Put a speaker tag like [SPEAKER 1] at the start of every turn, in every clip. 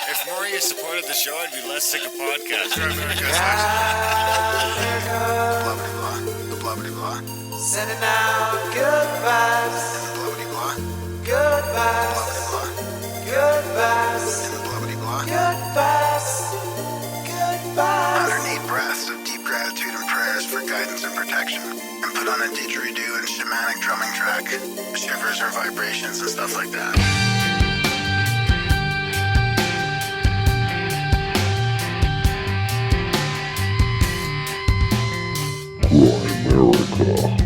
[SPEAKER 1] If more of you supported the show, I'd be less sick of podcasts.
[SPEAKER 2] The blah blah blah.
[SPEAKER 3] Sending out good vibes.
[SPEAKER 2] Blah blah blah.
[SPEAKER 3] Good vibes.
[SPEAKER 2] Blah
[SPEAKER 3] Good vibes.
[SPEAKER 2] blah blah.
[SPEAKER 3] Good vibes. Good vibes.
[SPEAKER 2] 108 breaths of deep gratitude and prayers for guidance and protection, and put on a didgeridoo and shamanic drumming track, shivers or vibrations and stuff like that.
[SPEAKER 4] America.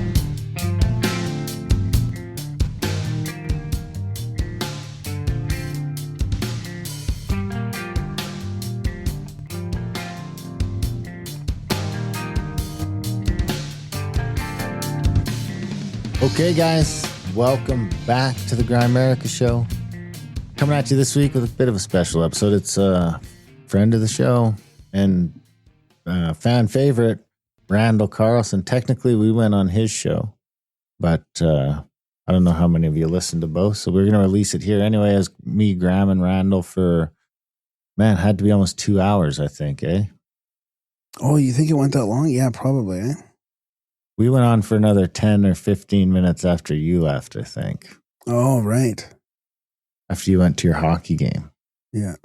[SPEAKER 5] Okay, guys, welcome back to the America show. Coming at you this week with a bit of a special episode. It's a friend of the show and fan favorite, Randall Carlson. Technically, we went on his show, but I don't know how many of you listened to both, so we're going to release it here anyway as me, Graham, and Randall for, had to be almost 2 hours, I think, eh?
[SPEAKER 6] Oh, you think it went that long? Yeah, probably, eh?
[SPEAKER 5] We went on for another 10 or 15 minutes after you left, I think.
[SPEAKER 6] Oh, right.
[SPEAKER 5] After you went to your hockey game.
[SPEAKER 6] Yeah.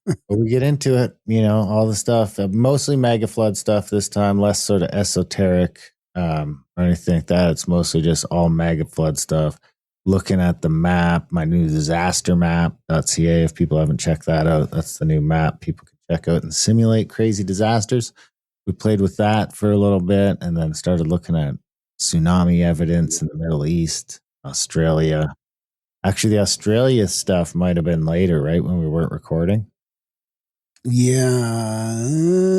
[SPEAKER 5] But we get into it, all the stuff, mostly mega flood stuff this time, less sort of esoteric or anything like that. It's mostly just all mega flood stuff. Looking at the map, my new disastermap.ca. If people haven't checked that out, that's the new map people can check out and simulate crazy disasters. We played with that for a little bit and then started looking at tsunami evidence in the Middle East, Australia. Actually, the Australia stuff might have been later, right, when we weren't recording.
[SPEAKER 6] Yeah.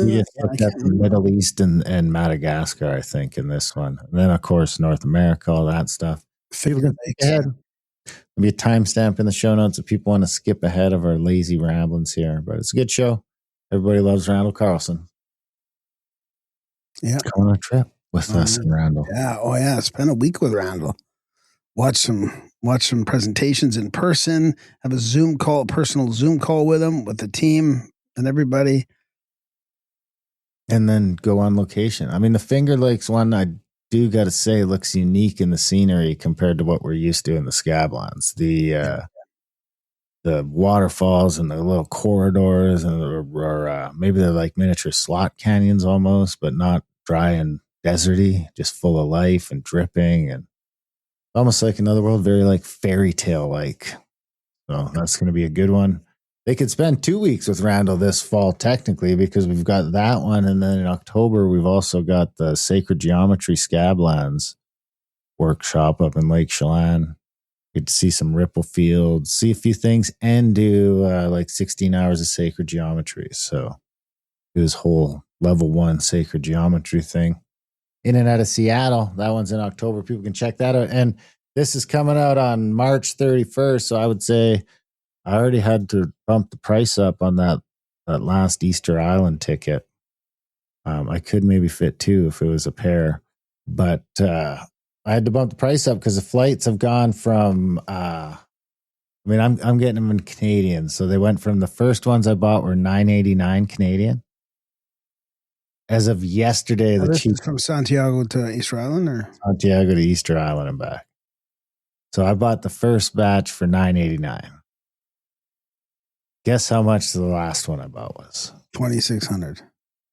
[SPEAKER 5] We just looked at the Middle East and Madagascar, I think, in this one. And then, of course, North America, all that stuff.
[SPEAKER 6] Figure
[SPEAKER 5] There'll be a timestamp in the show notes if people want to skip ahead of our lazy ramblings here. But it's a good show. Everybody loves Randall Carlson.
[SPEAKER 6] Yeah.
[SPEAKER 5] Go on a trip with us and Randall.
[SPEAKER 6] Yeah. Oh, yeah. Spend a week with Randall. Watch some presentations in person. Have a personal Zoom call with him, with the team and everybody.
[SPEAKER 5] And then go on location. I mean, the Finger Lakes one, I do got to say, looks unique in the scenery compared to what we're used to in the Scablands. The waterfalls and the little corridors, and or maybe they're like miniature slot canyons almost, but not dry and deserty, just full of life and dripping and almost like another world, very like fairy tale like. So that's going to be a good one. They could spend 2 weeks with Randall this fall, technically, because we've got that one. And then in October, we've also got the Sacred Geometry Scablands workshop up in Lake Chelan. Get to see some ripple fields, see a few things, and do like 16 hours of sacred geometry. So do this whole level 1 sacred geometry thing. In and out of Seattle. That one's in October. People can check that out. And this is coming out on March 31st. So I would say I already had to bump the price up on that last Easter Island ticket. I could maybe fit 2 if it was a pair. But I had to bump the price up because the flights have gone from, I'm getting them in Canadian. So they went from the first ones I bought were $9.89 Canadian. As of yesterday, the cheapest
[SPEAKER 6] from Santiago to Easter Island, or
[SPEAKER 5] Santiago to Easter Island and back. So I bought the first batch for $9.89. Guess how much the last one I bought was?
[SPEAKER 6] $2,600.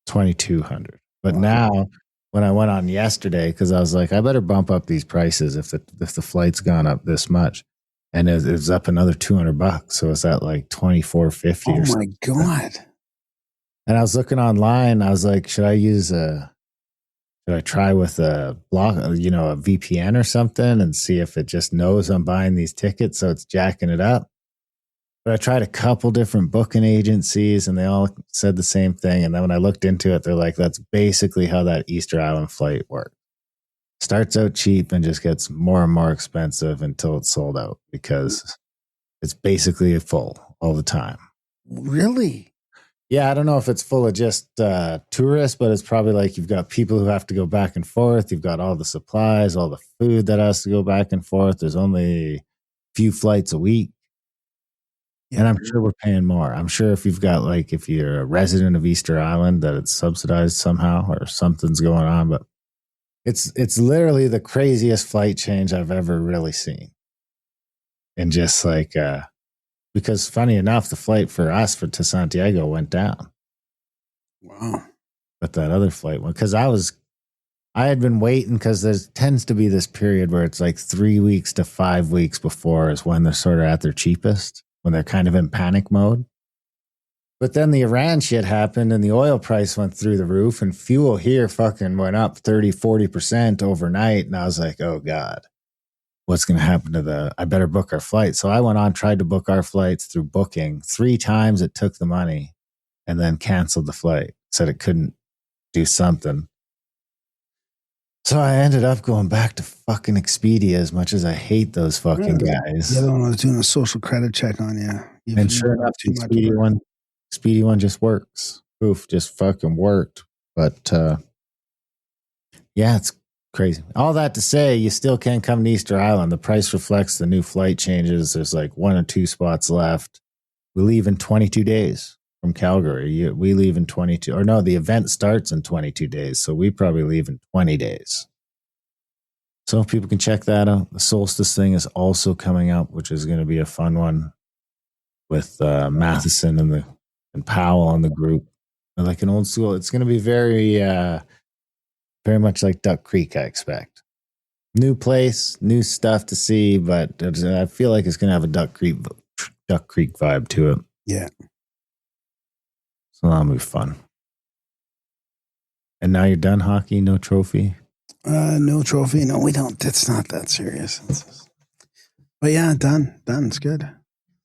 [SPEAKER 5] $2,200. But
[SPEAKER 6] Wow.
[SPEAKER 5] now, when I went on yesterday, because I was like, I better bump up these prices if the flight's gone up this much, and it was up another $200. So it's at like $2,450.
[SPEAKER 6] Oh
[SPEAKER 5] or
[SPEAKER 6] my
[SPEAKER 5] something.
[SPEAKER 6] God!
[SPEAKER 5] And I was looking online. I was like, should I try with a VPN or something and see if it just knows I'm buying these tickets, so it's jacking it up? But I tried a couple different booking agencies and they all said the same thing. And then when I looked into it, they're like, that's basically how that Easter Island flight works. Starts out cheap and just gets more and more expensive until it's sold out because it's basically full all the time.
[SPEAKER 6] Really?
[SPEAKER 5] Yeah, I don't know if it's full of just tourists, but it's probably like you've got people who have to go back and forth. You've got all the supplies, all the food that has to go back and forth. There's only a few flights a week.
[SPEAKER 6] Yeah.
[SPEAKER 5] And I'm sure we're paying more. I'm sure if you've got like, if you're a resident of Easter Island, that it's subsidized somehow or something's going on. But it's literally the craziest flight change I've ever really seen. And just like, because funny enough, the flight for us to Santiago went down.
[SPEAKER 6] Wow.
[SPEAKER 5] But that other flight went, because I had been waiting, because there tends to be this period where it's like 3 weeks to 5 weeks before is when they're sort of at their cheapest, when they're kind of in panic mode. But then the Iran shit happened and the oil price went through the roof and fuel here fucking went up 30-40% overnight. And I was like, oh God, what's going to happen to I better book our flight. So I went on, tried to book our flights through Booking. 3 times it took the money and then canceled the flight. Said it couldn't do something. So I ended up going back to fucking Expedia, as much as I hate those fucking guys.
[SPEAKER 6] The other one was doing a social credit check on you.
[SPEAKER 5] And sure enough, the Expedia one just works. Oof, just fucking worked. But yeah, it's crazy. All that to say, you still can't come to Easter Island. The price reflects the new flight changes. There's like 1 or 2 spots left. We leave in 22 days from Calgary. We leave in 22, or no, the event starts in 22 days. So we probably leave in 20 days. So people can check that out. The solstice thing is also coming up, which is going to be a fun one with Matheson and Powell on the group. They're like an old school. It's going to be very much like Duck Creek, I expect. New place, new stuff to see, but I feel like it's going to have a Duck Creek vibe to it.
[SPEAKER 6] Yeah.
[SPEAKER 5] So that'll be fun. And now you're done hockey? No trophy?
[SPEAKER 6] No trophy. No, we don't. It's not that serious. But yeah, done. It's good.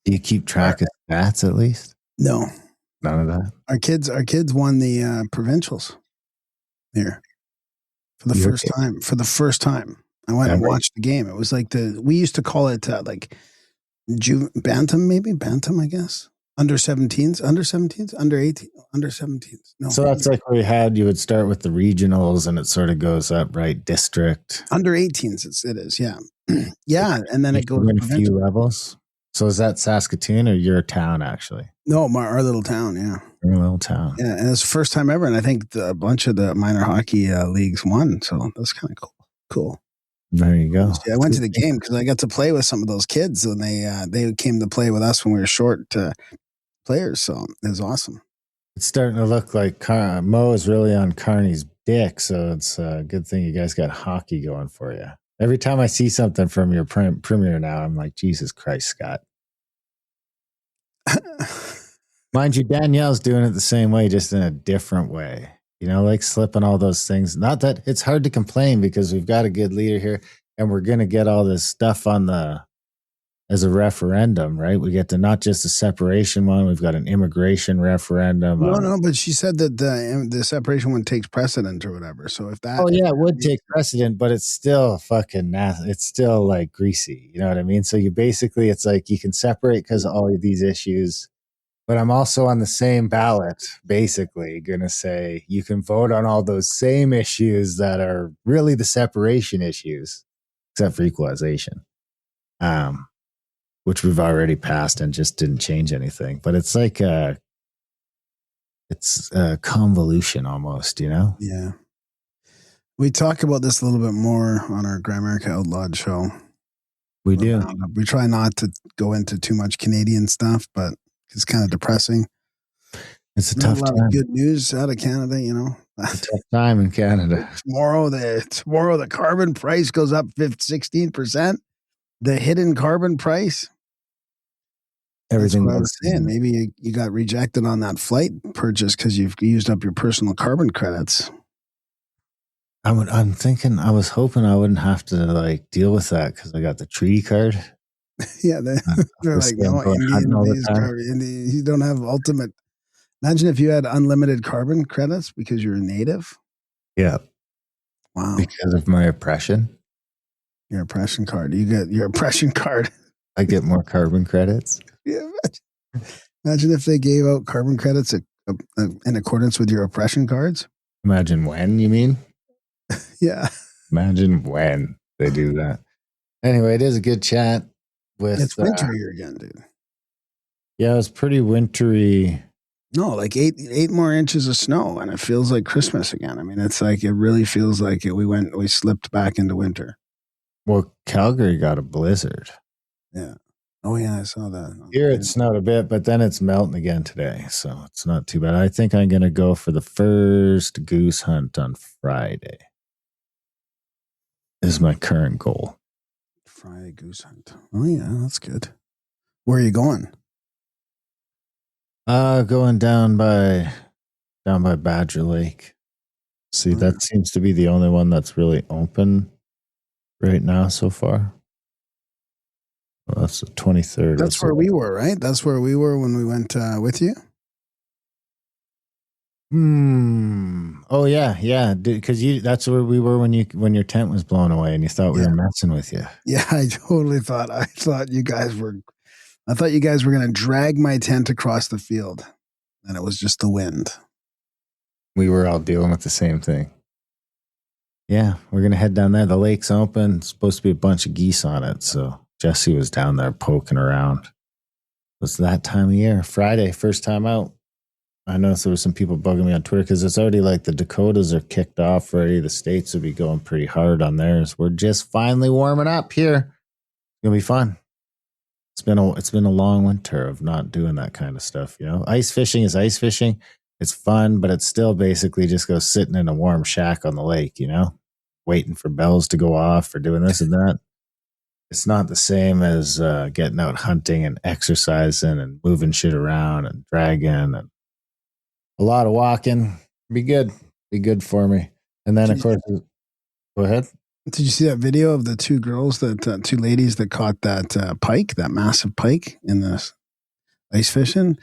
[SPEAKER 5] Do you keep track of stats at least?
[SPEAKER 6] No.
[SPEAKER 5] None of that?
[SPEAKER 6] Our kids won the provincials here for the first time. For the first time. I went and watched the game. It was like we used to call it like Bantam, I guess. Under 17s, under 18, under 17s. No.
[SPEAKER 5] So that's like where you would start with the regionals and it sort of goes up, right? District.
[SPEAKER 6] Under 18s, it is, yeah. Yeah, and then it goes
[SPEAKER 5] a few levels. So is that Saskatoon or your town, actually?
[SPEAKER 6] No, our little town, yeah.
[SPEAKER 5] Your little town.
[SPEAKER 6] Yeah, and it's the first time ever, and I think a bunch of the minor hockey leagues won, so that's kind of cool.
[SPEAKER 5] There you go.
[SPEAKER 6] Yeah, I went to the game because I got to play with some of those kids, and they came to play with us when we were short players, so it was awesome.
[SPEAKER 5] It's starting to look like Mo is really on Carney's dick, so it's a good thing you guys got hockey going for you. Every time I see something from your premiere now, I'm like, Jesus Christ, Scott. Mind you, Danielle's doing it the same way, just in a different way. You know, like slipping all those things. Not that it's hard to complain because we've got a good leader here and we're going to get all this stuff as a referendum, right? We get to not just a separation one. We've got an immigration referendum.
[SPEAKER 6] No, but she said that the separation one takes precedent or whatever. So if that,
[SPEAKER 5] it would take precedent, but it's still fucking nasty. It's still like greasy. You know what I mean? So it's like you can separate because of all of these issues, but I'm also on the same ballot, basically going to say you can vote on all those same issues that are really the separation issues, except for equalization. Which we've already passed and just didn't change anything. But it's like it's a convolution almost, you know?
[SPEAKER 6] Yeah. We talk about this a little bit more on our Gramerica Outlawed show.
[SPEAKER 5] We do.
[SPEAKER 6] We try not to go into too much Canadian stuff, but it's kind of depressing.
[SPEAKER 5] It's a tough time.
[SPEAKER 6] Of good news out of Canada, you know.
[SPEAKER 5] It's a tough time in Canada.
[SPEAKER 6] Tomorrow the carbon price goes up 16%. The hidden carbon price.
[SPEAKER 5] Everything
[SPEAKER 6] I was saying. Maybe you got rejected on that flight purchase because you've used up your personal carbon credits.
[SPEAKER 5] I'm thinking. I was hoping I wouldn't have to like deal with that because I got the treaty card.
[SPEAKER 6] Yeah, they're like, no, you don't have ultimate. Imagine if you had unlimited carbon credits because you're a native.
[SPEAKER 5] Yeah.
[SPEAKER 6] Wow.
[SPEAKER 5] Because of my oppression.
[SPEAKER 6] Your oppression card. You get your oppression card.
[SPEAKER 5] I get more carbon credits.
[SPEAKER 6] Yeah. Imagine if they gave out carbon credits in accordance with your oppression cards.
[SPEAKER 5] Imagine when, you mean?
[SPEAKER 6] Yeah.
[SPEAKER 5] Imagine when they do that. Anyway, it is a good chat.
[SPEAKER 6] It's winter here again, dude.
[SPEAKER 5] Yeah, it was pretty wintry.
[SPEAKER 6] No, like eight more inches of snow, and it feels like Christmas again. I mean, it's like, it really feels like we slipped back into winter.
[SPEAKER 5] Well, Calgary got a blizzard.
[SPEAKER 6] Yeah. Oh yeah, I saw that.
[SPEAKER 5] Here it snowed a bit, but then it's melting again today, so it's not too bad. I think I'm going to go for the first goose hunt on Friday. Is my current goal.
[SPEAKER 6] Friday goose hunt. Oh yeah, that's good. Where are you going?
[SPEAKER 5] Going down by Badger Lake. See, that seems to be the only one that's really open right now so far. Well, that's the 23rd.
[SPEAKER 6] That's where we were, right? That's where we were when we went with you.
[SPEAKER 5] Oh yeah. Because that's where we were when your tent was blown away, and you thought we were messing with you.
[SPEAKER 6] Yeah, I totally thought. I thought you guys were going to drag my tent across the field, and it was just the wind.
[SPEAKER 5] We were all dealing with the same thing. Yeah, we're going to head down there. The lake's open. It's supposed to be a bunch of geese on it. So Jesse was down there poking around. It was that time of year. Friday, first time out. I noticed there were some people bugging me on Twitter because it's already like the Dakotas are kicked off already. The states will be going pretty hard on theirs. We're just finally warming up here. It's going to be fun. It's been a long winter of not doing that kind of stuff. You know, ice fishing is ice fishing. It's fun, but it's still basically just go sitting in a warm shack on the lake, you know, waiting for bells to go off for doing this and that. It's not the same as getting out hunting and exercising and moving shit around and dragging and a lot of walking. Be good for me. And then, of course, go ahead.
[SPEAKER 6] Did you see that video of the two girls, two ladies that caught that pike, that massive pike in the ice fishing?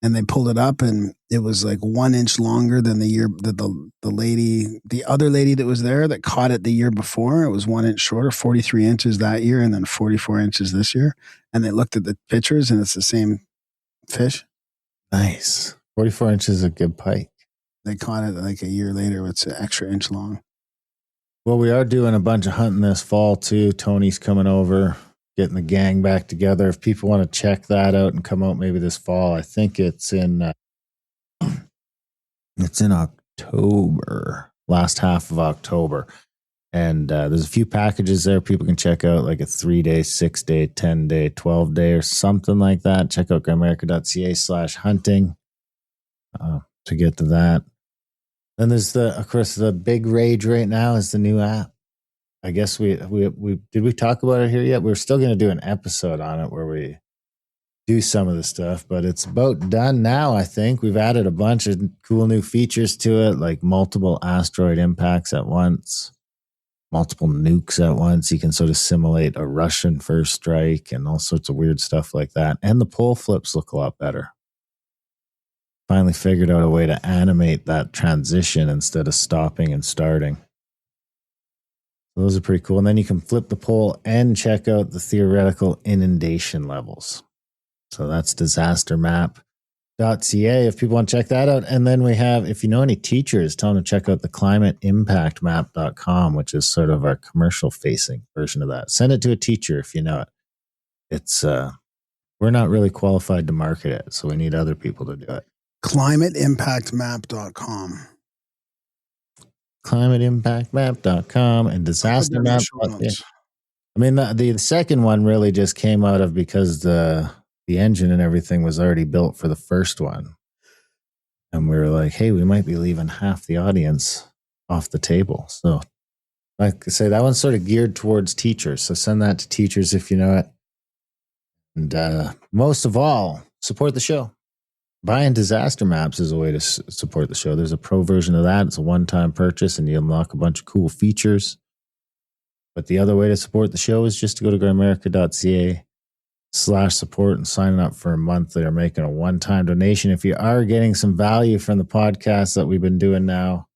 [SPEAKER 6] And they pulled it up, and it was like 1 inch longer than the year that the other lady that was there that caught it the year before. It was 1 inch shorter, 43 inches that year, and then 44 inches this year. And they looked at the pictures, and it's the same fish.
[SPEAKER 5] Nice. 44 inches is a good pike.
[SPEAKER 6] They caught it like a year later. It's an extra inch long.
[SPEAKER 5] Well, we are doing a bunch of hunting this fall too. Tony's coming over, getting the gang back together. If people want to check that out and come out maybe this fall, I think it's in October, last half of October. And there's a few packages there people can check out, like a 3-day, 6-day, 10-day, 12-day, or something like that. Check out grimerica.ca/hunting to get to that. Then there's of course, the big rage right now is the new app. I guess we did we talk about it here yet? We're still going to do an episode on it where we do some of the stuff, but it's about done now. I think we've added a bunch of cool new features to it, like multiple asteroid impacts at once, multiple nukes at once. You can sort of simulate a Russian first strike and all sorts of weird stuff like that. And the pole flips look a lot better. Finally figured out a way to animate that transition instead of stopping and starting. So those are pretty cool. And then you can flip the pole and check out the theoretical inundation levels. So that's disastermap.ca if people want to check that out. And then we have, if you know any teachers, tell them to check out the climateimpactmap.com, which is sort of our commercial facing version of that. Send it to a teacher if you know it. It's we're not really qualified to market it, so we need other people to do it.
[SPEAKER 6] climateimpactmap.com.
[SPEAKER 5] climateimpactmap.com and disaster map. Yeah. I mean, the second one really just came out of because the engine and everything was already built for the first one. And we were like, hey, we might be leaving half the audience off the table. So like I say, that one's sort of geared towards teachers. So send that to teachers if you know it. And most of all, support the show. Buying disaster maps is a way to support the show. There's a pro version of that. It's a one-time purchase, and you unlock a bunch of cool features. But the other way to support the show is just to go to grimerica.ca/support and sign up for a monthly or making a one-time donation. If you are getting some value from the podcast that we've been doing now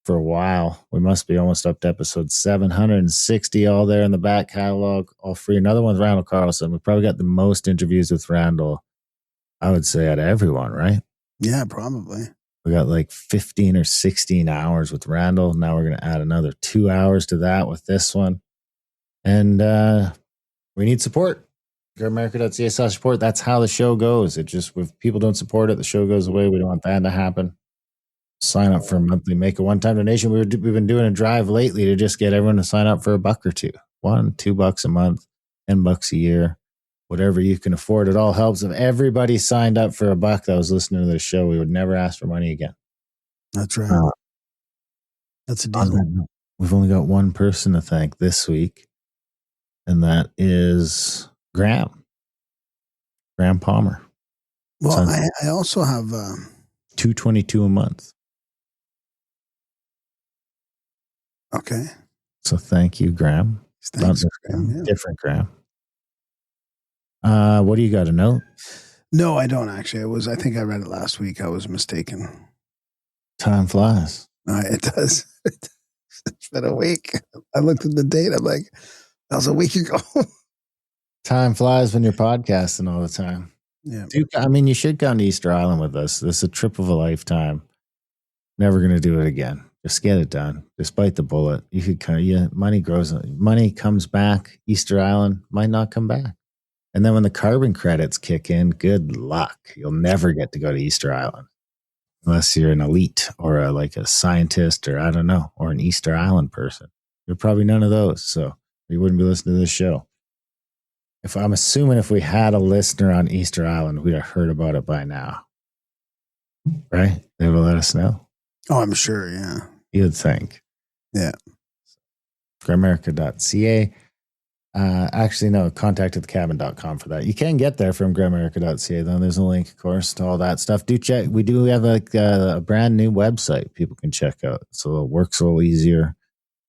[SPEAKER 5] for a while, we must be almost up to episode 760, all there in the back catalog, all free. Another one's Randall Carlson. We probably got the most interviews with Randall, I would say, out of everyone, right?
[SPEAKER 6] Yeah, probably.
[SPEAKER 5] We got like 15 or 16 hours with Randall. Now we're going to add another 2 hours to that with this one. And we need support. GoAmerica.ca/support. That's how the show goes. It just, if people don't support it, the show goes away. We don't want that to happen. Sign up for a monthly, make a one-time donation. We've been doing a drive lately to just get everyone to sign up for $1 or $2, $2 a month, $10 a year, whatever you can afford. It all helps. If everybody signed up for $1 that was listening to the show, we would never ask for money again.
[SPEAKER 6] That's right. That's a deal.
[SPEAKER 5] We've only got one person to thank this week, and that is Graham Palmer.
[SPEAKER 6] Well, I also have
[SPEAKER 5] $2.22 a month.
[SPEAKER 6] Okay.
[SPEAKER 5] So thank you, Graham.
[SPEAKER 6] Thanks, Graham. Yeah.
[SPEAKER 5] Different Graham. What do you got, a note?
[SPEAKER 6] No, I don't actually. I think I read it last week. I was mistaken.
[SPEAKER 5] Time flies.
[SPEAKER 6] It does. It's been a week. I looked at the date. I'm like, that was a week ago.
[SPEAKER 5] Time flies when you're podcasting all the time.
[SPEAKER 6] Yeah.
[SPEAKER 5] You should come to Easter Island with us. This is a trip of a lifetime. Never going to do it again. Just get it done. Just bite the bullet. You could money grows. Money comes back. Easter Island might not come back. And then when the carbon credits kick in, good luck. You'll never get to go to Easter Island unless you're an elite or a scientist or I don't know, or an Easter Island person. You're probably none of those. So you wouldn't be listening to this show. I'm assuming if we had a listener on Easter Island, we'd have heard about it by now. Right? They would let us know.
[SPEAKER 6] Oh, I'm sure. Yeah.
[SPEAKER 5] You'd think.
[SPEAKER 6] Yeah.
[SPEAKER 5] GrayAmerica.ca. Actually, no, contactatthecabin.com for that. You can get there from GrayAmerica.ca, though. There's a link, of course, to all that stuff. Do check. We do have a brand new website people can check out. So it works a little easier.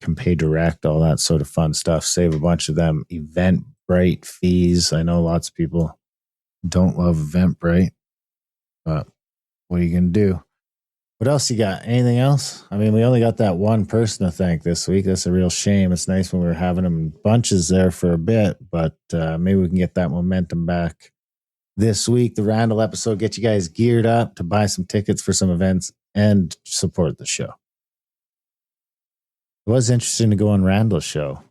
[SPEAKER 5] Can pay direct, all that sort of fun stuff. Save a bunch of them Eventbrite fees. I know lots of people don't love Eventbrite, but what are you going to do? What else you got? Anything else? We only got that one person to thank this week. That's a real shame. It's nice when we were having them in bunches there for a bit, but maybe we can get that momentum back this week. The Randall episode, get you guys geared up to buy some tickets for some events and support the show. It was interesting to go on Randall's show,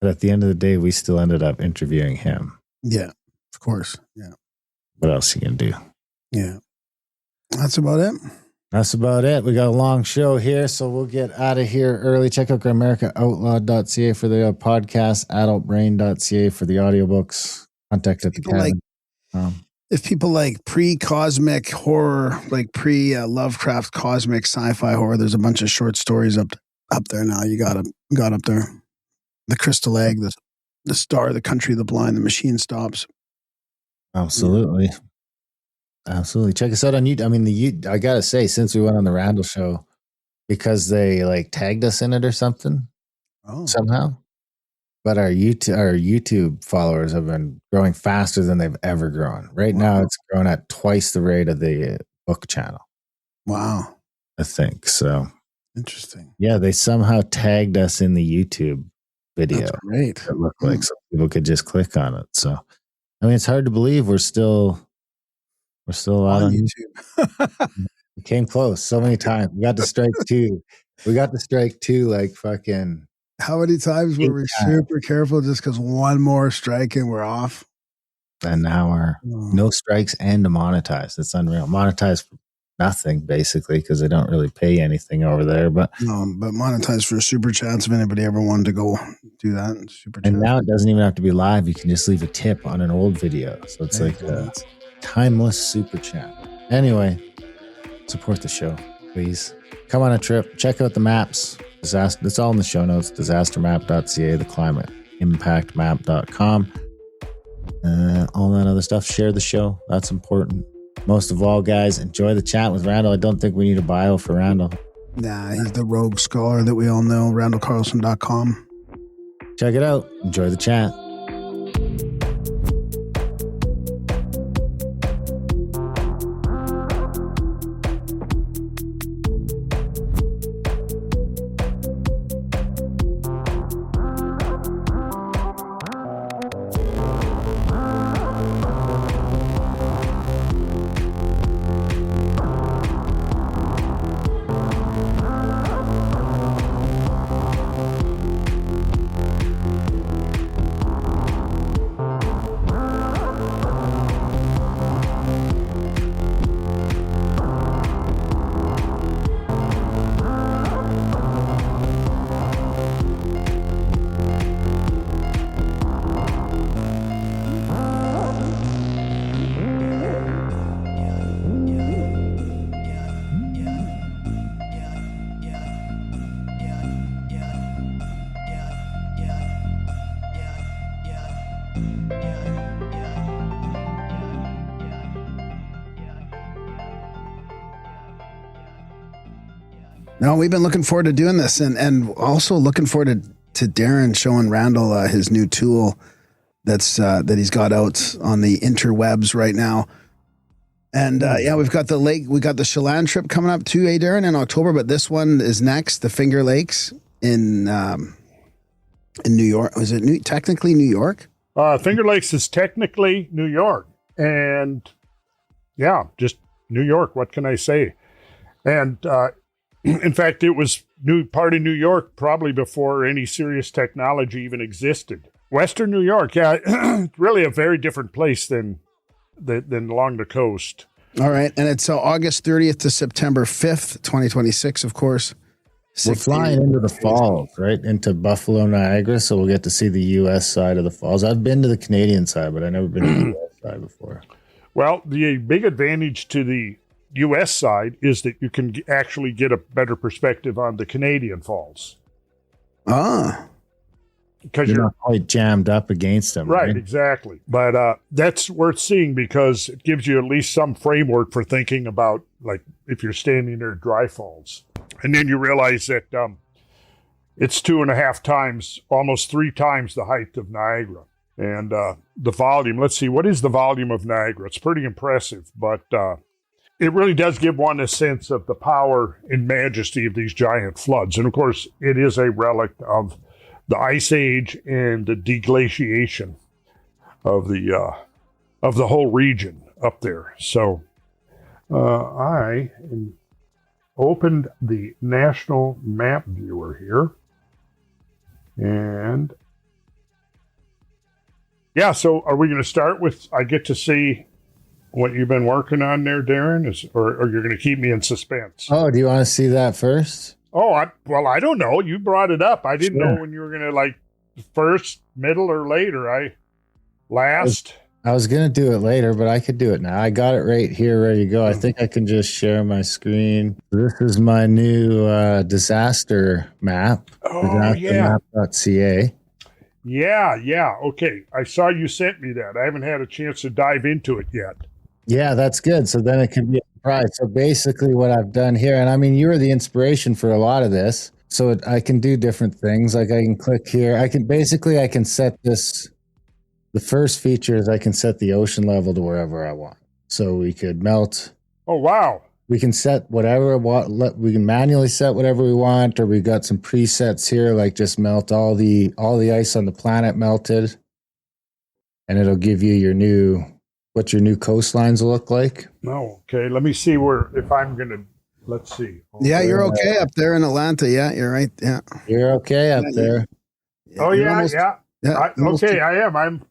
[SPEAKER 5] but at the end of the day, we still ended up interviewing him.
[SPEAKER 6] Yeah, of course. Yeah.
[SPEAKER 5] What else are you going to do?
[SPEAKER 6] Yeah. That's about it.
[SPEAKER 5] That's about it. We got a long show here, so we'll get out of here early. Check out AmericaOutlaw.ca for the podcast, AdultBrain.ca for the audiobooks. Contact at the cabin.
[SPEAKER 6] If people like pre-cosmic horror, like pre-Lovecraft cosmic sci-fi horror, there's a bunch of short stories up there now. You got up there. The Crystal Egg, the Star, the Country of the Blind, the Machine Stops.
[SPEAKER 5] Absolutely. Yeah. Absolutely. Check us out on YouTube. I got to say, since we went on the Randall show, because they tagged us in it or something somehow, but our YouTube followers have been growing faster than they've ever grown. Right now, it's grown at twice the rate of the book channel.
[SPEAKER 6] Wow.
[SPEAKER 5] I think so.
[SPEAKER 6] Interesting.
[SPEAKER 5] Yeah, they somehow tagged us in the YouTube video.
[SPEAKER 6] That's great.
[SPEAKER 5] It looked like some people could just click on it. So, it's hard to believe we're still out on YouTube. We came close so many times. We got to strike two. Like fucking.
[SPEAKER 6] How many times were we super careful just because one more strike and we're off?
[SPEAKER 5] And now we're no strikes and demonetized. It's unreal. Monetized for nothing, basically, because they don't really pay anything over there. But
[SPEAKER 6] monetized for super chats if anybody ever wanted to go do that. Super chat.
[SPEAKER 5] And now it doesn't even have to be live. You can just leave a tip on an old video. So it's timeless super chat. Anyway, support the show, please. Come on a trip. Check out the maps. It's all in the show notes. Disastermap.ca, theclimateimpactmap.com. All that other stuff. Share the show. That's important. Most of all, guys, enjoy the chat with Randall. I don't think we need a bio for Randall.
[SPEAKER 6] Nah, he's the rogue scholar that we all know. RandallCarlson.com.
[SPEAKER 5] Check it out. Enjoy the chat.
[SPEAKER 6] No, we've been looking forward to doing this, and also looking forward to Darren showing Randall his new tool that he's got out on the interwebs right now. And we've got the lake, we got the Chelan trip coming up too, Darren, in October. But this one is next, the Finger Lakes in New York. Was it technically New York?
[SPEAKER 4] Finger Lakes is technically New York, and just New York. What can I say? And in fact, it was part of New York probably before any serious technology even existed. Western New York, really a very different place than along the coast.
[SPEAKER 6] All right, and it's August 30th to September 5th, 2026, of course.
[SPEAKER 5] We're flying into the falls, right? Into Buffalo, Niagara, so we'll get to see the U.S. side of the falls. I've been to the Canadian side, but I've never been to the U.S. side before.
[SPEAKER 4] Well, the big advantage to the U.S. side is that you can actually get a better perspective on the Canadian falls. Because
[SPEAKER 5] you're not quite jammed up against them.
[SPEAKER 4] Right, exactly. But that's worth seeing because it gives you at least some framework for thinking about, like, if you're standing near dry falls. And then you realize that it's 2.5 times, almost 3 times the height of Niagara. And the volume, let's see, what is the volume of Niagara? It's pretty impressive, but it really does give one a sense of the power and majesty of these giant floods. And of course, it is a relic of the Ice Age and the deglaciation of the whole region up there. So I opened the national map viewer here, and so are we going to start with? I get to see what you've been working on there, Darren, or you're going to keep me in suspense?
[SPEAKER 5] Oh, do you want to see that first?
[SPEAKER 4] Oh, I don't know. You brought it up. I didn't know when you were going to, like, first, middle, or later. Last.
[SPEAKER 5] I was going to do it later, but I could do it now. I got it right here, ready to go. I think I can just share my screen. This is my new disaster map.
[SPEAKER 4] Oh,
[SPEAKER 5] disastermap.ca.
[SPEAKER 4] Yeah. Okay. I saw you sent me that. I haven't had a chance to dive into it yet.
[SPEAKER 5] Yeah, that's good. So then it can be a surprise. So basically what I've done here, and I mean, you were the inspiration for a lot of this. So I can do different things. Like I can click here. I can set this. The first feature is I can set the ocean level to wherever I want. So we could melt.
[SPEAKER 4] Oh, wow.
[SPEAKER 5] We can set whatever we can manually set whatever we want, or we got some presets here, like just melt all the ice on the planet melted. And it'll give you what your new coastlines will look like.
[SPEAKER 4] Oh, okay. Let me see if I'm going to, let's see.
[SPEAKER 6] Yeah, you're okay up there in Atlanta. Yeah, you're right. Yeah.
[SPEAKER 5] You're okay up there.
[SPEAKER 4] Oh, yeah. I am.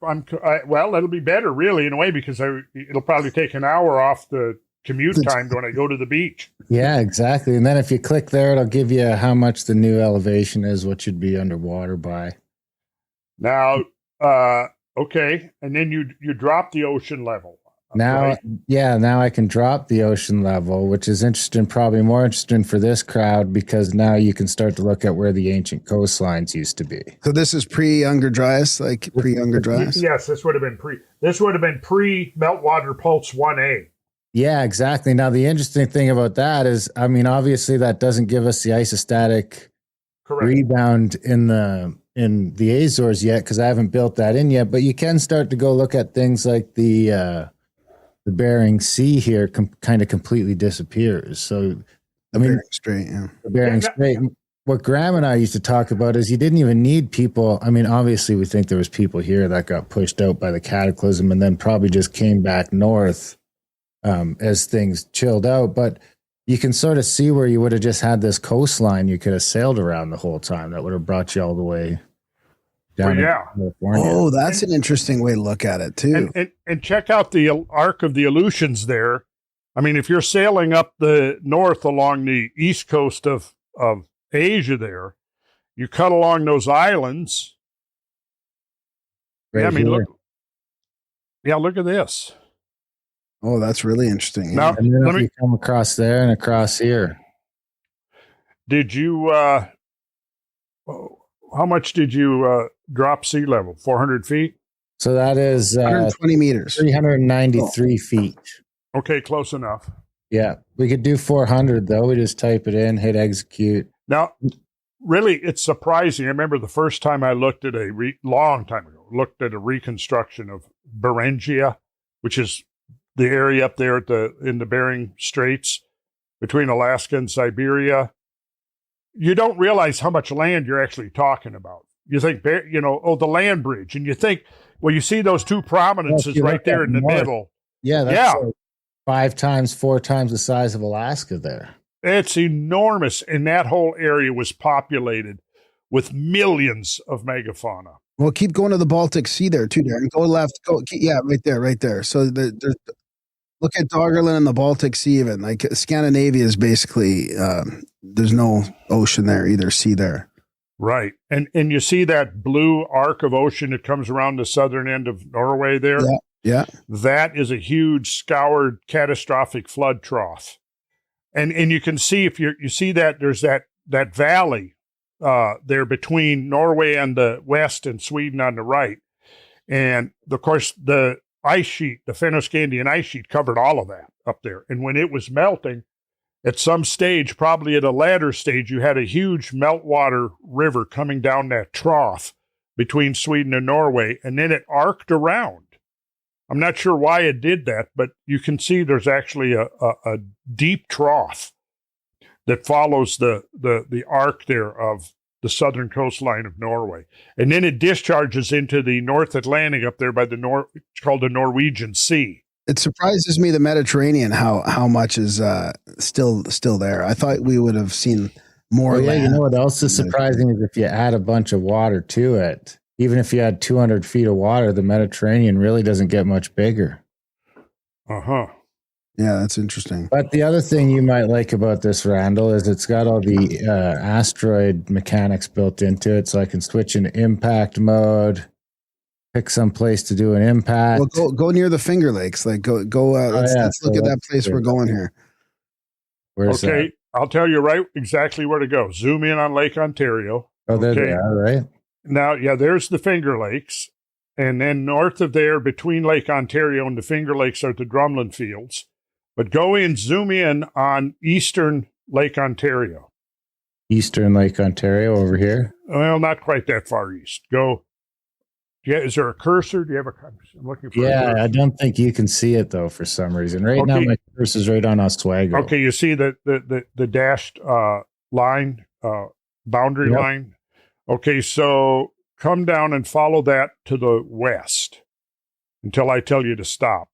[SPEAKER 4] Well, it'll be better really in a way because it'll probably take an hour off the commute time when I go to the beach.
[SPEAKER 5] Yeah, exactly. And then if you click there, it'll give you how much the new elevation is, what you'd be underwater by.
[SPEAKER 4] Now, okay, and then you drop the ocean level.
[SPEAKER 5] Now, right? Now I can drop the ocean level, which is interesting, probably more interesting for this crowd because now you can start to look at where the ancient coastlines used to be.
[SPEAKER 6] So this is pre-Younger Dryas, like pre-Younger Dryas?
[SPEAKER 4] Yes, this would have been pre-Meltwater Pulse 1A.
[SPEAKER 5] Yeah, exactly. Now, the interesting thing about that is, I mean, obviously that doesn't give us the isostatic rebound in the Azores yet because I haven't built that in yet, but you can start to go look at things like the Bering Sea here kind of completely disappears. So, I mean,
[SPEAKER 6] Bering Strait, yeah.
[SPEAKER 5] The Bering Strait. What Graham and I used to talk about is you didn't even need people. I mean, obviously we think there was people here that got pushed out by the Cataclysm and then probably just came back north as things chilled out. But you can sort of see where you would have just had this coastline you could have sailed around the whole time. That would have brought you all the way down to California.
[SPEAKER 6] Oh, that's an interesting way to look at it, too.
[SPEAKER 4] And check out the arc of the Aleutians there. I mean, if you're sailing up the north along the east coast of Asia there, you cut along those islands.
[SPEAKER 5] Right
[SPEAKER 4] yeah, I mean,
[SPEAKER 5] here.
[SPEAKER 4] look at this.
[SPEAKER 6] Oh, that's really interesting.
[SPEAKER 4] Now,
[SPEAKER 5] and then let me come across there and across here.
[SPEAKER 4] Did you, how much did you drop sea level? 400 feet?
[SPEAKER 5] So that is
[SPEAKER 6] 120 meters.
[SPEAKER 5] 393 feet.
[SPEAKER 4] Okay, close enough.
[SPEAKER 5] Yeah, we could do 400 though. We just type it in, hit execute.
[SPEAKER 4] Now, really, it's surprising. I remember the first time I looked at long time ago, looked at a reconstruction of Beringia, which is the area up there in the Bering Straits between Alaska and Siberia. You don't realize how much land you're actually talking about. You think, the land bridge, and you think, well, you see those two prominences right there in the middle.
[SPEAKER 5] Yeah, that's like 4 times the size of Alaska there.
[SPEAKER 4] It's enormous, and that whole area was populated with millions of megafauna.
[SPEAKER 6] Well, keep going to the Baltic Sea there too, Darren. Go left. Right there. So there's look at Doggerland and the Baltic Sea. Even like Scandinavia is basically there's no ocean there, either sea there.
[SPEAKER 4] Right, and you see that blue arc of ocean that comes around the southern end of Norway there.
[SPEAKER 6] Yeah.
[SPEAKER 4] That is a huge scoured catastrophic flood trough. And you can see if you see that there's that valley there between Norway on the west and Sweden on the right. And of course the ice sheet, the Fennoscandian ice sheet, covered all of that up there. And when it was melting, at some stage, probably at a latter stage, you had a huge meltwater river coming down that trough between Sweden and Norway, and then it arced around. I'm not sure why it did that, but you can see there's actually a deep trough that follows the arc there of the southern coastline of Norway. And then it discharges into the North Atlantic up there by it's called the Norwegian Sea.
[SPEAKER 6] It surprises me, the Mediterranean, how much is still there. I thought we would have seen more.
[SPEAKER 5] Yeah, you know what else is surprising is if you add a bunch of water to it. Even if you had 200 feet of water, the Mediterranean really doesn't get much bigger.
[SPEAKER 4] Uh-huh.
[SPEAKER 6] Yeah, that's interesting.
[SPEAKER 5] But the other thing you might like about this, Randall, is it's got all the asteroid mechanics built into it, so I can switch into impact mode. Pick some place to do an impact.
[SPEAKER 6] Well, go near the Finger Lakes. Like let's look at that place we're going here.
[SPEAKER 5] Where's that?
[SPEAKER 4] I'll tell you exactly where to go. Zoom in on Lake Ontario.
[SPEAKER 5] Oh, there they are, right?
[SPEAKER 4] Now, there's the Finger Lakes. And then north of there, between Lake Ontario and the Finger Lakes, are the Drumlin Fields. But zoom in on eastern Lake Ontario.
[SPEAKER 5] Eastern Lake Ontario over here?
[SPEAKER 4] Well, not quite that far east. Go. Yeah, is there a cursor? Do you have I'm looking for.
[SPEAKER 5] Yeah, I don't think you can see it though for some reason. Right now, my cursor's right on Oswego.
[SPEAKER 4] Okay, you see the dashed line, boundary line. Okay, so come down and follow that to the west until I tell you to stop.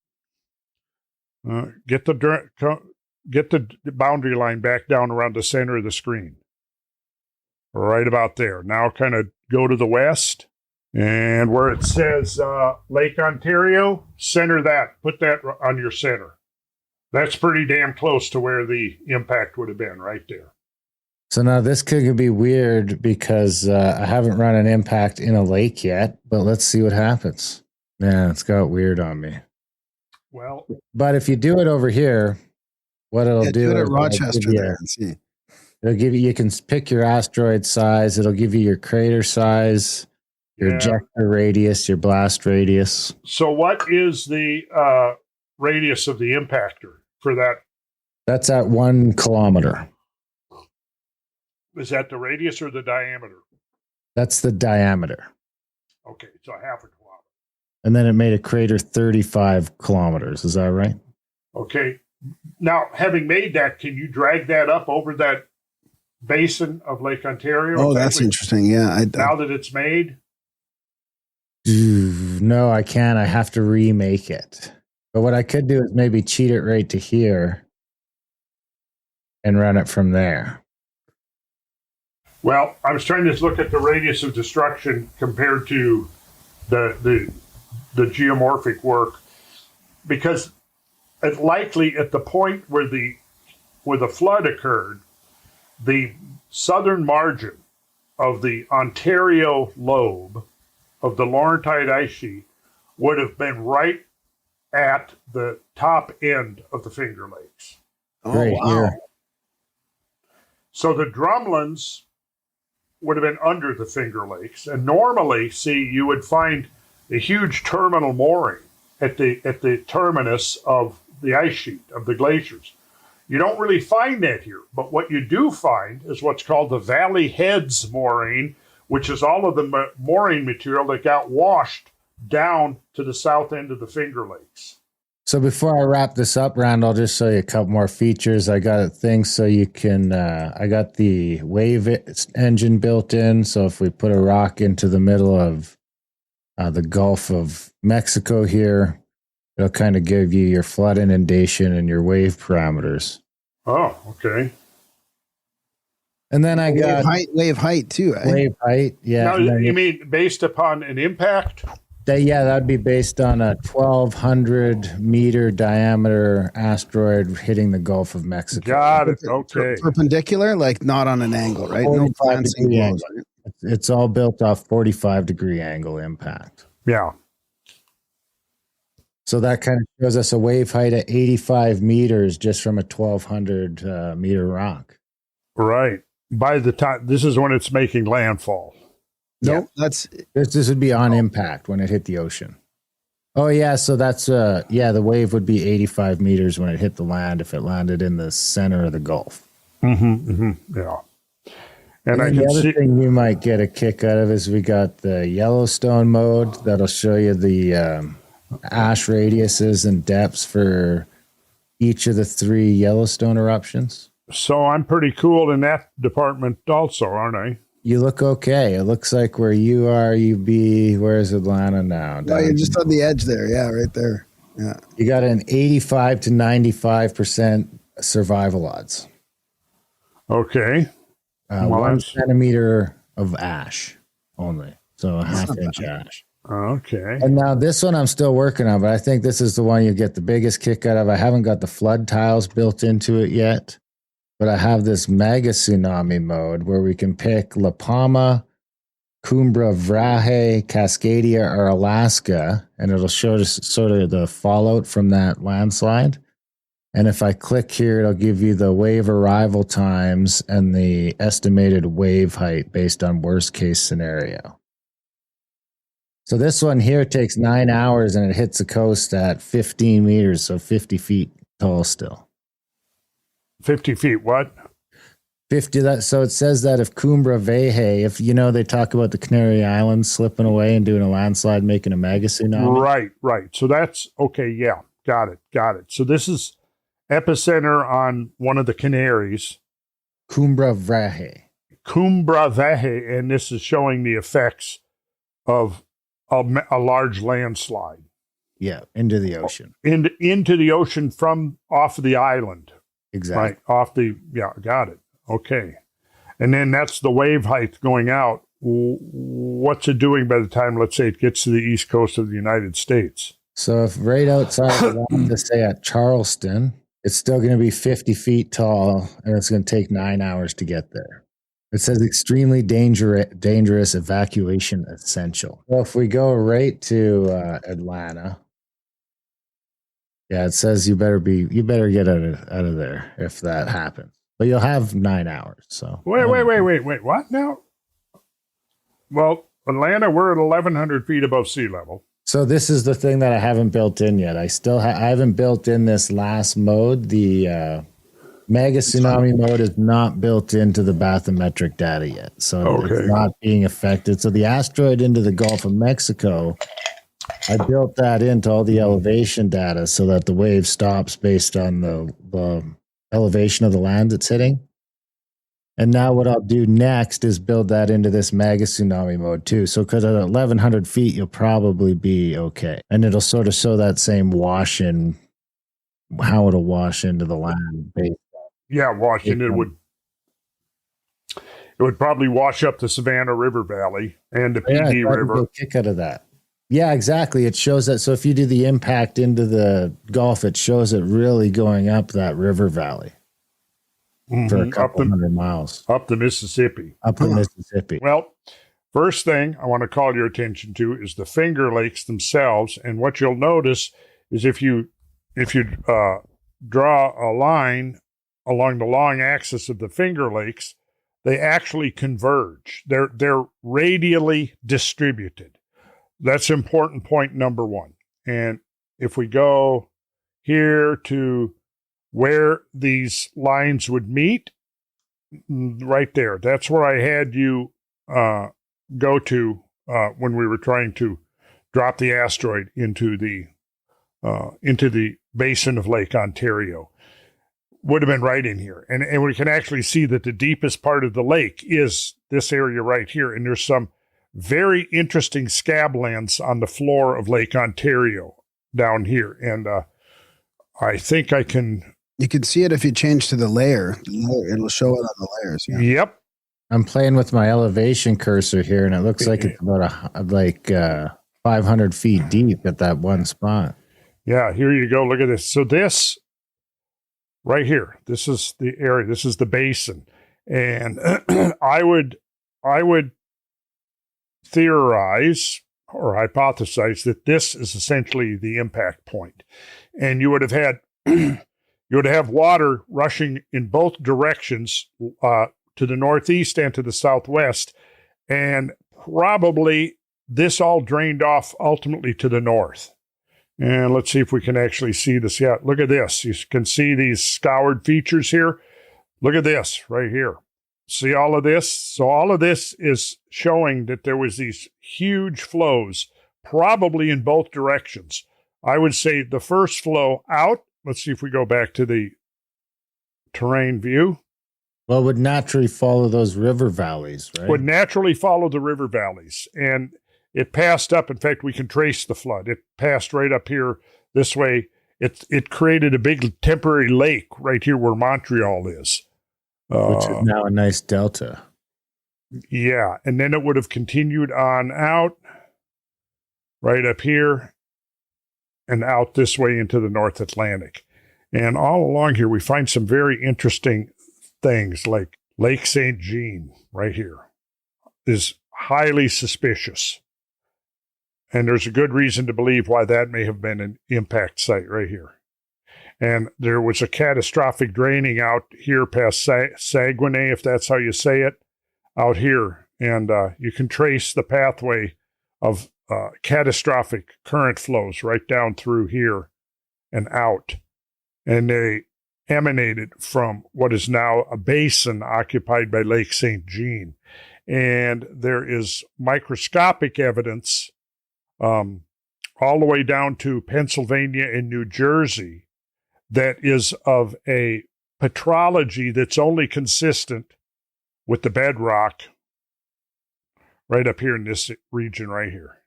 [SPEAKER 4] Get the boundary line back down around the center of the screen. Right about there. Now, kind of go to the west. And where it says Lake Ontario, center that. Put that on your center. That's pretty damn close to where the impact would have been, right there.
[SPEAKER 5] So now this could be weird because I haven't run an impact in a lake yet, but let's see what happens. Yeah, it's got weird on me.
[SPEAKER 4] Well,
[SPEAKER 5] but if you do it over here, what it'll do
[SPEAKER 6] it
[SPEAKER 5] is
[SPEAKER 6] at Rochester there and see.
[SPEAKER 5] It'll give you can pick your asteroid size. It'll give you your crater size, your ejector radius, your blast radius.
[SPEAKER 4] So what is the radius of the impactor for that?
[SPEAKER 5] That's at 1 kilometer.
[SPEAKER 4] Is that the radius or the diameter?
[SPEAKER 5] That's the diameter.
[SPEAKER 4] Okay, so half a kilometer.
[SPEAKER 5] And then it made a crater 35 kilometers. Is that right?
[SPEAKER 4] Okay. Now, having made that, can you drag that up over that basin of Lake Ontario?
[SPEAKER 6] Oh, that's interesting. Yeah.
[SPEAKER 4] Now that it's made?
[SPEAKER 5] No, I can't. I have to remake it. But what I could do is maybe cheat it right to here and run it from there.
[SPEAKER 4] Well, I was trying to look at the radius of destruction compared to the geomorphic work, because it likely at the point where the flood occurred, the southern margin of the Ontario lobe of the Laurentide ice sheet would have been right at the top end of the Finger Lakes.
[SPEAKER 6] Oh, right, wow. Here.
[SPEAKER 4] So the drumlins would have been under the Finger Lakes. And normally, you would find a huge terminal mooring at the terminus of the ice sheet, of the glaciers. You don't really find that here. But what you do find is what's called the Valley Heads moraine, which is all of the moraine material that got washed down to the south end of the Finger Lakes.
[SPEAKER 5] So before I wrap this up, Randall, I'll just show you a couple more features. I got things so you can, I got the wave engine built in. So if we put a rock into the middle of the Gulf of Mexico here, it'll kind of give you your flood inundation and your wave parameters.
[SPEAKER 4] Oh, okay.
[SPEAKER 5] And then I got
[SPEAKER 6] wave height too, right?
[SPEAKER 5] Wave height, yeah.
[SPEAKER 4] Now, you mean based upon an impact?
[SPEAKER 5] That'd be based on a 1,200 meter diameter asteroid hitting the Gulf of Mexico.
[SPEAKER 4] Got it. Okay.
[SPEAKER 6] Perpendicular, like not on an angle, right? No glancing blows, right?
[SPEAKER 5] It's all built off 45-degree angle impact.
[SPEAKER 4] Yeah.
[SPEAKER 5] So that kind of shows us a wave height of 85 meters just from a 1,200 meter rock.
[SPEAKER 4] Right. By the time, this is when it's making landfall.
[SPEAKER 6] No,
[SPEAKER 5] Yeah. This would be on impact when it hit the ocean. Oh yeah, so that's the wave would be 85 meters when it hit the land if it landed in the center of the Gulf.
[SPEAKER 4] Yeah. And I
[SPEAKER 5] the
[SPEAKER 4] can
[SPEAKER 5] other
[SPEAKER 4] see
[SPEAKER 5] thing you might get a kick out of is we got the Yellowstone mode that'll show you the ash radiuses and depths for each of the 3 Yellowstone eruptions.
[SPEAKER 4] so I'm pretty cool in that department also, aren't I?
[SPEAKER 5] You look okay. It looks like where you are, where's Atlanta now?
[SPEAKER 6] No, you're just on the edge there. Yeah, right there. Yeah.
[SPEAKER 5] You got an 85 to 95% survival odds.
[SPEAKER 4] Okay.
[SPEAKER 5] 1 centimeter of ash only. So a half-inch ash.
[SPEAKER 4] Okay.
[SPEAKER 5] And now this one I'm still working on, but I think this is the one you get the biggest kick out of. I haven't got the flood tiles built into it yet, but I have this mega tsunami mode where we can pick La Palma, Cumbre Vieja, Cascadia, or Alaska, and it'll show us sort of the fallout from that landslide. And if I click here, it'll give you the wave arrival times and the estimated wave height based on worst case scenario. So this one here takes 9 hours and it hits the coast at 15 meters, so 50 feet tall still.
[SPEAKER 4] 50 feet, what?
[SPEAKER 5] 50. So it says that if Cumbre Vieja, if they talk about the Canary Islands slipping away and doing a landslide, making a mega tsunami.
[SPEAKER 4] Right. So that's okay. Yeah, got it. So this is epicenter on one of the Canaries.
[SPEAKER 5] Cumbre Vieja,
[SPEAKER 4] and this is showing the effects of a large landslide.
[SPEAKER 5] Yeah, into the ocean.
[SPEAKER 4] Into the ocean from off of the island.
[SPEAKER 5] Exactly.
[SPEAKER 4] Right, got it. Okay. And then that's the wave height going out. What's it doing by the time, let's say, it gets to the east coast of the United States?
[SPEAKER 5] So if right outside, let's say at Charleston, it's still going to be 50 feet tall, and it's going to take 9 hours to get there. It says extremely dangerous evacuation essential. So if we go right to Atlanta, yeah, it says you better get out of there if that happens. But you'll have 9 hours. So
[SPEAKER 4] wait. What now? Well, Atlanta, we're at 1,100 feet above sea level.
[SPEAKER 5] So this is the thing that I haven't built in yet. I haven't built in this last mode. The mega tsunami mode is not built into the bathymetric data yet. So It's not being affected. So the asteroid into the Gulf of Mexico, I built that into all the elevation data so that the wave stops based on the elevation of the land it's hitting. And now what I'll do next is build that into this mega tsunami mode too. So because at 1,100 feet, you'll probably be okay. And it'll sort of show that same wash in, how it'll wash into the land.
[SPEAKER 4] Yeah, it would probably wash up the Savannah River Valley and the PD River.
[SPEAKER 5] Kick out of that. Yeah, exactly. It shows that. So if you do the impact into the Gulf, it shows it really going up that river valley for a couple hundred miles.
[SPEAKER 4] Up the Mississippi.
[SPEAKER 5] Up the Mississippi.
[SPEAKER 4] Well, first thing I want to call your attention to is the Finger Lakes themselves. And what you'll notice is if you draw a line along the long axis of the Finger Lakes, they actually converge. They're radially distributed. That's important point number one. And if we go here to where these lines would meet, right there. That's where I had you go to when we were trying to drop the asteroid into the basin of Lake Ontario. Would have been right in here. And we can actually see that the deepest part of the lake is this area right here. And there's some very interesting scablands on the floor of Lake Ontario down here. And I think I can...
[SPEAKER 6] You can see it if you change to the layer. It'll show it on the layers. Yeah.
[SPEAKER 4] Yep.
[SPEAKER 5] I'm playing with my elevation cursor here, and it looks like it's about 500 feet deep at that one spot.
[SPEAKER 4] Yeah, here you go. Look at this. So this right here, this is the area. This is the basin. And I would theorize or hypothesize that this is essentially the impact point. And you would have had you would have water rushing in both directions, to the northeast and to the southwest, and probably this all drained off ultimately to the north. And let's see if we can actually see this. Yeah, look at this. You can see these scoured features here. Look at this right here. See all of this? So all of this is showing that there was these huge flows, probably in both directions. I would say the first flow out, let's see if we go back to the terrain view.
[SPEAKER 5] Well, it would naturally follow those river valleys, right?
[SPEAKER 4] Would naturally follow the river valleys. And it passed up. In fact, we can trace the flood. It passed right up here this way. It created a big temporary lake right here where Montreal is.
[SPEAKER 5] Which is now a nice delta.
[SPEAKER 4] Yeah. And then it would have continued on out right up here and out this way into the North Atlantic. And all along here, we find some very interesting things like Lake St. Jean right here is highly suspicious. And there's a good reason to believe why that may have been an impact site right here. And there was a catastrophic draining out here past Saguenay, if that's how you say it, out here. And you can trace the pathway of catastrophic current flows right down through here and out. And they emanated from what is now a basin occupied by Lake St. Jean. And there is microscopic evidence all the way down to Pennsylvania and New Jersey that is of a petrology that's only consistent with the bedrock right up here in this region right here.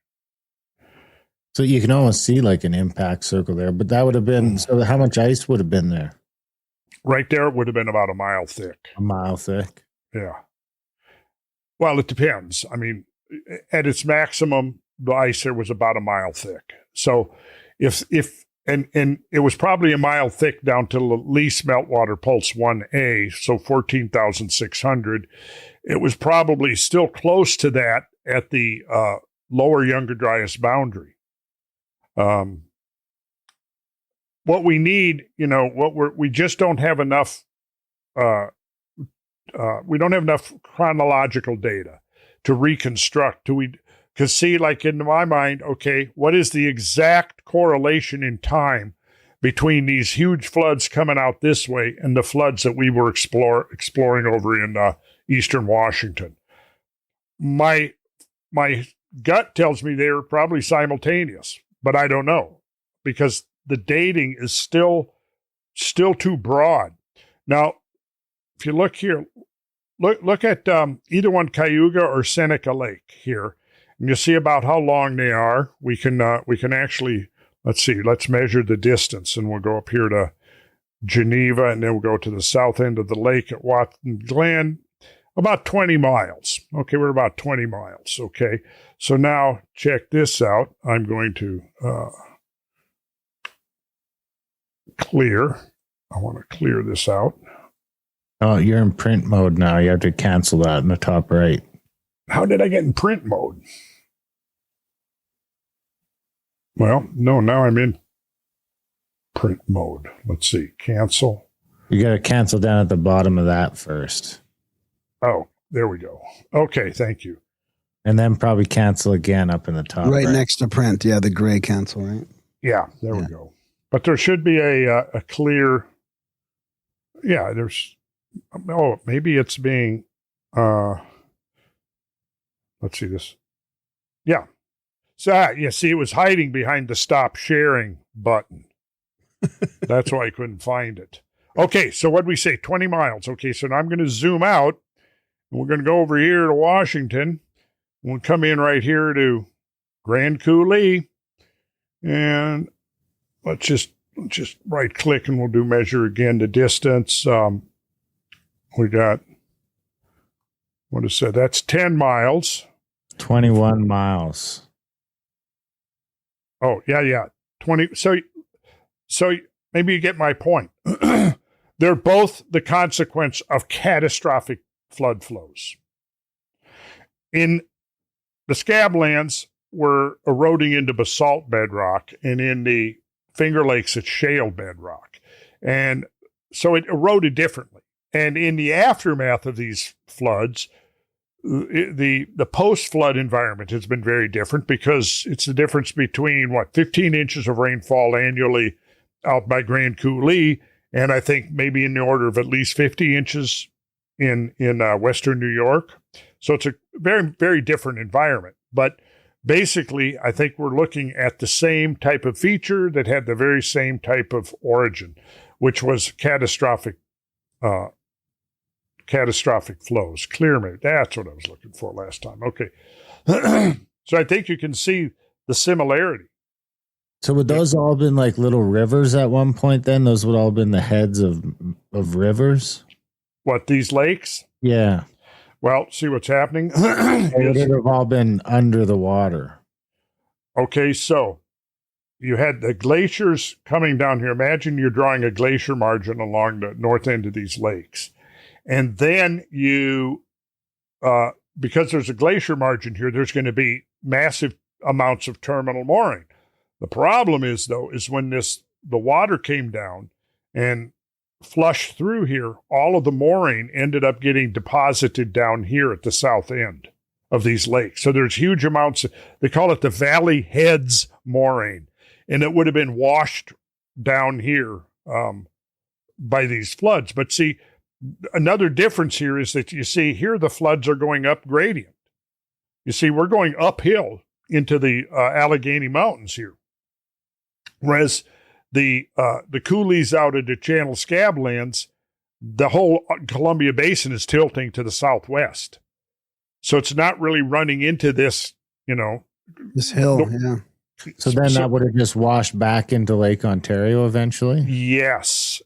[SPEAKER 5] So you can almost see like an impact circle there, but that would have been, so how much ice would have been there?
[SPEAKER 4] Right there, it would have been about a mile thick.
[SPEAKER 5] A mile thick?
[SPEAKER 4] Yeah. Well, it depends. I mean, at its maximum, the ice there was about a mile thick. So and it was probably a mile thick down to the least meltwater pulse 1A, so 14,600. It was probably still close to that at the lower Younger Dryas boundary. What we need, we just don't have enough. We don't have enough chronological data to reconstruct. Because see, like in my mind, okay, what is the exact correlation in time between these huge floods coming out this way and the floods that we were exploring over in eastern Washington? My gut tells me they were probably simultaneous, but I don't know because the dating is still too broad. Now, if you look here, look at either one, Cayuga or Seneca Lake here. And you see about how long they are. We can actually, let's measure the distance, and we'll go up here to Geneva, and then we'll go to the south end of the lake at Watson Glen, about 20 miles. Okay, we're about 20 miles. Okay, so now check this out. I'm going to clear. I want to clear this out.
[SPEAKER 5] Oh, you're in print mode now. You have to cancel that in the top right.
[SPEAKER 4] How did I get in print mode? Well, no, now I'm in print mode. Let's see. Cancel.
[SPEAKER 5] You got to cancel down at the bottom of that first.
[SPEAKER 4] Oh, there we go. Okay, thank you.
[SPEAKER 5] And then probably cancel again up in the top.
[SPEAKER 6] Right next to print. Yeah, the gray cancel, right?
[SPEAKER 4] Yeah, there we go. But there should be a clear yeah, there's, oh, maybe it's being, let's see this. Yeah. So, you see, it was hiding behind the stop sharing button. That's why I couldn't find it. Okay, so what did we say? 20 miles. Okay, so now I'm going to zoom out. And we're going to go over here to Washington. We'll come in right here to Grand Coulee. And let's just right-click and we'll do measure again the distance. We got, what is that? That's 10 miles.
[SPEAKER 5] 21 miles.
[SPEAKER 4] Oh, yeah. 20. So maybe you get my point. They're both the consequence of catastrophic flood flows. In the scablands, we're eroding into basalt bedrock, and in the Finger Lakes, it's shale bedrock. And so it eroded differently. And in the aftermath of these floods, the post-flood environment has been very different because it's the difference between, 15 inches of rainfall annually out by Grand Coulee, and I think maybe in the order of at least 50 inches in western New York. So it's a very, very different environment. But basically, I think we're looking at the same type of feature that had the very same type of origin, which was catastrophic flows. Clear, that's what I was looking for last time. Okay. So I think you can see the similarity.
[SPEAKER 5] So would those all been like little rivers at one point then? Those would all been the heads of rivers?
[SPEAKER 4] What, these lakes?
[SPEAKER 5] Yeah.
[SPEAKER 4] Well, see what's happening?
[SPEAKER 5] They would have all been under the water.
[SPEAKER 4] Okay, so you had the glaciers coming down here. Imagine you're drawing a glacier margin along the north end of these lakes. And then you, because there's a glacier margin here, there's going to be massive amounts of terminal mooring. The problem is, though, is when the water came down and flushed through here, all of the mooring ended up getting deposited down here at the south end of these lakes. So there's huge amounts, they call it the valley heads mooring, and it would have been washed down here by these floods. But see, another difference here is that you see here the floods are going up gradient. You see, we're going uphill into the Allegheny Mountains here. Whereas the coulees out of the Channel Scablands, the whole Columbia Basin is tilting to the southwest. So it's not really running into this,
[SPEAKER 6] this hill. Yeah.
[SPEAKER 5] So then that would have just washed back into Lake Ontario eventually?
[SPEAKER 4] Yes.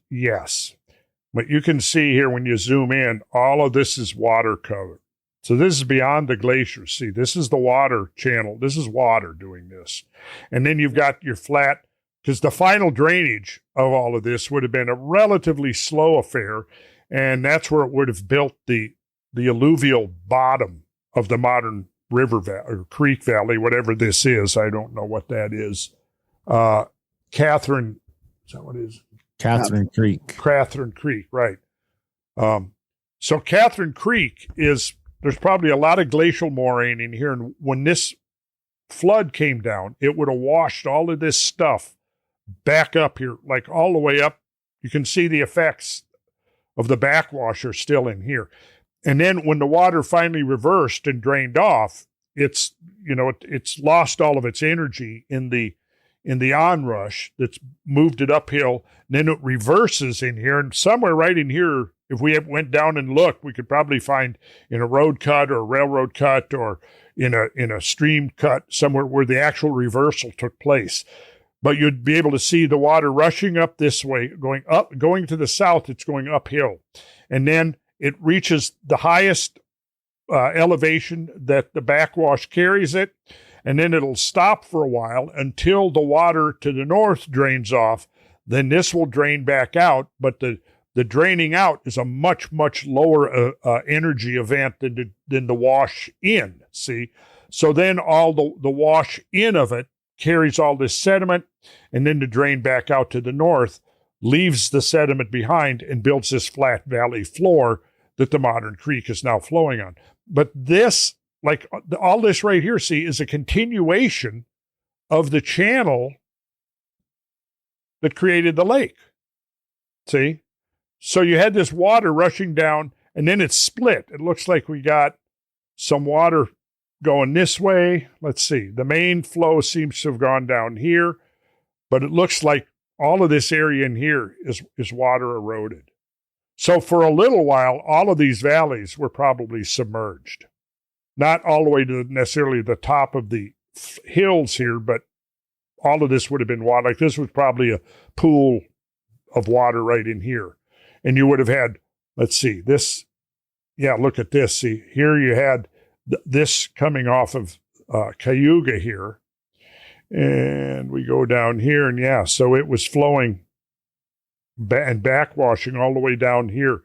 [SPEAKER 4] But you can see here when you zoom in, all of this is water covered. So this is beyond the glaciers. See, this is the water channel. This is water doing this. And then you've got your flat, because the final drainage of all of this would have been a relatively slow affair, and that's where it would have built the alluvial bottom of the modern river or creek valley, whatever this is. I don't know what that is. Catherine, is that what it is?
[SPEAKER 5] Catherine Creek,
[SPEAKER 4] right. So Catherine Creek there's probably a lot of glacial moraine in here, and when this flood came down, it would have washed all of this stuff back up here, like all the way up. You can see the effects of the backwash are still in here. And then when the water finally reversed and drained off, it's lost all of its energy in the onrush that's moved it uphill. And then it reverses in here, and somewhere right in here, if we went down and looked, we could probably find in a road cut or a railroad cut or in a stream cut somewhere where the actual reversal took place. But you'd be able to see the water rushing up this way, going to the south, it's going uphill. And then it reaches the highest elevation that the backwash carries it, and then it'll stop for a while until the water to the north drains off. Then this will drain back out, but the draining out is a much, much lower energy event than the wash in, see? So then all the wash in of it carries all this sediment, and then to drain back out to the north, leaves the sediment behind and builds this flat valley floor that the modern creek is now flowing on. But this, like all this right here, see, is a continuation of the channel that created the lake. See? So you had this water rushing down, and then it split. It looks like we got some water going this way. Let's see. The main flow seems to have gone down here, but it looks like all of this area in here is water eroded. So for a little while, all of these valleys were probably submerged. Not all the way to necessarily the top of the hills here, but all of this would have been water. Like this was probably a pool of water right in here. And you would have had, let's see, this, yeah, look at this. See, here you had this coming off of Cayuga here. And we go down here, and yeah, so it was flowing and backwashing all the way down here.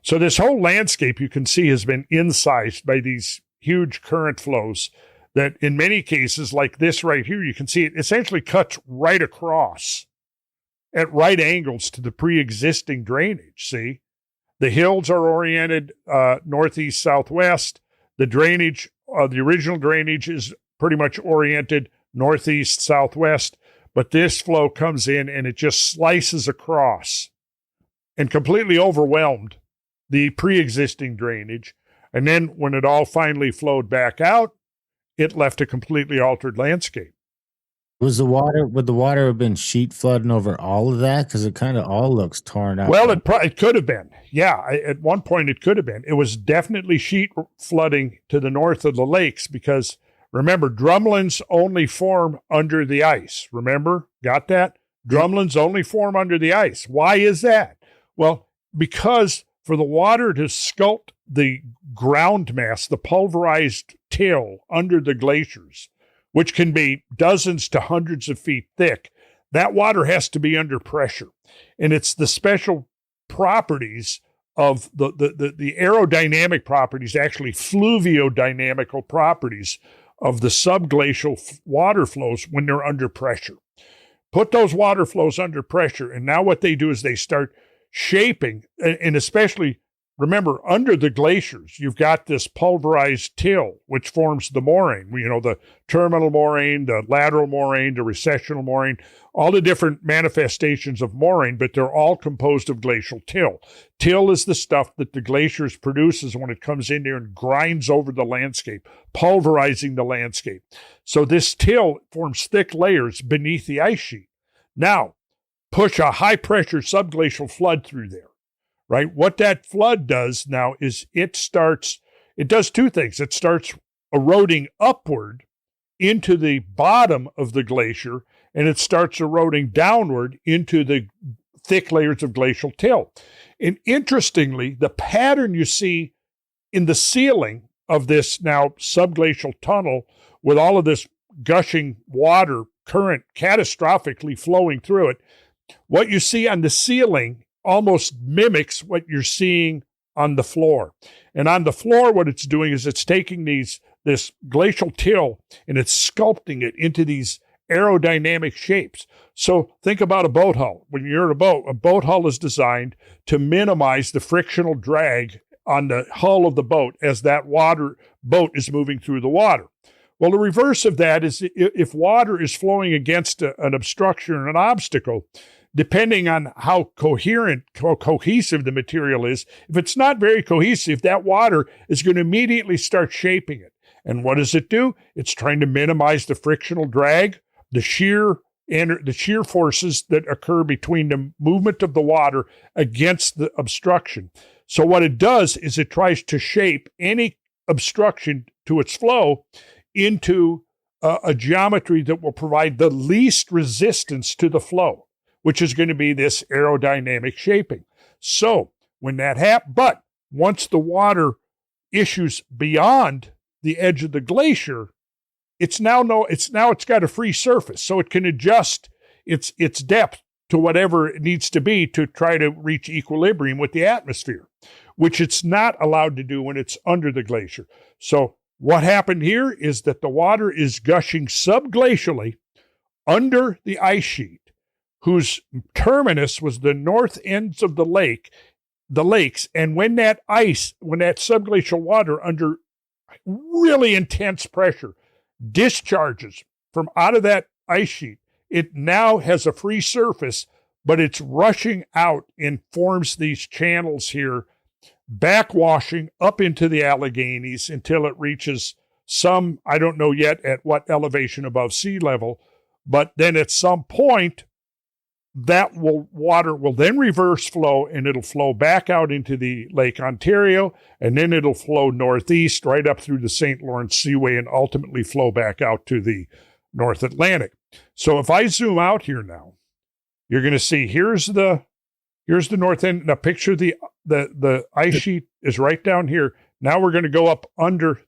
[SPEAKER 4] So this whole landscape, you can see, has been incised by these huge current flows that in many cases, like this right here, you can see it essentially cuts right across at right angles to the pre-existing drainage. See, the hills are oriented northeast, southwest. The drainage, the original drainage is pretty much oriented northeast, southwest, but this flow comes in and it just slices across and completely overwhelmed the pre-existing drainage. And then when it all finally flowed back out, it left a completely altered landscape.
[SPEAKER 5] Would the water have been sheet flooding over all of that? Because it kind of all looks torn up.
[SPEAKER 4] Well, it could have been. Yeah, at one point it could have been. It was definitely sheet flooding to the north of the lakes because, remember, drumlins only form under the ice. Remember? Got that? Drumlins only form under the ice. Why is that? Well, because for the water to sculpt the ground mass, the pulverized till under the glaciers, which can be dozens to hundreds of feet thick, that water has to be under pressure. And it's the special properties of the aerodynamic properties, actually fluviodynamical properties of the subglacial water flows when they're under pressure. Put those water flows under pressure, and now what they do is they start shaping, and especially, remember, under the glaciers, you've got this pulverized till, which forms the moraine. You know, the terminal moraine, the lateral moraine, the recessional moraine, all the different manifestations of moraine, but they're all composed of glacial till. Till is the stuff that the glaciers produces when it comes in there and grinds over the landscape, pulverizing the landscape. So this till forms thick layers beneath the ice sheet. Now, push a high-pressure subglacial flood through there. Right? What that flood does now is it does two things. It starts eroding upward into the bottom of the glacier, and it starts eroding downward into the thick layers of glacial till. And interestingly, the pattern you see in the ceiling of this now subglacial tunnel with all of this gushing water current catastrophically flowing through it, what you see on the ceiling almost mimics what you're seeing on the floor. And on the floor, what it's doing is it's taking this glacial till and it's sculpting it into these aerodynamic shapes. So think about a boat hull. When you're in a boat hull is designed to minimize the frictional drag on the hull of the boat as that boat is moving through the water. Well, the reverse of that is if water is flowing against an obstruction or an obstacle, depending on how cohesive the material is, if it's not very cohesive, that water is going to immediately start shaping it. And what does it do? It's trying to minimize the frictional drag, the shear forces that occur between the movement of the water against the obstruction. So what it does is it tries to shape any obstruction to its flow into a geometry that will provide the least resistance to the flow, which is going to be this aerodynamic shaping. So when that happens, but once the water issues beyond the edge of the glacier, it's got a free surface, so it can adjust its depth to whatever it needs to be to try to reach equilibrium with the atmosphere, which it's not allowed to do when it's under the glacier. So what happened here is that the water is gushing subglacially under the ice sheet, whose terminus was the north ends of the lakes. And when that subglacial water under really intense pressure discharges from out of that ice sheet, it now has a free surface but it's rushing out and forms these channels here, backwashing up into the Alleghenies until it reaches some, I don't know yet at what elevation above sea level, but then at some point, that water will then reverse flow, and it'll flow back out into the Lake Ontario, and then it'll flow northeast right up through the St. Lawrence Seaway and ultimately flow back out to the North Atlantic. So if I zoom out here now, you're going to see here's the north end. Now picture the ice sheet is right down here. Now we're going to go up under.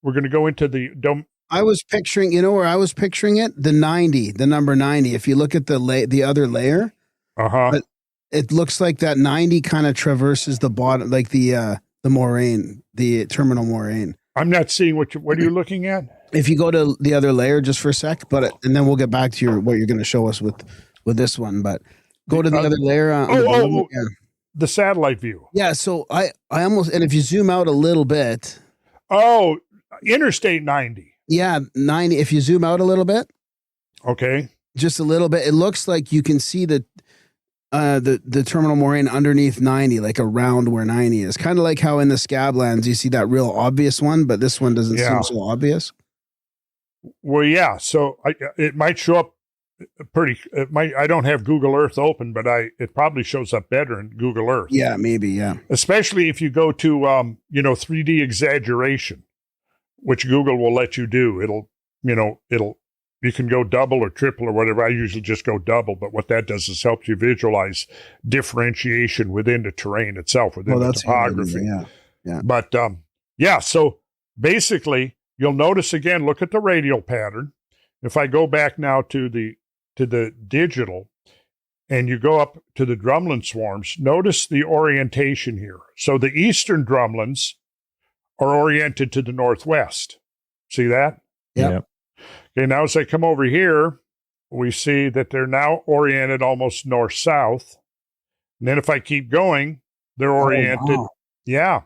[SPEAKER 4] We're going to go into the dome.
[SPEAKER 6] I was picturing, you know where I was picturing it? The number 90. If you look at the other layer, but it looks like that 90 kind of traverses the bottom, like the moraine, the terminal moraine.
[SPEAKER 4] I'm not seeing what are you looking at?
[SPEAKER 6] If you go to the other layer just for a sec, and then we'll get back to what you're going to show us with this one. But go to the other layer.
[SPEAKER 4] The satellite view.
[SPEAKER 6] Yeah. So I almost, and if you zoom out a little bit.
[SPEAKER 4] Oh, Interstate 90.
[SPEAKER 6] Yeah, 90. If you zoom out a little bit,
[SPEAKER 4] okay,
[SPEAKER 6] just a little bit, it looks like you can see the terminal moraine underneath 90, like around where 90 is. Kind of like how in the Scablands you see that real obvious one, but this one doesn't seem so obvious.
[SPEAKER 4] Well, yeah. So it might show up pretty. I don't have Google Earth open, but it probably shows up better in Google Earth.
[SPEAKER 6] Yeah, maybe. Yeah,
[SPEAKER 4] especially if you go to 3D exaggeration, which Google will let you do. You can go double or triple or whatever. I usually just go double, but what that does is helps you visualize differentiation within the terrain itself, within the topography.
[SPEAKER 6] Yeah.
[SPEAKER 4] But so basically you'll notice again, look at the radial pattern. If I go back now to the digital and you go up to the drumlin swarms, notice the orientation here. So the eastern drumlins are oriented to the northwest. See that?
[SPEAKER 6] Yep.
[SPEAKER 4] Okay, now as I come over here, we see that they're now oriented almost north-south. And then if I keep going, they're oriented.
[SPEAKER 6] Wow.
[SPEAKER 4] Yeah.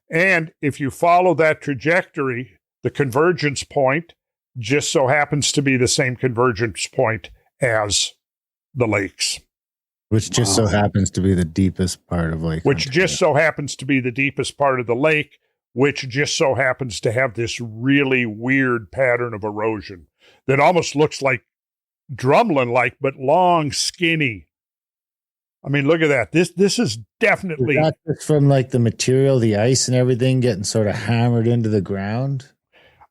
[SPEAKER 4] And if you follow that trajectory, the convergence point just so happens to be the same convergence point as the lakes.
[SPEAKER 5] Which just so happens to be the deepest part of Lake
[SPEAKER 4] Which
[SPEAKER 5] Ontario.
[SPEAKER 4] just so happens to be the deepest part of the lake, which just so happens to have this really weird pattern of erosion that almost looks like drumlin-like, but long, skinny. I mean, look at that. This is definitely...
[SPEAKER 5] Is that just from like the material, the ice and everything getting sort of hammered into the ground?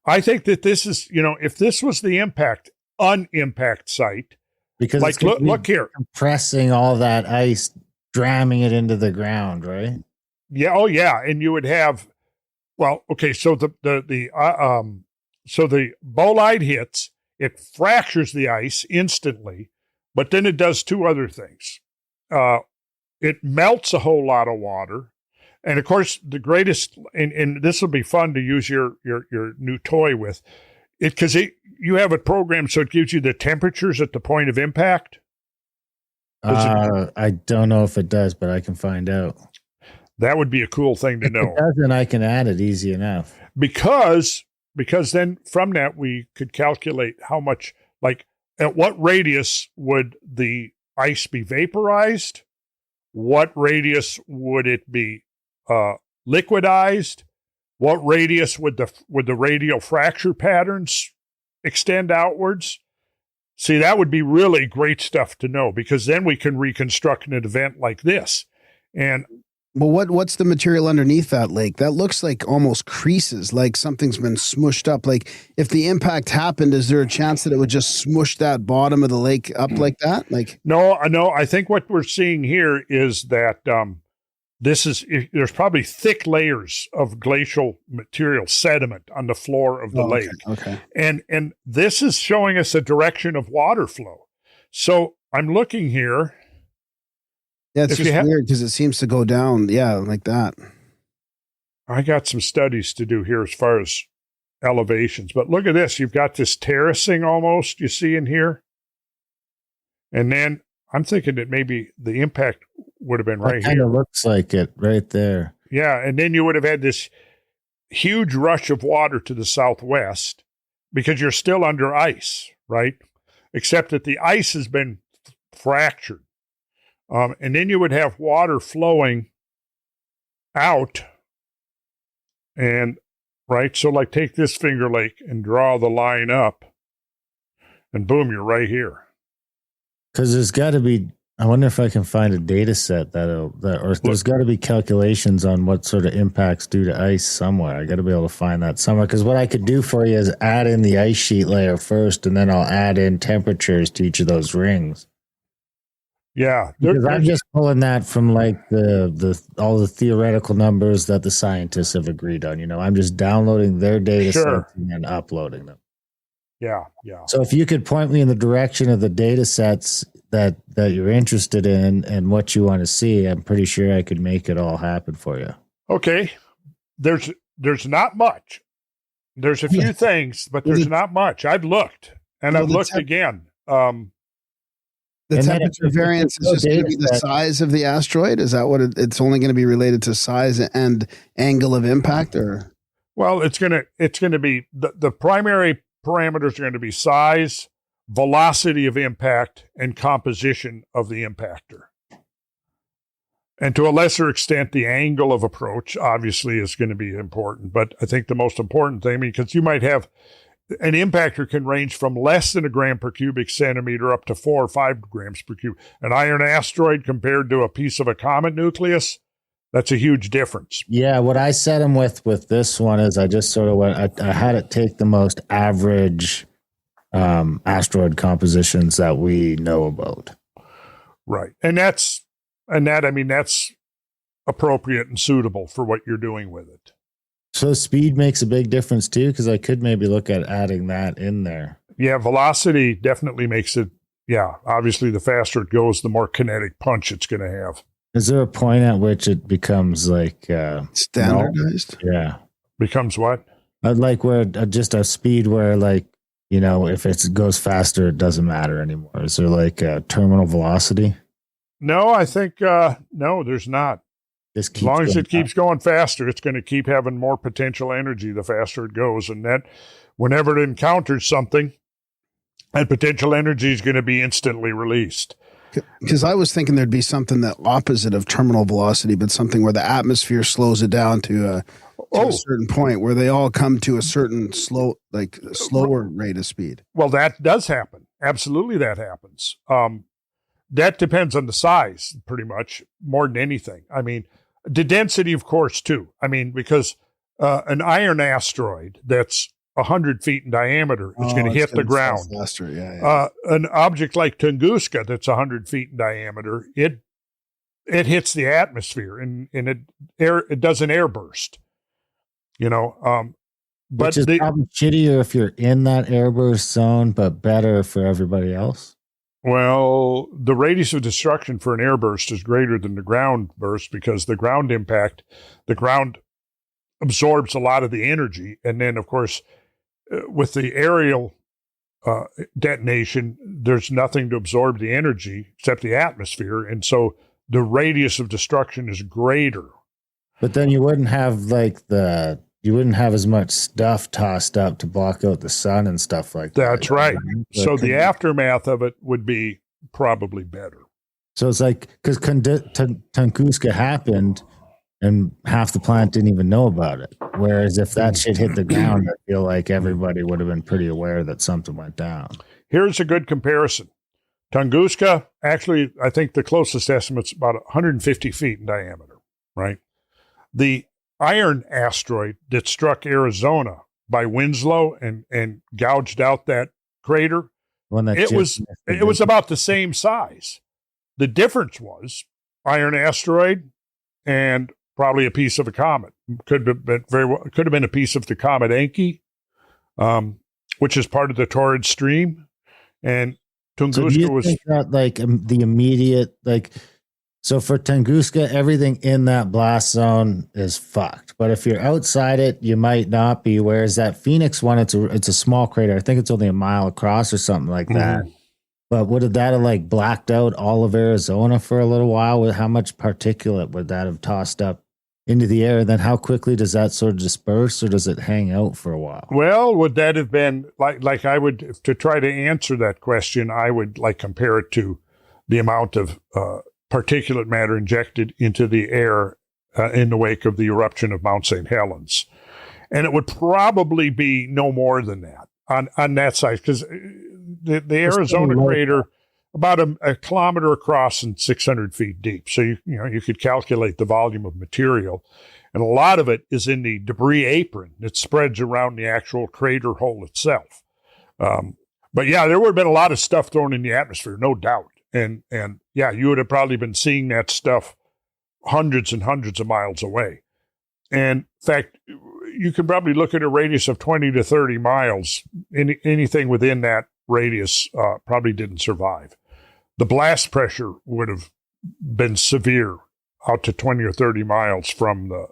[SPEAKER 4] I think that this is, if this was the unimpact site,
[SPEAKER 5] because
[SPEAKER 4] like, look here.
[SPEAKER 5] Compressing all that ice, dramming it into the ground, right?
[SPEAKER 4] Yeah. Oh, yeah. And you would have... Well, okay, so the bolide hits, it fractures the ice instantly, but then it does two other things. It melts a whole lot of water, and of course, the greatest, and this will be fun to use your new toy with it, because you have it programmed so it gives you the temperatures at the point of impact.
[SPEAKER 5] I don't know if it does, but I can find out.
[SPEAKER 4] That would be a cool thing to know.
[SPEAKER 5] If it does, then I can add it easy enough.
[SPEAKER 4] Because then from that we could calculate how much, like at what radius would the ice be vaporized? What radius would it be liquidized? What radius would the radial fracture patterns extend outwards? See, that would be really great stuff to know, because then we can reconstruct an event like this. And
[SPEAKER 6] well, what's the material underneath that lake? That looks like almost creases, like something's been smushed up. Like if the impact happened, is there a chance that it would just smush that bottom of the lake up like that? Like
[SPEAKER 4] no. I think what we're seeing here is that there's probably thick layers of glacial material sediment on the floor of the lake.
[SPEAKER 6] Okay.
[SPEAKER 4] And this is showing us a direction of water flow. So I'm looking here.
[SPEAKER 6] Yeah, it's just weird because it seems to go down. Yeah, like that.
[SPEAKER 4] I got some studies to do here as far as elevations, but look at this. You've got this terracing almost, you see in here. And then I'm thinking that maybe the impact would have been right here.
[SPEAKER 5] Kind of looks like it right there.
[SPEAKER 4] Yeah, and then you would have had this huge rush of water to the southwest because you're still under ice, right? Except that the ice has been fractured. And then you would have water flowing out. And, right, so like take this Finger Lake and draw the line up. And boom, you're right here.
[SPEAKER 5] Because there's got to be, I wonder if I can find a data set or there's got to be calculations on what sort of impacts due to ice somewhere. I got to be able to find that somewhere. Because what I could do for you is add in the ice sheet layer first, and then I'll add in temperatures to each of those rings.
[SPEAKER 4] Yeah.
[SPEAKER 5] Because I'm just pulling that from like all the theoretical numbers that the scientists have agreed on. I'm just downloading their data sets and then uploading them.
[SPEAKER 4] Yeah.
[SPEAKER 5] So if you could point me in the direction of the data sets that you're interested in and what you want to see, I'm pretty sure I could make it all happen for you.
[SPEAKER 4] Okay. There's not much. There's a few things, but there's not much. I've looked, and I've looked again.
[SPEAKER 6] The temperature variance is just going to be the size of the asteroid? Is that what it's only going to be related to size and angle of impact? Or?
[SPEAKER 4] Well, it's going to be the primary parameters are going to be size, velocity of impact, and composition of the impactor. And to a lesser extent, the angle of approach obviously is going to be important. But I think the most important thing, because you might have an impactor can range from less than a gram per cubic centimeter up to 4 or 5 grams per cubic. An iron asteroid compared to a piece of a comet nucleus, that's a huge difference.
[SPEAKER 5] Yeah, what I set them with this one is I just sort of went, I had it take the most average asteroid compositions that we know about.
[SPEAKER 4] Right. And that's appropriate and suitable for what you're doing with it.
[SPEAKER 5] So speed makes a big difference too, because I could maybe look at adding that in there.
[SPEAKER 4] Yeah, velocity definitely makes it, obviously the faster it goes, the more kinetic punch it's going to have.
[SPEAKER 5] Is there a point at which it becomes like
[SPEAKER 6] standardized?
[SPEAKER 5] Yeah.
[SPEAKER 4] Becomes what?
[SPEAKER 5] Like where just a speed where like, if it goes faster, it doesn't matter anymore. Is there like a terminal velocity?
[SPEAKER 4] No, I think, no, there's not. As long as it keeps going faster, it's going to keep having more potential energy the faster it goes. And that whenever it encounters something, that potential energy is going to be instantly released.
[SPEAKER 6] Because I was thinking there'd be something that opposite of terminal velocity, but something where the atmosphere slows it down to a certain point where they all come to a certain slower rate of speed.
[SPEAKER 4] Well, that does happen. Absolutely, that happens. That depends on the size, pretty much, more than anything. I mean, the density, of course, too. I mean, because an iron asteroid that's 100 feet in diameter is going to hit the ground.
[SPEAKER 6] Faster. Yeah.
[SPEAKER 4] An object like Tunguska that's 100 feet in diameter, it hits the atmosphere and it does an airburst. But
[SPEAKER 5] which is probably shittier if you're in that airburst zone, but better for everybody else.
[SPEAKER 4] Well, the radius of destruction for an airburst is greater than the ground burst because the ground impact, the ground absorbs a lot of the energy. And then, of course, with the aerial detonation, there's nothing to absorb the energy except the atmosphere. And so the radius of destruction is greater.
[SPEAKER 5] But then you wouldn't have you wouldn't have as much stuff tossed up to block out the sun and stuff like that.
[SPEAKER 4] That's right. So the aftermath of it would be probably better.
[SPEAKER 5] So it's like, because Tunguska happened and half the planet didn't even know about it. Whereas if that shit hit the ground, I feel like everybody would have been pretty aware that something went down.
[SPEAKER 4] Here's a good comparison. Tunguska, actually, I think the closest estimate's about 150 feet in diameter, right? The iron asteroid that struck Arizona by Winslow and gouged out that crater, it was about the same size. The difference was iron asteroid and probably a piece of a comet. Could have been a piece of the comet Encke, which is part of the Torrid Stream, and Tunguska was
[SPEAKER 5] that, like the immediate So for Tunguska, everything in that blast zone is fucked. But if you're outside it, you might not be. Whereas that Phoenix one, it's a small crater. I think it's only a mile across or something like that. Mm-hmm. But would that have blacked out all of Arizona for a little while? With how much particulate would that have tossed up into the air? And then how quickly does that sort of disperse, or does it hang out for a while?
[SPEAKER 4] Well, would that have been like I would, to try to answer that question, I would compare it to the amount of particulate matter injected into the air in the wake of the eruption of Mount St. Helens. And it would probably be no more than that on that side, because the Arizona crater, about a kilometer across and 600 feet deep. So you could calculate the volume of material. And a lot of it is in the debris apron that spreads around the actual crater hole itself. But yeah, there would have been a lot of stuff thrown in the atmosphere, no doubt. And yeah, you would have probably been seeing that stuff hundreds and hundreds of miles away. And in fact, you can probably look at a radius of 20 to 30 miles. Anything within that radius probably didn't survive. The blast pressure would have been severe out to 20 or 30 miles from the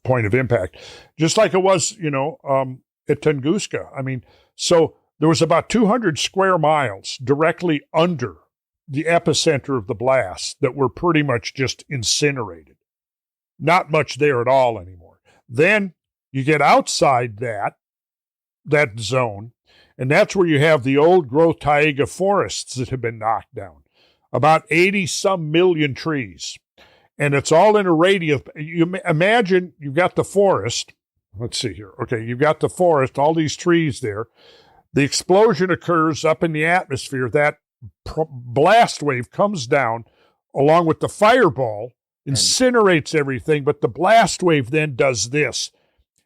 [SPEAKER 4] point of impact, just like it was, at Tunguska. I mean, so there was about 200 square miles directly under the epicenter of the blast that were pretty much just incinerated. Not much there at all anymore. Then you get outside that zone, and that's where you have the old growth taiga forests that have been knocked down. About 80 some million trees. And it's all in a radius. You imagine you've got the forest. Let's see here. Okay, you've got the forest, all these trees there. The explosion occurs up in the atmosphere. That blast wave comes down along with the fireball, incinerates everything, but the blast wave then does this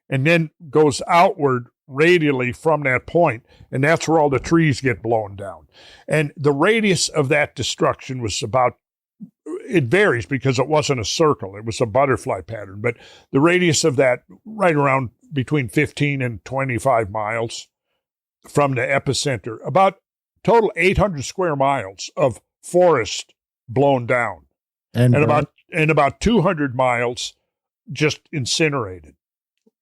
[SPEAKER 4] and then goes outward radially from that point, and that's where all the trees get blown down. And the radius of that destruction was about, it varies because it wasn't a circle, it was a butterfly pattern, but the radius of that right around between 15 and 25 miles from the epicenter, about total 800 square miles of forest blown down, and about 200 miles just incinerated.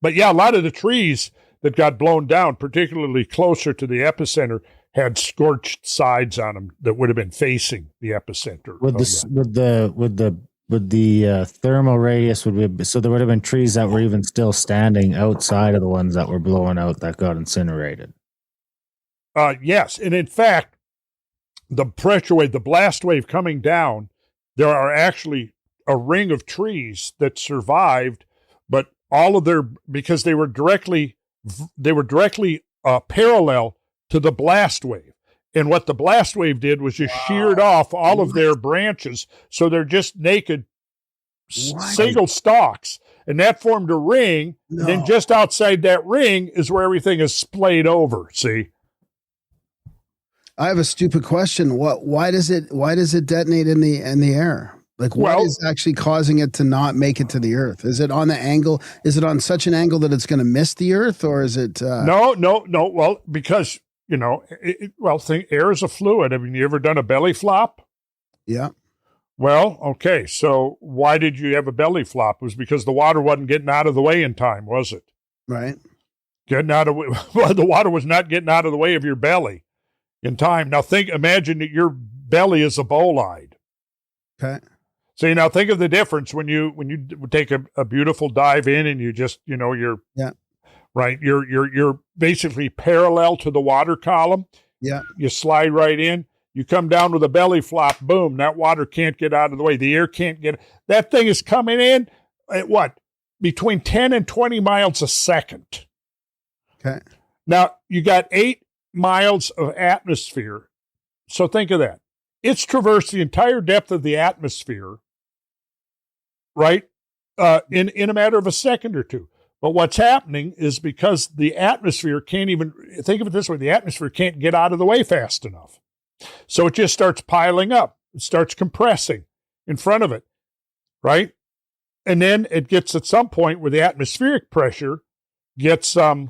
[SPEAKER 4] But yeah, a lot of the trees that got blown down, particularly closer to the epicenter, had scorched sides on them that would have been facing the epicenter.
[SPEAKER 5] Would the thermal radius so there would have been trees that were even still standing outside of the ones that were blowing out that got incinerated?
[SPEAKER 4] Yes, and in fact, the pressure wave, the blast wave coming down, there are actually a ring of trees that survived, but all of because they were directly parallel to the blast wave. And what the blast wave did was just sheared off all of their branches. So they're just naked single stalks. And that formed a ring. No. And then just outside that ring is where everything is splayed over. See?
[SPEAKER 6] I have a stupid question. Why does it detonate in the air? Like, what is actually causing it to not make it to the Earth? Is it on the angle? Is it on such an angle that it's going to miss the Earth, or is it?
[SPEAKER 4] No. Well, because air is a fluid. I mean, you ever done a belly flop?
[SPEAKER 6] Yeah.
[SPEAKER 4] Well, okay. So why did you have a belly flop? It was because the water wasn't getting out of the way in time, was it?
[SPEAKER 6] Right.
[SPEAKER 4] The water was not getting out of the way of your belly in time. Now imagine that your belly is a bolide.
[SPEAKER 6] Okay.
[SPEAKER 4] So now think of the difference when you take a beautiful dive in and you just, you're right. You're basically parallel to the water column.
[SPEAKER 6] Yeah.
[SPEAKER 4] You slide right in, you come down with a belly flop, boom, that water can't get out of the way. The air can't get, that thing is coming in at between 10 and 20 miles a second.
[SPEAKER 6] Okay.
[SPEAKER 4] Now you got 8 miles of atmosphere. So think of that. It's traversed the entire depth of the atmosphere, right? In a matter of a second or two. But what's happening is because the atmosphere can't even, think of it this way, the atmosphere can't get out of the way fast enough. So it just starts piling up. It starts compressing in front of it, right? And then it gets at some point where the atmospheric pressure gets, how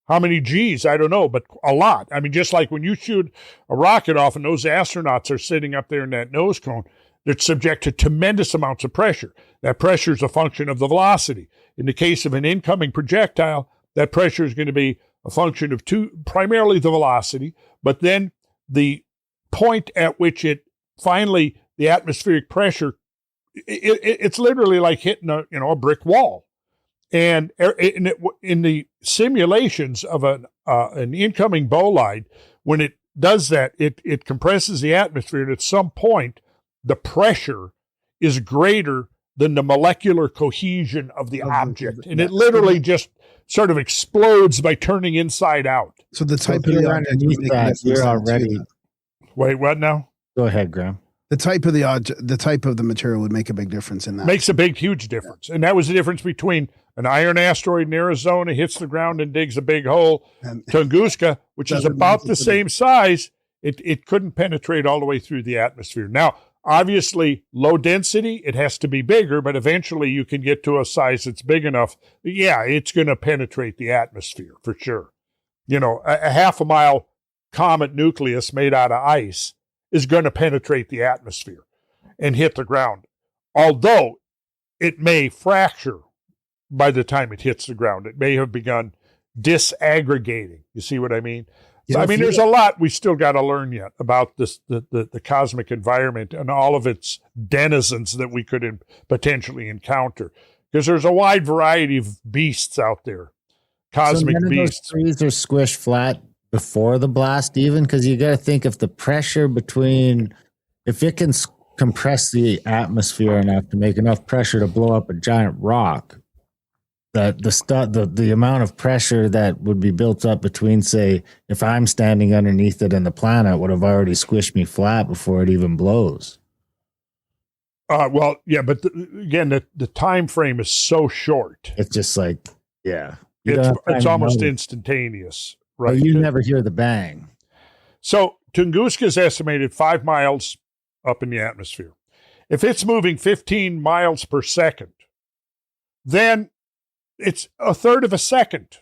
[SPEAKER 4] many G's? I don't know, but a lot. I mean, just like when you shoot a rocket off and those astronauts are sitting up there in that nose cone, they're subject to tremendous amounts of pressure. That pressure is a function of the velocity. In the case of an incoming projectile, that pressure is going to be a function of primarily the velocity, but then the point at which it finally, the atmospheric pressure, it's literally like hitting a brick wall. And in the simulations of an incoming bolide, when it does that, it compresses the atmosphere, and at some point, the pressure is greater than the molecular cohesion of the object. And it literally just sort of explodes by turning inside out.
[SPEAKER 6] So the type of the object would make a difference
[SPEAKER 5] you're
[SPEAKER 6] then,
[SPEAKER 5] already.
[SPEAKER 6] too.
[SPEAKER 4] Wait, what now?
[SPEAKER 5] Go ahead, Graham.
[SPEAKER 6] The type of the object, the type of the material would make a big difference in that.
[SPEAKER 4] Makes a big, huge difference. And that was the difference between an iron asteroid in Arizona hits the ground and digs a big hole.
[SPEAKER 6] And-
[SPEAKER 4] Tunguska, which is about the same size, it couldn't penetrate all the way through the atmosphere. Now, obviously, low density, it has to be bigger, but eventually you can get to a size that's big enough. Yeah, it's going to penetrate the atmosphere for sure. You know, a half a mile comet nucleus made out of ice is going to penetrate the atmosphere and hit the ground. Although it may fracture by the time it hits the ground. It may have begun disaggregating. You see what I mean? So, I mean, there's a lot we still got to learn yet about this, the cosmic environment and all of its denizens that we could potentially encounter. Because there's a wide variety of beasts out there, cosmic beasts.
[SPEAKER 5] Those trees are squished flat before the blast, even because you got to think if the pressure between, if it can compress the atmosphere enough to make enough pressure to blow up a giant rock, that the amount of pressure that would be built up between, say, if I'm standing underneath it and the planet would have already squished me flat before it even blows.
[SPEAKER 4] Well, yeah, but again, the time frame is so short.
[SPEAKER 5] It's just like, yeah,
[SPEAKER 4] it's almost instantaneous, right?
[SPEAKER 5] But you never hear the bang.
[SPEAKER 4] So Tunguska is estimated 5 miles up in the atmosphere. If it's moving 15 miles per second, then it's a third of a second.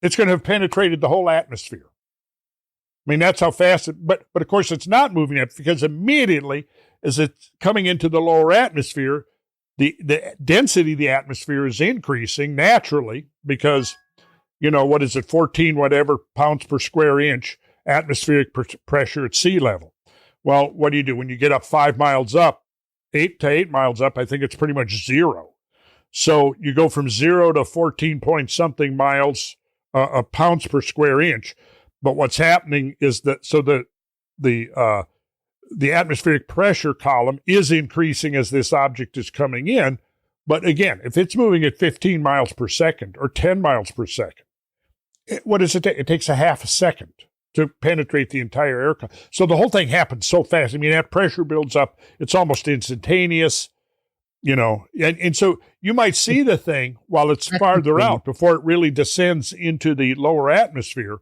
[SPEAKER 4] It's going to have penetrated the whole atmosphere. I mean, that's how fast it, but of course it's not moving up, because immediately as it's coming into the lower atmosphere, the density of the atmosphere is increasing naturally because, you know, what is it, 14 whatever pounds per square inch atmospheric pressure at sea level. Well, what do? When you get up 5 miles up, 8 to 8 miles up, I think it's pretty much zero. So you go from 0 to 14 point something miles, pounds per square inch. But what's happening is that, so the atmospheric pressure column is increasing as this object is coming in. But again, if it's moving at 15 miles per second or 10 miles per second, what does it take? It takes a half a second to penetrate the entire air. So the whole thing happens so fast. I mean, that pressure builds up. It's almost instantaneous. You know, and so you might see the thing while it's farther out before it really descends into the lower atmosphere.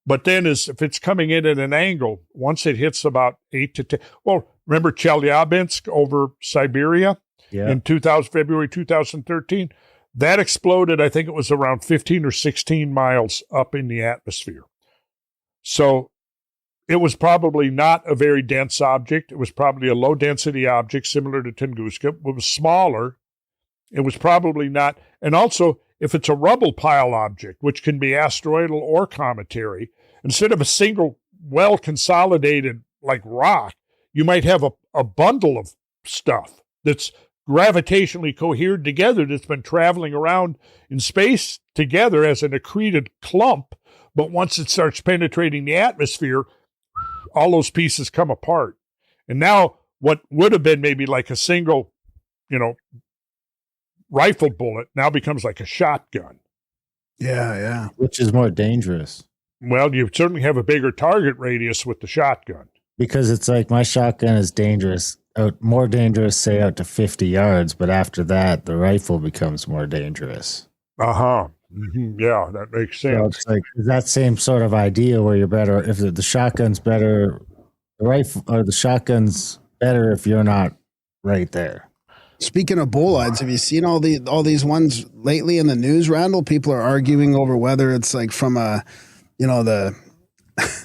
[SPEAKER 4] But then if it's coming in at an angle, once it hits about 8 to 10, well, remember Chelyabinsk over Siberia in February 2013? That exploded, I think it was around 15 or 16 miles up in the atmosphere. So it was probably not a very dense object. It was probably a low-density object similar to Tunguska. It was smaller. It was probably not. And also, if it's a rubble pile object, which can be asteroidal or cometary, instead of a single well-consolidated like rock, you might have a bundle of stuff that's gravitationally cohered together that's been traveling around in space together as an accreted clump. But once it starts penetrating the atmosphere, all those pieces come apart. And now what would have been maybe like a single, you know, rifle bullet now becomes like a shotgun.
[SPEAKER 6] Yeah.
[SPEAKER 5] Which is more dangerous?
[SPEAKER 4] Well, you certainly have a bigger target radius with the shotgun.
[SPEAKER 5] Because it's like my shotgun is dangerous, more dangerous, say out to 50 yards. But after that, the rifle becomes more dangerous.
[SPEAKER 4] Uh-huh. Mm-hmm. Yeah, that makes sense.
[SPEAKER 5] So it's like that same sort of idea where you're better if the shotgun's better, the rifle or the shotgun's better if you're not right there.
[SPEAKER 6] Speaking of bolides, have you seen all these ones lately in the news, Randall? People are arguing over whether it's like from the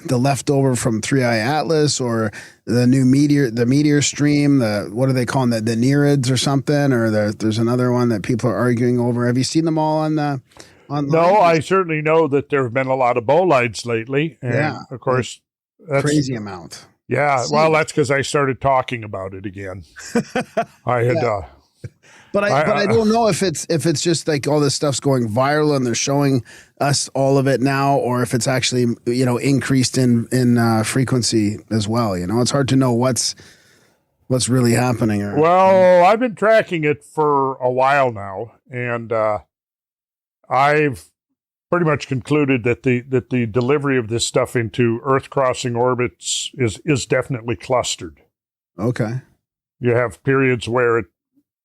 [SPEAKER 6] leftover from 3i Atlas or the new meteor stream, what are they calling that? The Nereids or something, or there's another one that people are arguing over. Have you seen them all online?
[SPEAKER 4] No, I certainly know that there have been a lot of bolides lately. And of course, that's
[SPEAKER 6] crazy amount.
[SPEAKER 4] Yeah. Well, that's because I started talking about it again. I had,
[SPEAKER 6] but I don't know if it's just like all this stuff's going viral and they're showing us all of it now, or if it's actually, you know, increased in frequency as well. You know, it's hard to know what's what's really happening? Or,
[SPEAKER 4] Well, I've been tracking it for a while now, and I've pretty much concluded that the delivery of this stuff into Earth crossing orbits is definitely clustered.
[SPEAKER 6] okay.
[SPEAKER 4] You have periods where it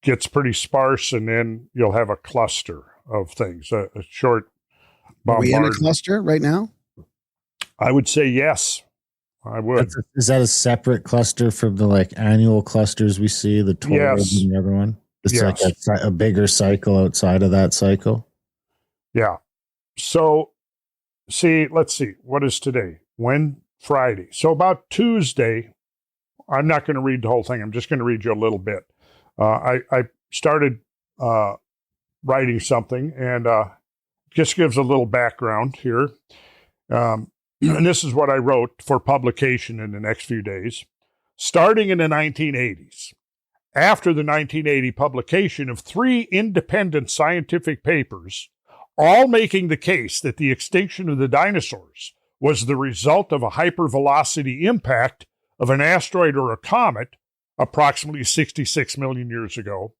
[SPEAKER 4] gets pretty sparse, and then you'll have a cluster of things, a short
[SPEAKER 6] Are we in a
[SPEAKER 4] bombardment.
[SPEAKER 6] cluster right now?
[SPEAKER 4] I would say yes. I would.
[SPEAKER 5] Is that a separate cluster from the like annual clusters we see, the torrid
[SPEAKER 4] Yes.
[SPEAKER 5] and the other one? It's
[SPEAKER 4] Yes.
[SPEAKER 5] like a bigger cycle outside of that cycle.
[SPEAKER 4] Yeah. So, let's see. What is today? Friday. So about Tuesday, I'm not going to read the whole thing. I'm just going to read you a little bit. I started writing something, and just gives a little background here. And this is what I wrote for publication in the next few days. Starting in the 1980s, after the 1980 publication of 3 independent scientific papers, all making the case that the extinction of the dinosaurs was the result of a hypervelocity impact of an asteroid or a comet approximately 66 million years ago,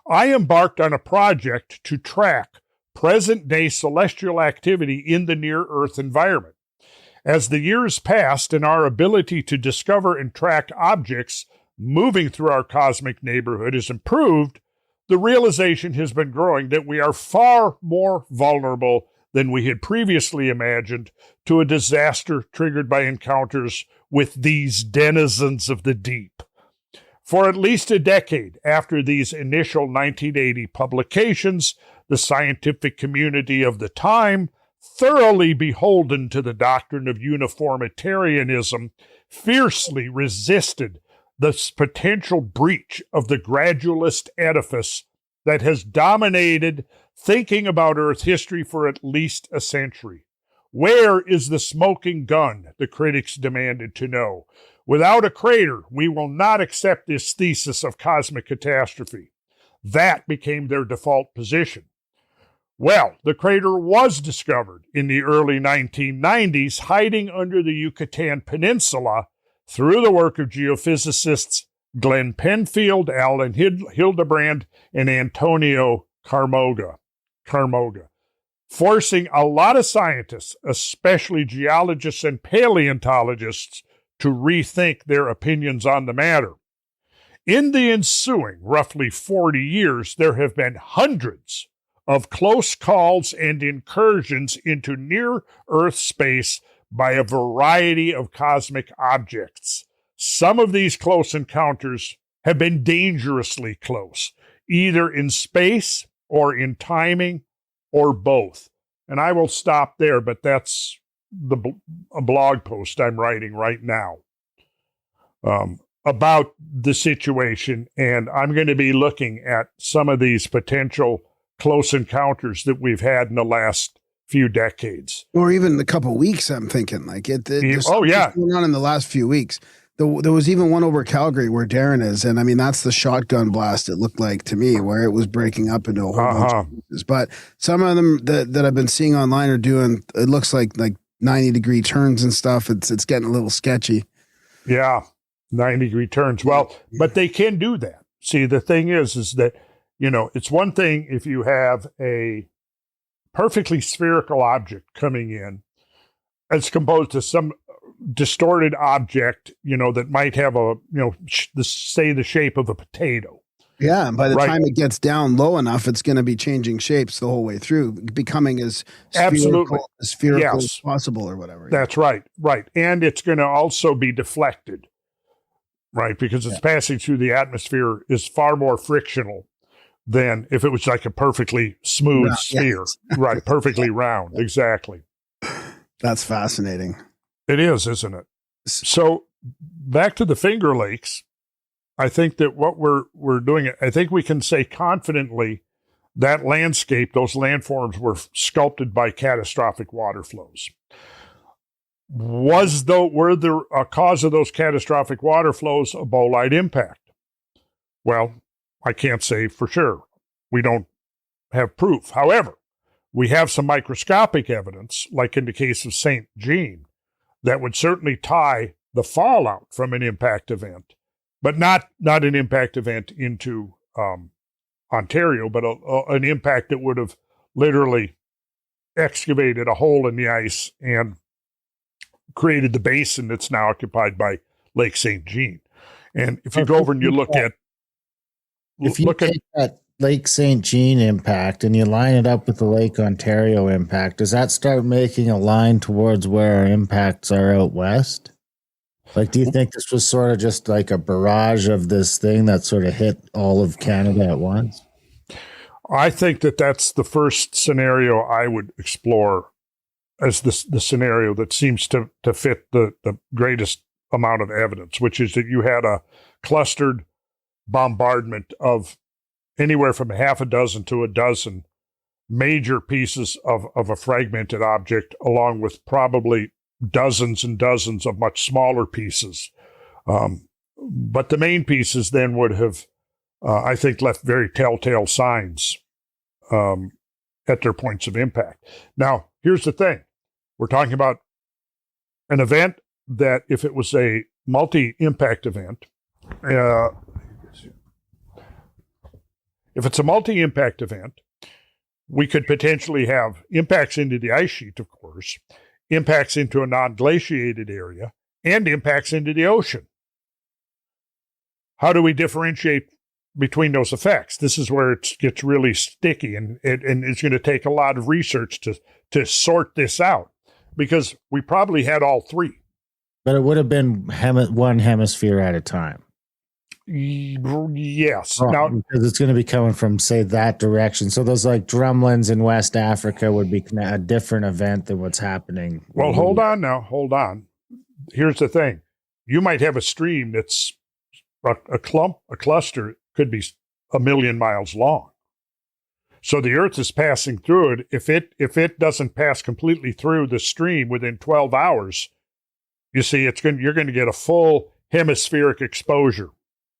[SPEAKER 4] I embarked on a project to track present-day celestial activity in the near-Earth environment. As the years passed and our ability to discover and track objects moving through our cosmic neighborhood has improved, the realization has been growing that we are far more vulnerable than we had previously imagined to a disaster triggered by encounters with these denizens of the deep. For at least a decade after these initial 1980 publications, the scientific community of the time, thoroughly beholden to the doctrine of uniformitarianism, fiercely resisted the potential breach of the gradualist edifice that has dominated thinking about Earth history for at least a century. Where is the smoking gun? The critics demanded to know. Without a crater, we will not accept this thesis of cosmic catastrophe. That became their default position. Well, the crater was discovered in the early 1990s, hiding under the Yucatan Peninsula through the work of geophysicists Glenn Penfield, Alan Hildebrand, and Antonio Carmoga, forcing a lot of scientists, especially geologists and paleontologists, to rethink their opinions on the matter. In the ensuing roughly 40 years, there have been hundreds of close calls and incursions into near-Earth space by a variety of cosmic objects. Some of these close encounters have been dangerously close, either in space or in timing or both. And I will stop there, but that's a blog post I'm writing right now about the situation. And I'm going to be looking at some of these potential close encounters that we've had in the last few decades.
[SPEAKER 6] Or even a couple of weeks, I'm thinking. Like there's
[SPEAKER 4] going
[SPEAKER 6] on in the last few weeks. There was even one over Calgary where Darren is, and I mean that's the shotgun blast. It looked like to me where it was breaking up into a whole bunch of pieces. But some of them that I've been seeing online are doing. It looks like 90-degree turns and stuff. It's getting a little sketchy.
[SPEAKER 4] Yeah, 90-degree turns. Well, but they can do that. See, the thing is that it's one thing if you have a perfectly spherical object coming in as composed to some distorted object, that might have the shape of a potato.
[SPEAKER 6] Yeah, and by the time it gets down low enough, it's going to be changing shapes the whole way through, becoming as spherical as possible or whatever.
[SPEAKER 4] That's right. And it's going to also be deflected, right? Because it's passing through the atmosphere is far more frictional than if it was like a perfectly smooth sphere. Right, perfectly round. Exactly.
[SPEAKER 6] That's fascinating.
[SPEAKER 4] It is, isn't it? So back to the Finger Lakes, I think that what we're doing, I think we can say confidently that landscape, those landforms were sculpted by catastrophic water flows. Were the cause of those catastrophic water flows a bolide impact? Well, I can't say for sure. We don't have proof. However, we have some microscopic evidence, like in the case of St. Jean, that would certainly tie the fallout from an impact event but not an impact event into Ontario, but an impact that would have literally excavated a hole in the ice and created the basin that's now occupied by Lake St. Jean. And if you go over and you look at...
[SPEAKER 5] If you take that Lake St. Jean impact and you line it up with the Lake Ontario impact, does that start making a line towards where our impacts are out west? Like, do you think this was sort of just like a barrage of this thing that sort of hit all of Canada at once?
[SPEAKER 4] I think that that's the first scenario I would explore as the scenario that seems to fit the greatest amount of evidence, which is that you had a clustered bombardment of anywhere from half a dozen to a dozen major pieces of a fragmented object, along with probably dozens and dozens of much smaller pieces. But the main pieces then would have, I think, left very telltale signs at their points of impact. Now, here's the thing. We're talking about an event that, if it was a multi-impact event, if it's a multi-impact event, we could potentially have impacts into the ice sheet, of course, impacts into a non-glaciated area, and impacts into the ocean. How do we differentiate between those effects? This is where it gets really sticky, and it's going to take a lot of research to sort this out, because we probably had all three.
[SPEAKER 5] But it would have been one hemisphere at a time.
[SPEAKER 4] Yes.
[SPEAKER 5] Oh,
[SPEAKER 4] now,
[SPEAKER 5] because it's going to be coming from, say, that direction. So those like drumlins in West Africa would be a different event than what's happening.
[SPEAKER 4] Well, hold on. Here's the thing. You might have a stream that's a cluster could be 1 million miles long. So the Earth is passing through it. If it doesn't pass completely through the stream within 12 hours, you see, you're going to get a full hemispheric exposure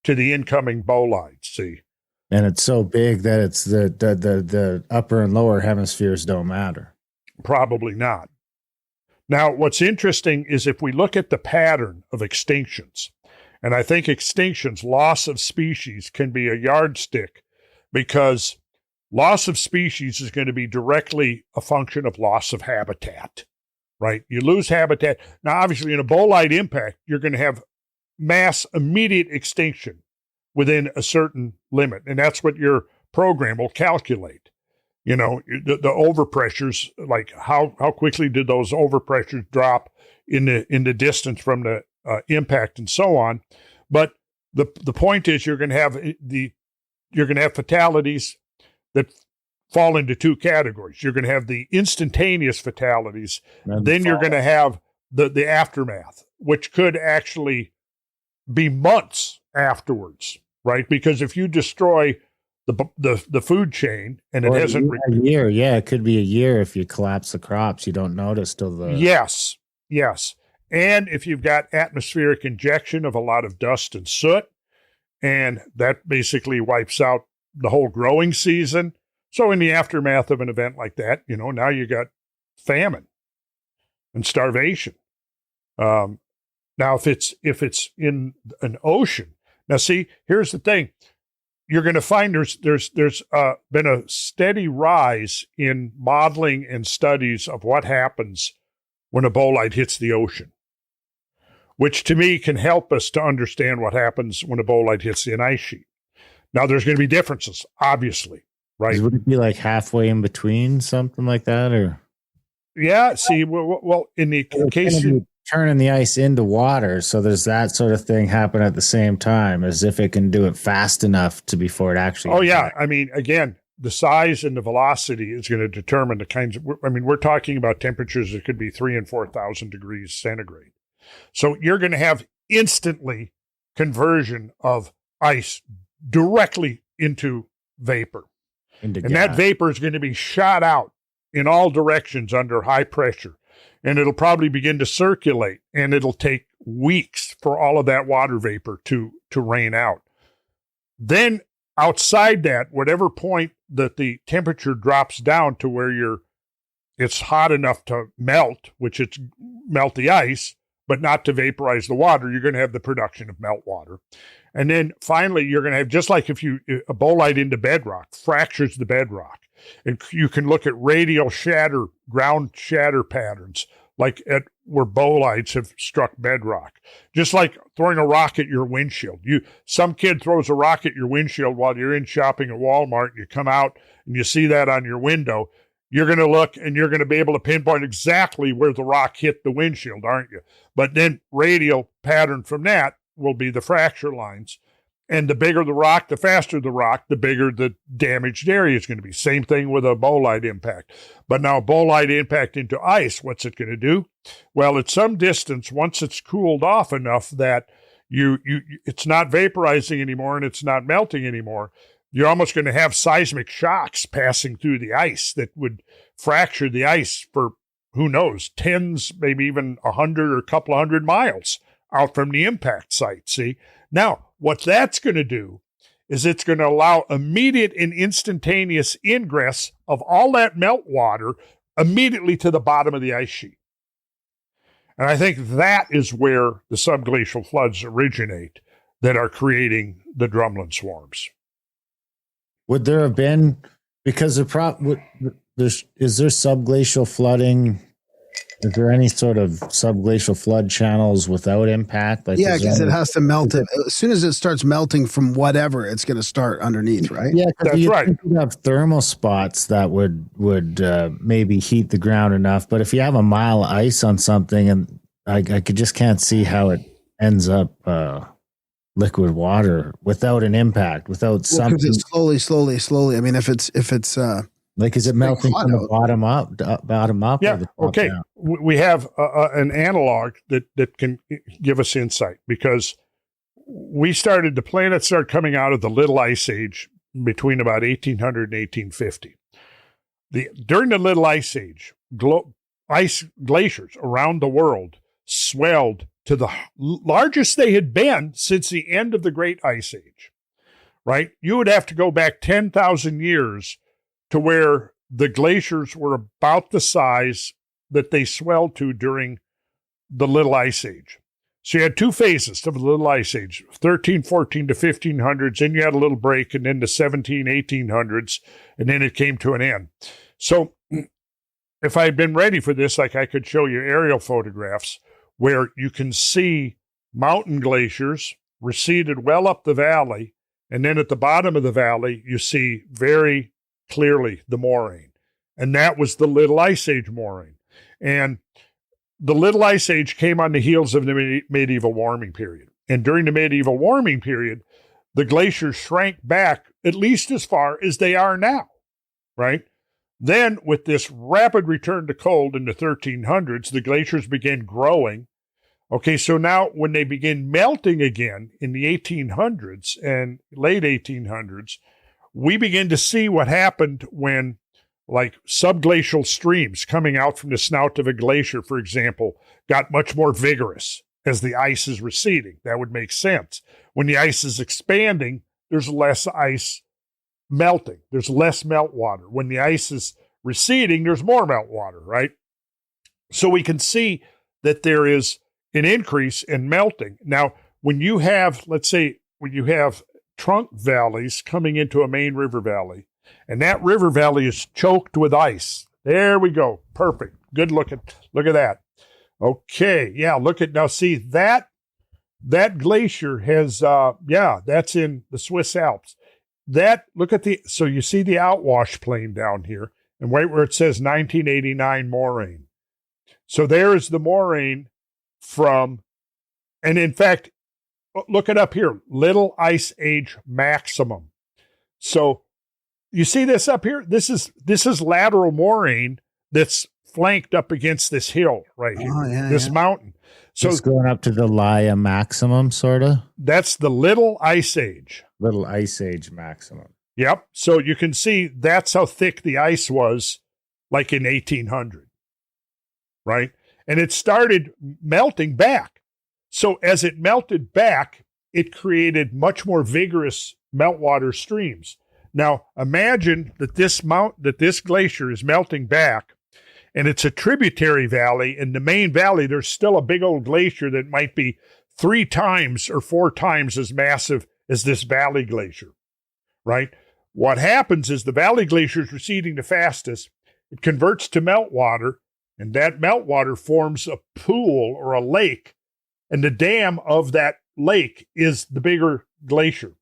[SPEAKER 4] to the incoming bolide. See,
[SPEAKER 5] and it's so big that it's the upper and lower hemispheres don't matter.
[SPEAKER 4] Probably not. Now, what's interesting is if we look at the pattern of extinctions, and I think extinctions, loss of species, can be a yardstick, because loss of species is going to be directly a function of loss of habitat, right? You lose habitat. Now, obviously, in a bolide impact, you're going to have mass immediate extinction within a certain limit. And that's what your program will calculate. You know, the overpressures, like how quickly did those overpressures drop in the distance from the impact and so on. But the point is, you're going to have fatalities that fall into two categories. You're going to have the instantaneous fatalities, then you're going to have the aftermath, which could actually be months afterwards, right? Because if you destroy the food chain and it hasn't
[SPEAKER 5] a year, it could be a year if you collapse the crops, you don't notice till the
[SPEAKER 4] yes, and if you've got atmospheric injection of a lot of dust and soot, and that basically wipes out the whole growing season. So in the aftermath of an event like that, you know, now you got famine and starvation. Now, if it's in an ocean, now see, here's the thing: you're going to find there's been a steady rise in modeling and studies of what happens when a bolide hits the ocean, which to me can help us to understand what happens when a bolide hits the ice sheet. Now, there's going to be differences, obviously, right?
[SPEAKER 5] Would it be like halfway in between, something like that, or?
[SPEAKER 4] Yeah. See, well, in the case
[SPEAKER 5] turning the ice into water, so there's that sort of thing happen at the same time, as if it can do it fast enough to before it actually.
[SPEAKER 4] Oh yeah, I mean, again, the size and the velocity is going to determine the kinds of. I mean, we're talking about temperatures that could be 3,000 and 4,000 degrees centigrade. So you're going to have instantly conversion of ice directly into vapor, and that vapor is going to be shot out in all directions under high pressure. And it'll probably begin to circulate, and it'll take weeks for all of that water vapor to rain out. Then outside that, whatever point that the temperature drops down to where it's hot enough to melt, which it's melt the ice, but not to vaporize the water. You're going to have the production of meltwater. And then finally, you're going to have, just like if a bolide into bedrock fractures the bedrock, and you can look at radial shatter, ground shatter patterns, like at where bolides have struck bedrock. Just like throwing a rock at your windshield. Some kid throws a rock at your windshield while you're in shopping at Walmart, and you come out and you see that on your window. You're going to look and you're going to be able to pinpoint exactly where the rock hit the windshield, aren't you? But then radial pattern from that will be the fracture lines. And the bigger the rock, the faster the rock, the bigger the damaged area is going to be. Same thing with a bolide impact. But now bolide impact into ice, what's it going to do? Well, at some distance, once it's cooled off enough that it's not vaporizing anymore and it's not melting anymore, you're almost going to have seismic shocks passing through the ice that would fracture the ice for, who knows, tens, maybe even 100 or a couple of 100 miles out from the impact site, see? Now, what that's going to do is it's going to allow immediate and instantaneous ingress of all that meltwater immediately to the bottom of the ice sheet. And I think that is where the subglacial floods originate that are creating the drumlin swarms.
[SPEAKER 5] Would there have been, because is there subglacial flooding? Is there any sort of subglacial flood channels without impact?
[SPEAKER 6] Yeah, because it has to melt it. As soon as it starts melting from whatever, it's going to start underneath, right?
[SPEAKER 5] Yeah,
[SPEAKER 4] that's right.
[SPEAKER 5] You have thermal spots that would maybe heat the ground enough. But if you have a mile of ice on something, and I just can't see how it ends up liquid water without an impact, without something.
[SPEAKER 6] Because it's slowly. I mean, if it's
[SPEAKER 5] like, is it melting from the bottom up?
[SPEAKER 4] Yeah.
[SPEAKER 5] Or the top
[SPEAKER 4] Okay.
[SPEAKER 5] down?
[SPEAKER 4] We have an analog that can give us insight, because the planets started coming out of the Little Ice Age between about 1800 and 1850. During the Little Ice Age, ice glaciers around the world swelled to the largest they had been since the end of the Great Ice Age, right? You would have to go back 10,000 years to where the glaciers were about the size that they swelled to during the Little Ice Age. So you had two phases of the Little Ice Age, 1314 to 1500s, then you had a little break, and then the 1800s, and then it came to an end. So if I had been ready for this, like, I could show you aerial photographs where you can see mountain glaciers receded well up the valley, and then at the bottom of the valley, you see very clearly the moraine. And that was the Little Ice Age moraine. And the Little Ice Age came on the heels of the medieval warming period. And during the medieval warming period, the glaciers shrank back at least as far as they are now, right? Then, with this rapid return to cold in the 1300s, the glaciers began growing. Okay, so now when they begin melting again in the 1800s and late 1800s, we begin to see what happened when, like, subglacial streams coming out from the snout of a glacier, for example, got much more vigorous as the ice is receding. That would make sense. When the ice is expanding, there's less ice melting. There's less meltwater. When the ice is receding, there's more meltwater, right? So we can see that there is an increase in melting. Now, when you have, let's say, when you have trunk valleys coming into a main river valley, and that river valley is choked with ice. There we go. Perfect. Good look at that. Okay. Yeah. Now see that glacier has, that's in the Swiss Alps. So you see the outwash plain down here, and right where it says 1989 moraine. So there is the moraine and in fact, look it up here, Little Ice Age maximum. So you see this up here? This is lateral moraine that's flanked up against this hill right here, this mountain. So
[SPEAKER 5] it's going up to the Laya maximum, sort of?
[SPEAKER 4] That's the Little Ice Age.
[SPEAKER 5] Little Ice Age maximum.
[SPEAKER 4] Yep. So you can see that's how thick the ice was, like in 1800, right? And it started melting back. So as it melted back, it created much more vigorous meltwater streams. Now, imagine that this glacier is melting back, and it's a tributary valley. In the main valley, there's still a big old glacier that might be 3 times or 4 times as massive as this valley glacier, right? What happens is the valley glacier is receding the fastest. It converts to meltwater, and that meltwater forms a pool or a lake, and the dam of that lake is the bigger glacier.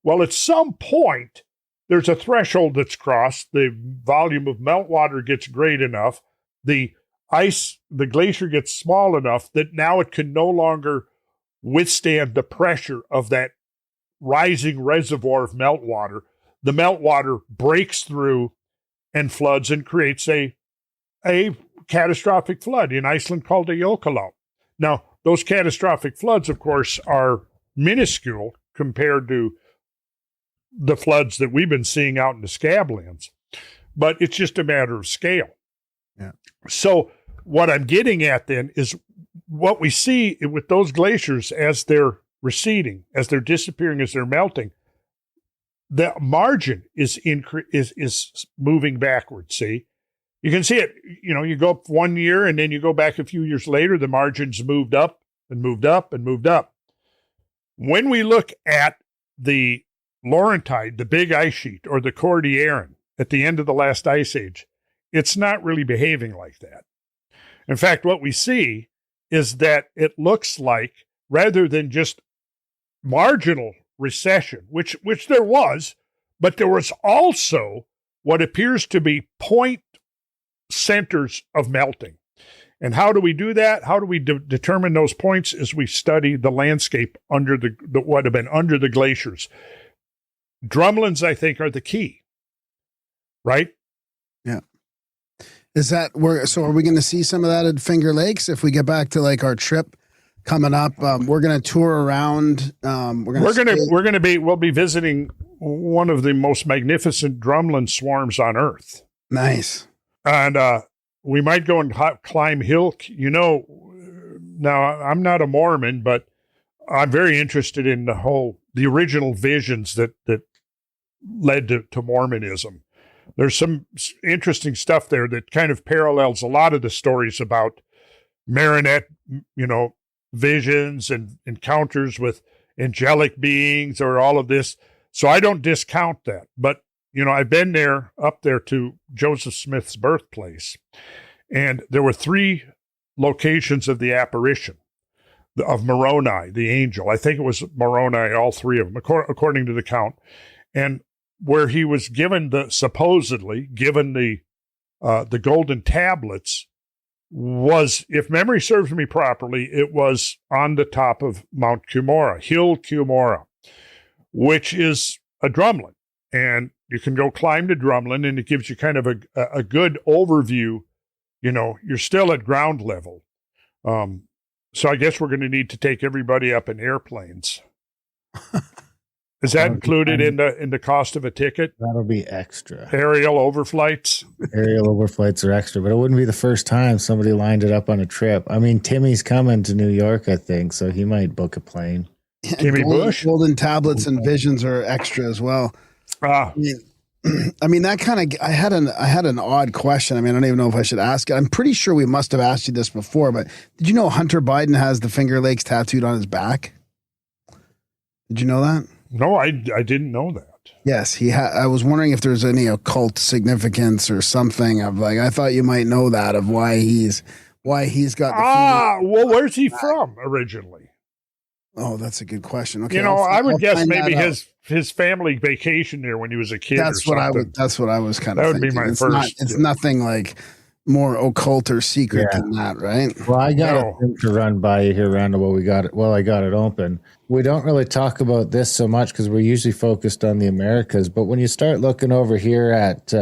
[SPEAKER 4] Well, at some point, there's a threshold that's crossed. The volume of meltwater gets great enough. The glacier gets small enough that now it can no longer withstand the pressure of that rising reservoir of meltwater. The meltwater breaks through and floods and creates a catastrophic flood in Iceland called a Jökulá. Now, those catastrophic floods, of course, are minuscule compared to the floods that we've been seeing out in the Scablands, but it's just a matter of scale.
[SPEAKER 6] Yeah.
[SPEAKER 4] So what I'm getting at then is what we see with those glaciers as they're receding, as they're disappearing, as they're melting, the margin is moving backwards. See, you can see it. You know, you go up 1 year and then you go back a few years later, the margin's moved up and moved up and moved up. When we look at the Laurentide, the big ice sheet, or the Cordilleran at the end of the last ice age, it's not really behaving like that. In fact, what we see is that it looks like, rather than just marginal recession, which there was, but there was also what appears to be point centers of melting. And how do we do that? How do we determine those points? As we study the landscape under the what have been under the glaciers. Drumlins, I think, are the key, right?
[SPEAKER 6] Yeah. Is that so are we going to see some of that at Finger Lakes if we get back to like our trip coming up? We're going to tour around. We'll be visiting one of the most magnificent drumlin swarms on Earth. Nice.
[SPEAKER 4] And we might go and climb hill. You know, now I'm not a Mormon, but I'm very interested in the original visions that led to Mormonism. There's some interesting stuff there that kind of parallels a lot of the stories about Marinette, you know, visions and encounters with angelic beings or all of this. So I don't discount that. But, you know, I've been up there to Joseph Smith's birthplace, and there were 3 locations of the apparition of Moroni, the angel. I think it was Moroni, all 3 of them, according to the count. And where he was supposedly given the golden tablets was, if memory serves me properly, it was on the top of Mount Cumorah, Hill Cumorah, which is a drumlin. And you can go climb the drumlin, and it gives you kind of a good overview. You know, you're still at ground level. So I guess we're going to need to take everybody up in airplanes. Is that included in the cost of a ticket?
[SPEAKER 5] That'll be extra.
[SPEAKER 4] Aerial overflights?
[SPEAKER 5] Aerial overflights are extra, but it wouldn't be the first time somebody lined it up on a trip. I mean, Timmy's coming to New York, I think, so he might book a plane.
[SPEAKER 4] Timmy Bush?
[SPEAKER 6] Golden tablets and visions are extra as well. I mean, that kind of, I had an odd question. I mean, I don't even know if I should ask it. I'm pretty sure we must have asked you this before, but did you know Hunter Biden has the Finger Lakes tattooed on his back? Did you know that?
[SPEAKER 4] No, I didn't know that.
[SPEAKER 6] Yes, I was wondering if there's any occult significance or something of like, I thought you might know that of why he's got the
[SPEAKER 4] well, where's he from originally?
[SPEAKER 6] Oh, that's a good question. Okay,
[SPEAKER 4] you know, I would guess maybe his family vacationed there when he was a kid.
[SPEAKER 6] That's what I was kind of.
[SPEAKER 4] That would be my first.
[SPEAKER 6] It's nothing like more occult or secret than that, right?
[SPEAKER 5] Well, I got a thing to run by you here, Randall. I got it open. We don't really talk about this so much because we're usually focused on the Americas. But when you start looking over here at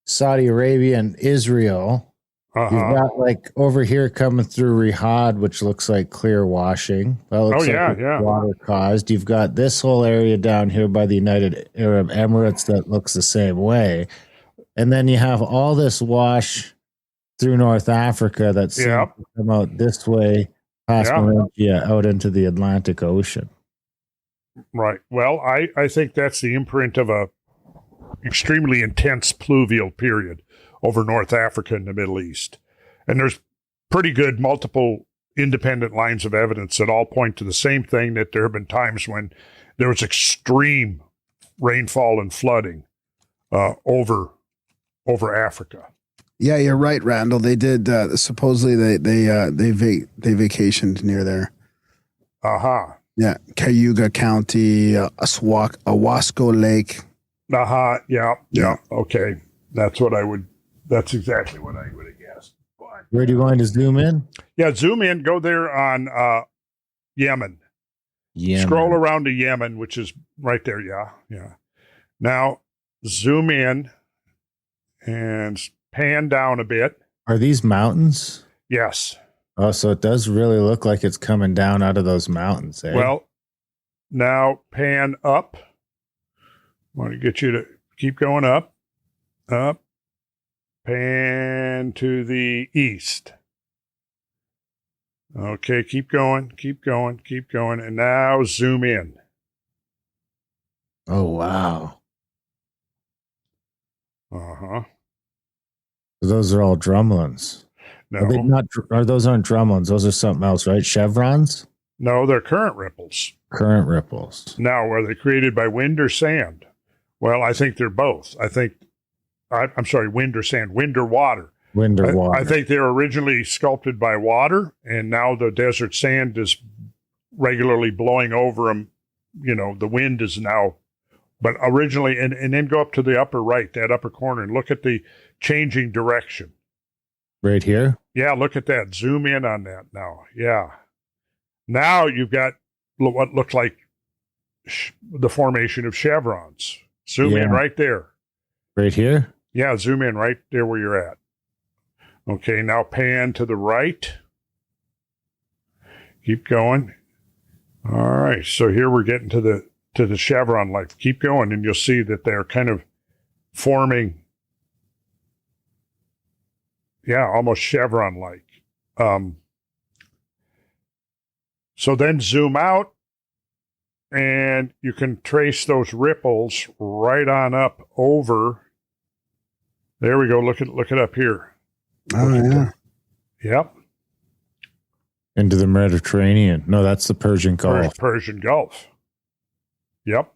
[SPEAKER 5] Saudi Arabia and Israel, you've got like over here coming through Riyadh, which looks like clear washing. That looks water caused. You've got this whole area down here by the United Arab Emirates that looks the same way. And then you have all this wash through North Africa that seems to come out this way, past Malaysia, out into the Atlantic Ocean.
[SPEAKER 4] Right. Well, I think that's the imprint of a extremely intense pluvial period. over North Africa and the Middle East. And there's pretty good multiple independent lines of evidence that all point to the same thing, that there have been times when there was extreme rainfall and flooding over Africa.
[SPEAKER 6] Yeah, you're right, Randall. They did supposedly they vacationed near there.
[SPEAKER 4] Uh-huh.
[SPEAKER 6] Yeah, Cayuga County, Owasco Lake.
[SPEAKER 4] Uh-huh. Yeah. Okay. That's exactly what I would have guessed. But,
[SPEAKER 5] Where do you want to zoom in?
[SPEAKER 4] yeah, zoom in, go there on Yemen. Scroll around to Yemen, which is right there. Yeah. Now, zoom in and pan down a bit.
[SPEAKER 5] Are these mountains?
[SPEAKER 4] Yes.
[SPEAKER 5] Oh, so it does really look like it's coming down out of those mountains, eh?
[SPEAKER 4] Well, now pan up. I want to get you to keep going up. Pan to the east. Okay, keep going. And now zoom in.
[SPEAKER 5] Oh, wow.
[SPEAKER 4] Uh-huh.
[SPEAKER 5] Those are all drumlins.
[SPEAKER 4] No,
[SPEAKER 5] Are they not? Or those aren't drumlins. Those are something else, right? Chevrons?
[SPEAKER 4] no, they're current ripples.
[SPEAKER 5] Current ripples.
[SPEAKER 4] Now, are they created by wind or sand? Well, I think they're both. I'm sorry, wind or sand, wind or water.
[SPEAKER 5] Wind or water.
[SPEAKER 4] I think they were originally sculpted by water, and now the desert sand is regularly blowing over them. The wind is now, but originally, and then go up to the upper right, that upper corner, and look at the changing direction.
[SPEAKER 5] Right here?
[SPEAKER 4] Yeah, look at that. Zoom in on that now. Yeah. Now you've got what looks like the formation of chevrons. Zoom in right there.
[SPEAKER 5] Right here?
[SPEAKER 4] Yeah, zoom in right there where you're at. Okay, now pan to the right. Keep going. All right, so here we're getting to the chevron life. Keep going, and you'll see that they're kind of forming, almost chevron-like. So then zoom out, and you can trace those ripples right on up over. There we go. Look it up here.
[SPEAKER 6] Oh, yeah.
[SPEAKER 4] Yep.
[SPEAKER 5] Into the Mediterranean. No, that's the Persian Gulf.
[SPEAKER 4] Persian Gulf. Yep.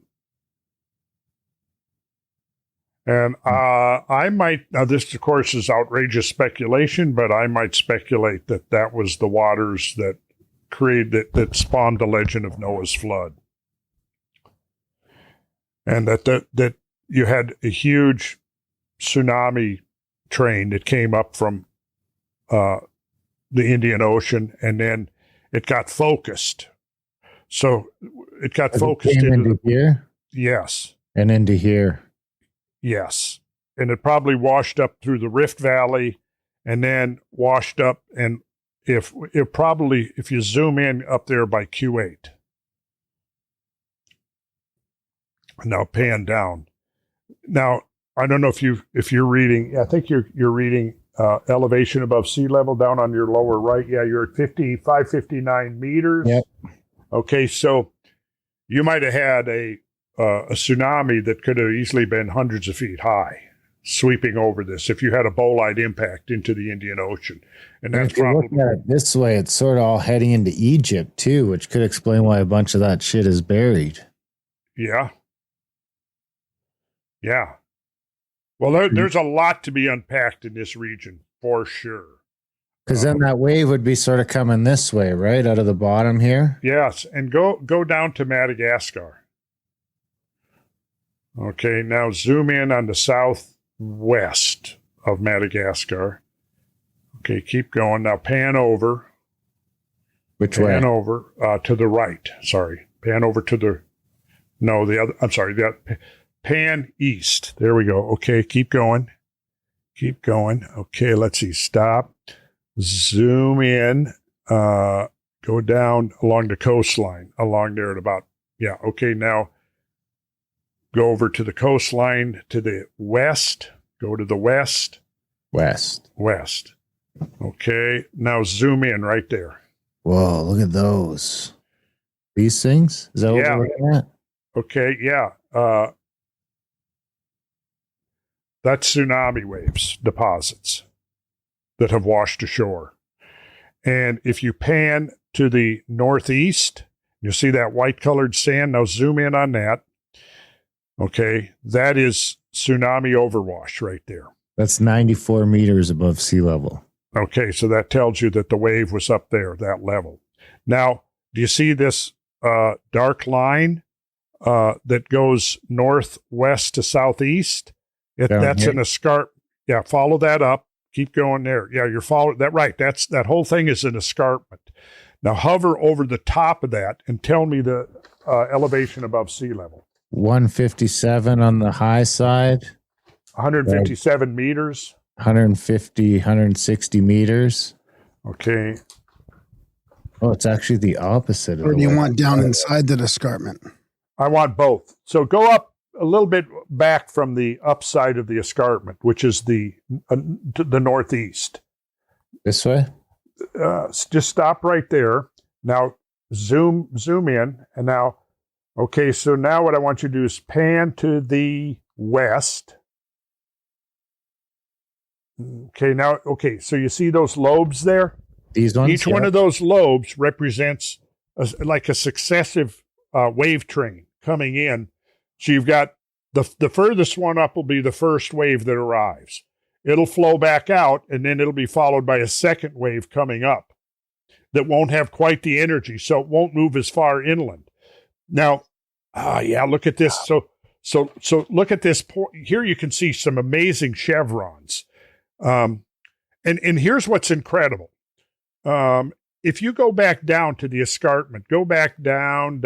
[SPEAKER 4] And I might, now this of course is outrageous speculation, but I might speculate that was the waters that that spawned the legend of Noah's flood. And that you had a huge tsunami train that came up from the Indian Ocean, and then it got focused. So it got focused
[SPEAKER 5] into here?
[SPEAKER 4] Yes.
[SPEAKER 5] And into here.
[SPEAKER 4] Yes. And it probably washed up through the Rift Valley and then washed up, and if you zoom in up there by Q8. Now pan down. Now, I don't know if you're reading, I think you're reading elevation above sea level down on your lower right. Yeah, you're at 559 meters.
[SPEAKER 5] Yep.
[SPEAKER 4] Okay, so you might have had a tsunami that could have easily been hundreds of feet high, sweeping over this if you had a bolide impact into the Indian Ocean. And that's
[SPEAKER 5] if you
[SPEAKER 4] probably
[SPEAKER 5] look at it this way, it's sort of all heading into Egypt too, which could explain why a bunch of that shit is buried.
[SPEAKER 4] Yeah. Yeah. Well, there's a lot to be unpacked in this region for sure.
[SPEAKER 5] Because then that wave would be sort of coming this way, right? Out of the bottom here?
[SPEAKER 4] Yes. And go down to Madagascar. Okay. Now zoom in on the southwest of Madagascar. Okay. Keep going. Now pan over.
[SPEAKER 5] Which way?
[SPEAKER 4] Pan over to the right. Sorry. Pan over to the other. I'm sorry. Pan east. There we go. Okay. Keep going. Okay. Let's see. Stop. Zoom in, go down along the coastline, along there at about, okay, now go over to the coastline to the west, go to the west. West. Okay, now zoom in right there.
[SPEAKER 5] Whoa, look at those. These things? Is that what we're looking at?
[SPEAKER 4] Okay, yeah. That's tsunami waves, deposits that have washed ashore. And if you pan to the northeast, you see that white-colored sand. Now zoom in on that. Okay, that is tsunami overwash right there.
[SPEAKER 5] That's 94 meters above sea level.
[SPEAKER 4] Okay, so that tells you that the wave was up there, that level. Now, do you see this dark line that goes northwest to southeast? That's an escarpment. Yeah, follow that up. Keep going there. Yeah, you're following that right. That whole thing is an escarpment. Now hover over the top of that and tell me the elevation above sea level.
[SPEAKER 5] 157 on the high side.
[SPEAKER 4] 157 meters.
[SPEAKER 5] 150, 160 meters.
[SPEAKER 4] Okay.
[SPEAKER 5] Oh, it's actually the opposite.
[SPEAKER 6] Or do you want down inside the escarpment?
[SPEAKER 4] I want both. So go up a little bit back from the upside of the escarpment, which is the northeast.
[SPEAKER 5] This way?
[SPEAKER 4] Just stop right there. Now zoom in. And now, okay, so now what I want you to do is pan to the west. Okay, so you see those lobes there?
[SPEAKER 5] These ones?
[SPEAKER 4] Each one of those lobes represents like a successive wave train coming in. So you've got the furthest one up will be the first wave that arrives. It'll flow back out, and then it'll be followed by a second wave coming up that won't have quite the energy, so it won't move as far inland. Now, look at this. So look at this. Here you can see some amazing chevrons. And here's what's incredible. If you go back down to the escarpment, go back down.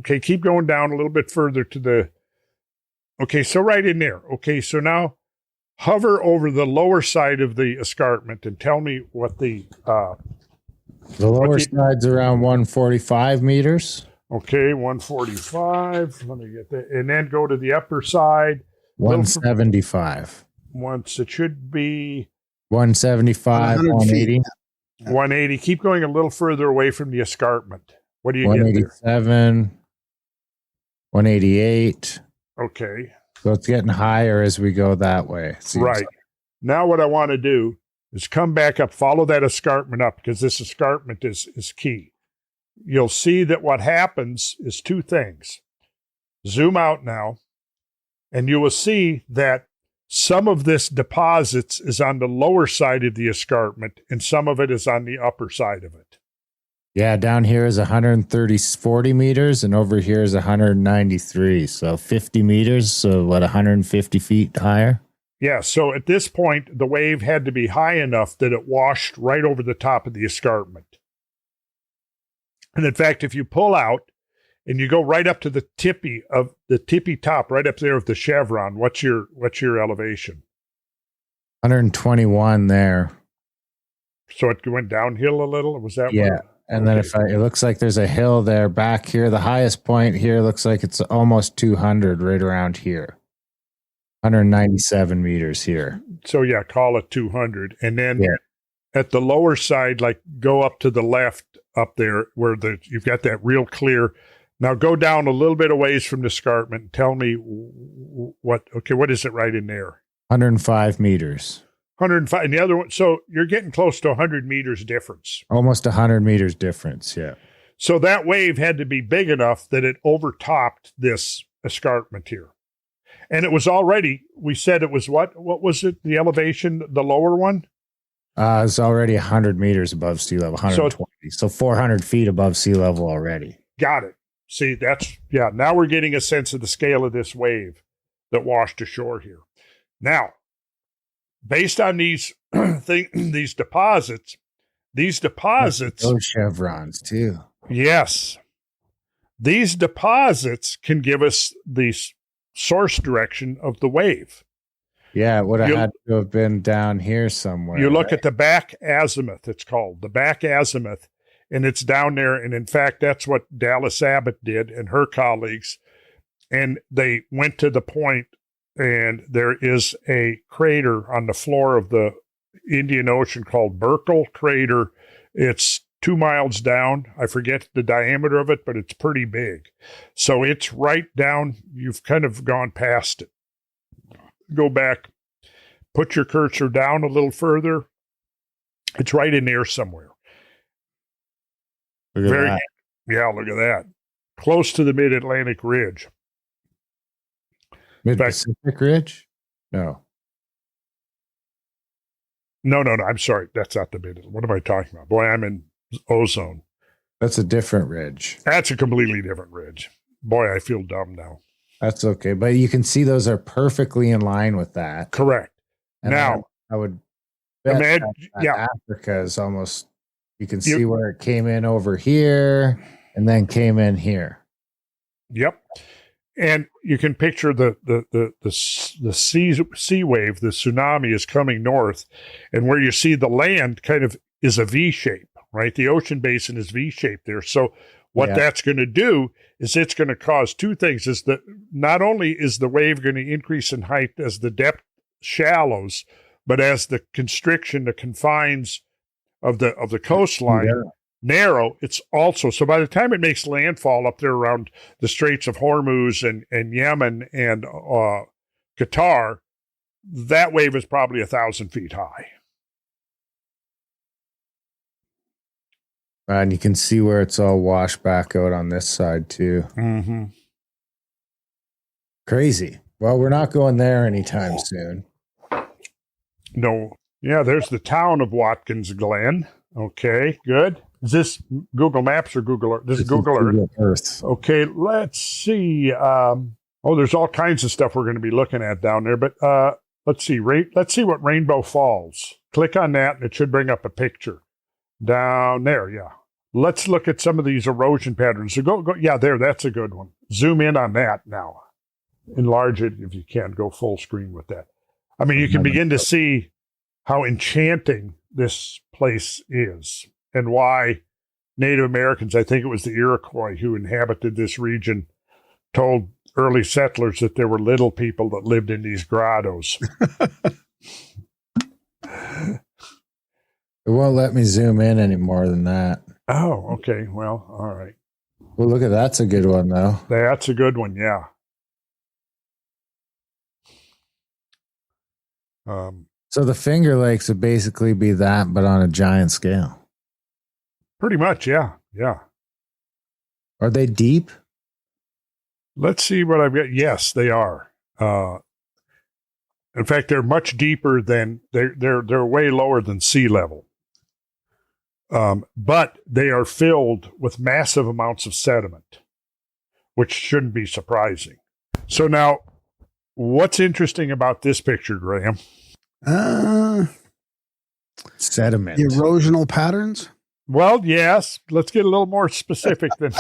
[SPEAKER 4] Okay, keep going down a little bit further to the. Okay, so right in there. Okay, so now hover over the lower side of the escarpment and tell me what the
[SPEAKER 5] lower side's around 145 meters.
[SPEAKER 4] Okay, 145. Let me get that. And then go to the upper side.
[SPEAKER 5] 175.
[SPEAKER 4] Once it should be
[SPEAKER 5] 175, 180.
[SPEAKER 4] 180. Keep going a little further away from the escarpment. What do you get there?
[SPEAKER 5] 187, 188.
[SPEAKER 4] Okay.
[SPEAKER 5] So it's getting higher as we go that way.
[SPEAKER 4] Right. Now what I want to do is come back up, follow that escarpment up, because this escarpment is key. You'll see that what happens is two things. Zoom out now, and you will see that some of this deposits is on the lower side of the escarpment, and some of it is on the upper side of it.
[SPEAKER 5] Yeah, down here is 40 meters, and over here is 193. So 50 meters, so 150 feet higher?
[SPEAKER 4] Yeah, so at this point, the wave had to be high enough that it washed right over the top of the escarpment. And in fact, if you pull out and you go right up to the tippy top, right up there of the chevron, what's your elevation?
[SPEAKER 5] 121 there.
[SPEAKER 4] So it went downhill a little? Was that
[SPEAKER 5] yeah. And then it looks like there's a hill there back here. The highest point here looks like it's almost 200 right around here. 197 meters here.
[SPEAKER 4] So yeah, call it 200. And then at the lower side, like go up to the left up there where you've got that real clear. Now go down a little bit a ways from the escarpment and tell me what is it right in there?
[SPEAKER 5] 105 meters.
[SPEAKER 4] 105. And the other one, so you're getting close to 100 meters difference.
[SPEAKER 5] Almost 100 meters difference, yeah.
[SPEAKER 4] So that wave had to be big enough that it overtopped this escarpment here. And it was already, we said it was what? What was it? The elevation, the lower one?
[SPEAKER 5] It's already 100 meters above sea level, 120. So 400 feet above sea level already.
[SPEAKER 4] Got it. See, now we're getting a sense of the scale of this wave that washed ashore here. Now, based on these these deposits,
[SPEAKER 5] those chevrons too.
[SPEAKER 4] Yes, these deposits can give us the source direction of the wave.
[SPEAKER 5] Yeah, it would have had to have been down here somewhere.
[SPEAKER 4] You look at the back azimuth. It's called the back azimuth, and it's down there. And in fact, that's what Dallas Abbott did and her colleagues. And they went to the point, and there is a crater on the floor of the Indian Ocean called Burkle Crater. It's 2 miles down. I forget the diameter of it, but it's pretty big. So it's right down. You've kind of gone past it. go back, put your cursor down a little further. It's right in there somewhere.
[SPEAKER 5] Look at that.
[SPEAKER 4] Yeah, look at that. Close to the Mid-Atlantic Ridge.
[SPEAKER 5] Mid-Pacific Ridge? No.
[SPEAKER 4] No. I'm sorry. That's not the mid. What am I talking about? Boy, I'm in ozone.
[SPEAKER 5] That's a different ridge.
[SPEAKER 4] That's a completely different ridge. Boy, I feel dumb now.
[SPEAKER 5] That's okay. But you can see those are perfectly in line with that.
[SPEAKER 4] Correct.
[SPEAKER 5] And
[SPEAKER 4] now,
[SPEAKER 5] I would bet
[SPEAKER 4] imagine,
[SPEAKER 5] Africa is almost, you can see where it came in over here and then came in here.
[SPEAKER 4] Yep. And you can picture the sea wave, the tsunami is coming north, and where you see the land kind of is a V shape, right? The ocean basin is V shaped there. So what that's going to do is it's going to cause two things: is that not only is the wave going to increase in height as the depth shallows, but as the constriction, the confines of the coastline narrow, it's also, so by the time it makes landfall up there around the Straits of Hormuz and Yemen and Qatar, that wave is probably 1,000 feet high.
[SPEAKER 5] And you can see where it's all washed back out on this side too.
[SPEAKER 4] Mm-hmm.
[SPEAKER 5] Crazy. Well, we're not going there anytime soon.
[SPEAKER 4] No. Yeah, there's the town of Watkins Glen. Okay, good. Is this Google Maps or Google Earth? This is Google
[SPEAKER 5] Earth.
[SPEAKER 4] Okay, let's see. There's all kinds of stuff we're going to be looking at down there, but let's see. Let's see what Rainbow Falls. Click on that, and it should bring up a picture. Down there, yeah. Let's look at some of these erosion patterns. So go. Yeah, there, that's a good one. Zoom in on that now. Enlarge it if you can. Go full screen with that. I mean, you can begin to see how enchanting this place is and why Native Americans, I think it was the Iroquois who inhabited this region, told early settlers that there were little people that lived in these grottos.
[SPEAKER 5] It won't let me zoom in any more than that.
[SPEAKER 4] Oh, okay. Well, all right.
[SPEAKER 5] Well, look at that's a good one, though.
[SPEAKER 4] That's a good one, yeah.
[SPEAKER 5] So the Finger Lakes would basically be that, but on a giant scale.
[SPEAKER 4] Pretty much, yeah. Yeah.
[SPEAKER 5] Are they deep?
[SPEAKER 4] Let's see what I've got. Yes, they are. In fact, they're much deeper than they're way lower than sea level. But they are filled with massive amounts of sediment, which shouldn't be surprising. So now, what's interesting about this picture, Graham?
[SPEAKER 5] Sediment.
[SPEAKER 6] The erosional patterns?
[SPEAKER 4] Well, yes. Let's get a little more specific than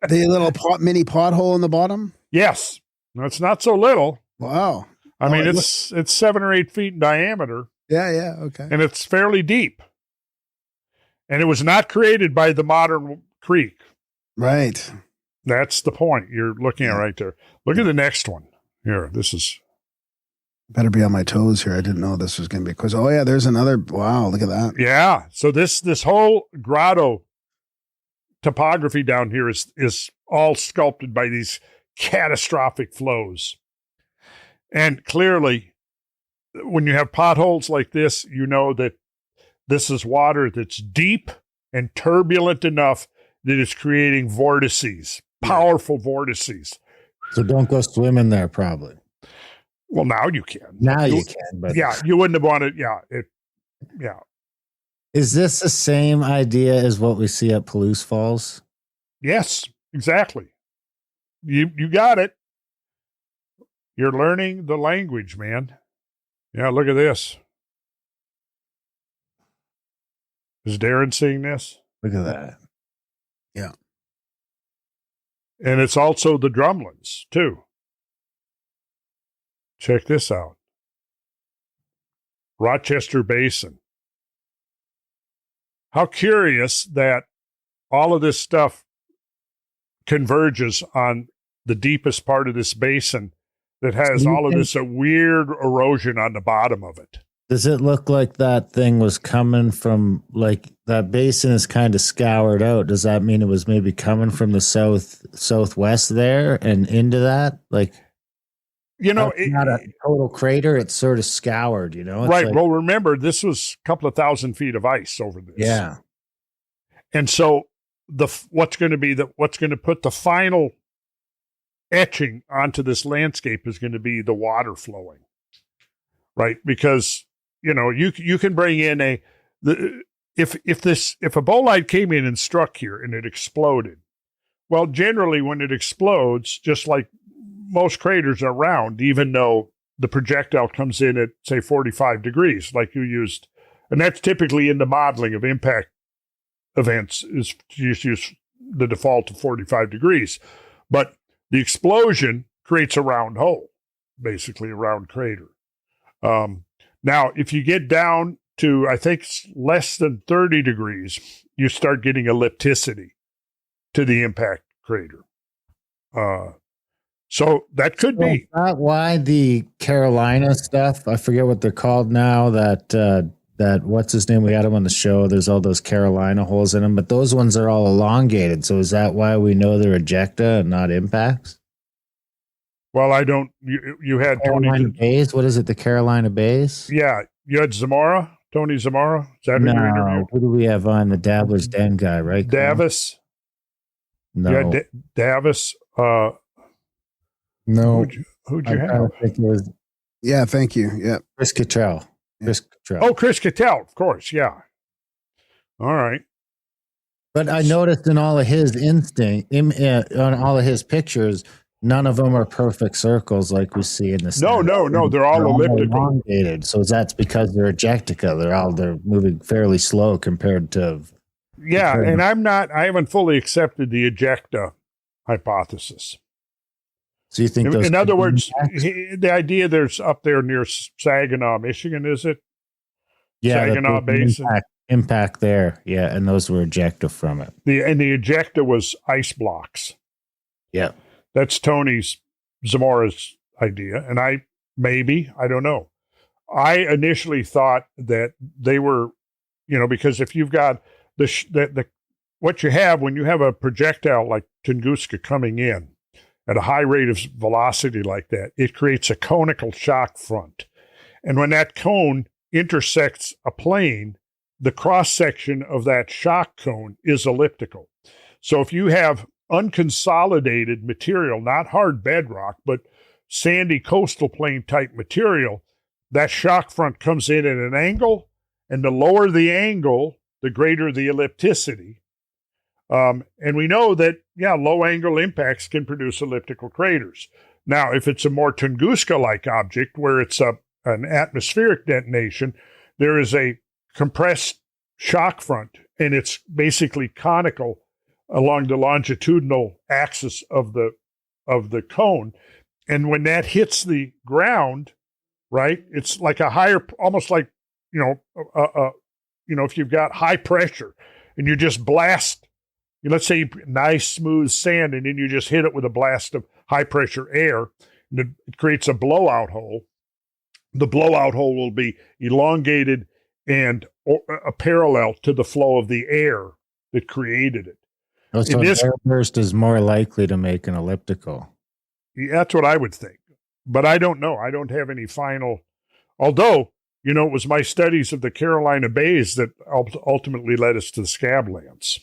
[SPEAKER 6] The little mini pothole in the bottom?
[SPEAKER 4] Yes. No, it's not so little.
[SPEAKER 6] Wow.
[SPEAKER 4] I mean, it's 7 or 8 feet in diameter.
[SPEAKER 6] Yeah, okay.
[SPEAKER 4] And it's fairly deep. And it was not created by the modern creek.
[SPEAKER 6] Right.
[SPEAKER 4] That's the point you're looking at right there. Look at the next one. Here, this is...
[SPEAKER 6] Better be on my toes here. I didn't know this was going to be because, there's another. Wow, look at that.
[SPEAKER 4] Yeah. So this whole grotto topography down here is all sculpted by these catastrophic flows. And clearly, when you have potholes like this, you know that this is water that's deep and turbulent enough that it's creating vortices, powerful vortices.
[SPEAKER 5] So don't go swimming there, probably.
[SPEAKER 4] Well, now you can.
[SPEAKER 5] Now you can, but
[SPEAKER 4] yeah, you wouldn't have wanted. Yeah,
[SPEAKER 5] Is this the same idea as what we see at Palouse Falls?
[SPEAKER 4] Yes, exactly. You got it. You're learning the language, man. Yeah, look at this. Is Darren seeing this?
[SPEAKER 5] Look at that.
[SPEAKER 6] Yeah.
[SPEAKER 4] And it's also the drumlins, too. Check this out. Rochester Basin. How curious that all of this stuff converges on the deepest part of this basin that has all of this weird erosion on the bottom of it.
[SPEAKER 5] Does it look like that thing was coming from, like, that basin is kind of scoured out? Does that mean it was maybe coming from the southwest there and into that? Like,
[SPEAKER 4] you know,
[SPEAKER 5] it's not a total crater. It's sort of scoured, you know? It's
[SPEAKER 4] right.
[SPEAKER 5] like,
[SPEAKER 4] Well, remember, this was a couple of 1,000 feet of ice over this.
[SPEAKER 5] yeah.
[SPEAKER 4] And so what's going to put the final etching onto this landscape is going to be the water flowing, right? Because, you know, you can bring in if a bolide came in and struck here and it exploded, well, generally when it explodes, just like most craters are round, even though the projectile comes in at, say, 45 degrees, like you used. And that's typically in the modeling of impact events, is to just use the default of 45 degrees. But the explosion creates a round hole, basically a round crater. Now, if you get down to, I think, less than 30 degrees, you start getting ellipticity to the impact crater. So that could be.
[SPEAKER 5] Is that why the Carolina stuff, I forget what they're called now, that what's his name? We had him on the show. There's all those Carolina holes in them, but those ones are all elongated. So is that why we know they're ejecta and not impacts?
[SPEAKER 4] Well, I don't. You had
[SPEAKER 5] Carolina
[SPEAKER 4] Tony
[SPEAKER 5] Bays. What is it? The Carolina Bays?
[SPEAKER 4] Yeah, you had Zamora, Tony Zamora. Is that who you interviewed?
[SPEAKER 5] Who do we have on? The Dabbler's Den guy, right?
[SPEAKER 4] Davis.
[SPEAKER 5] No.
[SPEAKER 4] Yeah, Davis.
[SPEAKER 5] No.
[SPEAKER 4] Who'd you have?
[SPEAKER 5] I think it was
[SPEAKER 6] Yeah, thank you. Yeah.
[SPEAKER 5] Chris Cottrell. Chris Cottrell.
[SPEAKER 4] Oh, Chris Cattell, of course. Yeah. All right.
[SPEAKER 5] But I noticed in all of his on all of his pictures, none of them are perfect circles like we see in the
[SPEAKER 4] No. They're all elliptical.
[SPEAKER 5] Elongated. So that's because they're ejectica. They're moving fairly slow compared to.
[SPEAKER 4] Yeah, and I haven't fully accepted the ejecta hypothesis.
[SPEAKER 5] So you think those?
[SPEAKER 4] In other words, the idea there's up there near Saginaw, Michigan, is it?
[SPEAKER 5] Yeah,
[SPEAKER 4] Saginaw Basin.
[SPEAKER 5] Impact there. Yeah, and those were ejecta from it.
[SPEAKER 4] The ejecta was ice blocks.
[SPEAKER 5] Yeah.
[SPEAKER 4] That's Zamora's idea. And I don't know. I initially thought that they were, because if you've got what you have when you have a projectile like Tunguska coming in at a high rate of velocity like that, it creates a conical shock front. And when that cone intersects a plane, the cross-section of that shock cone is elliptical. So if you have unconsolidated material, not hard bedrock, but sandy coastal plain type material, that shock front comes in at an angle, and the lower the angle, the greater the ellipticity. And we know that, low angle impacts can produce elliptical craters. Now, if it's a more Tunguska-like object where it's an atmospheric detonation, there is a compressed shock front, and it's basically conical along the longitudinal axis of the cone. And when that hits the ground, right, it's like a higher, almost like, if you've got high pressure and you just blast, let's say nice smooth sand, and then you just hit it with a blast of high pressure air, and it creates a blowout hole. The blowout hole will be elongated and parallel to the flow of the air that created it.
[SPEAKER 5] Oh, so an airburst is more likely to make an elliptical.
[SPEAKER 4] Yeah, that's what I would think. But I don't know. I don't have any final. Although, it was my studies of the Carolina Bays that ultimately led us to the Scablands.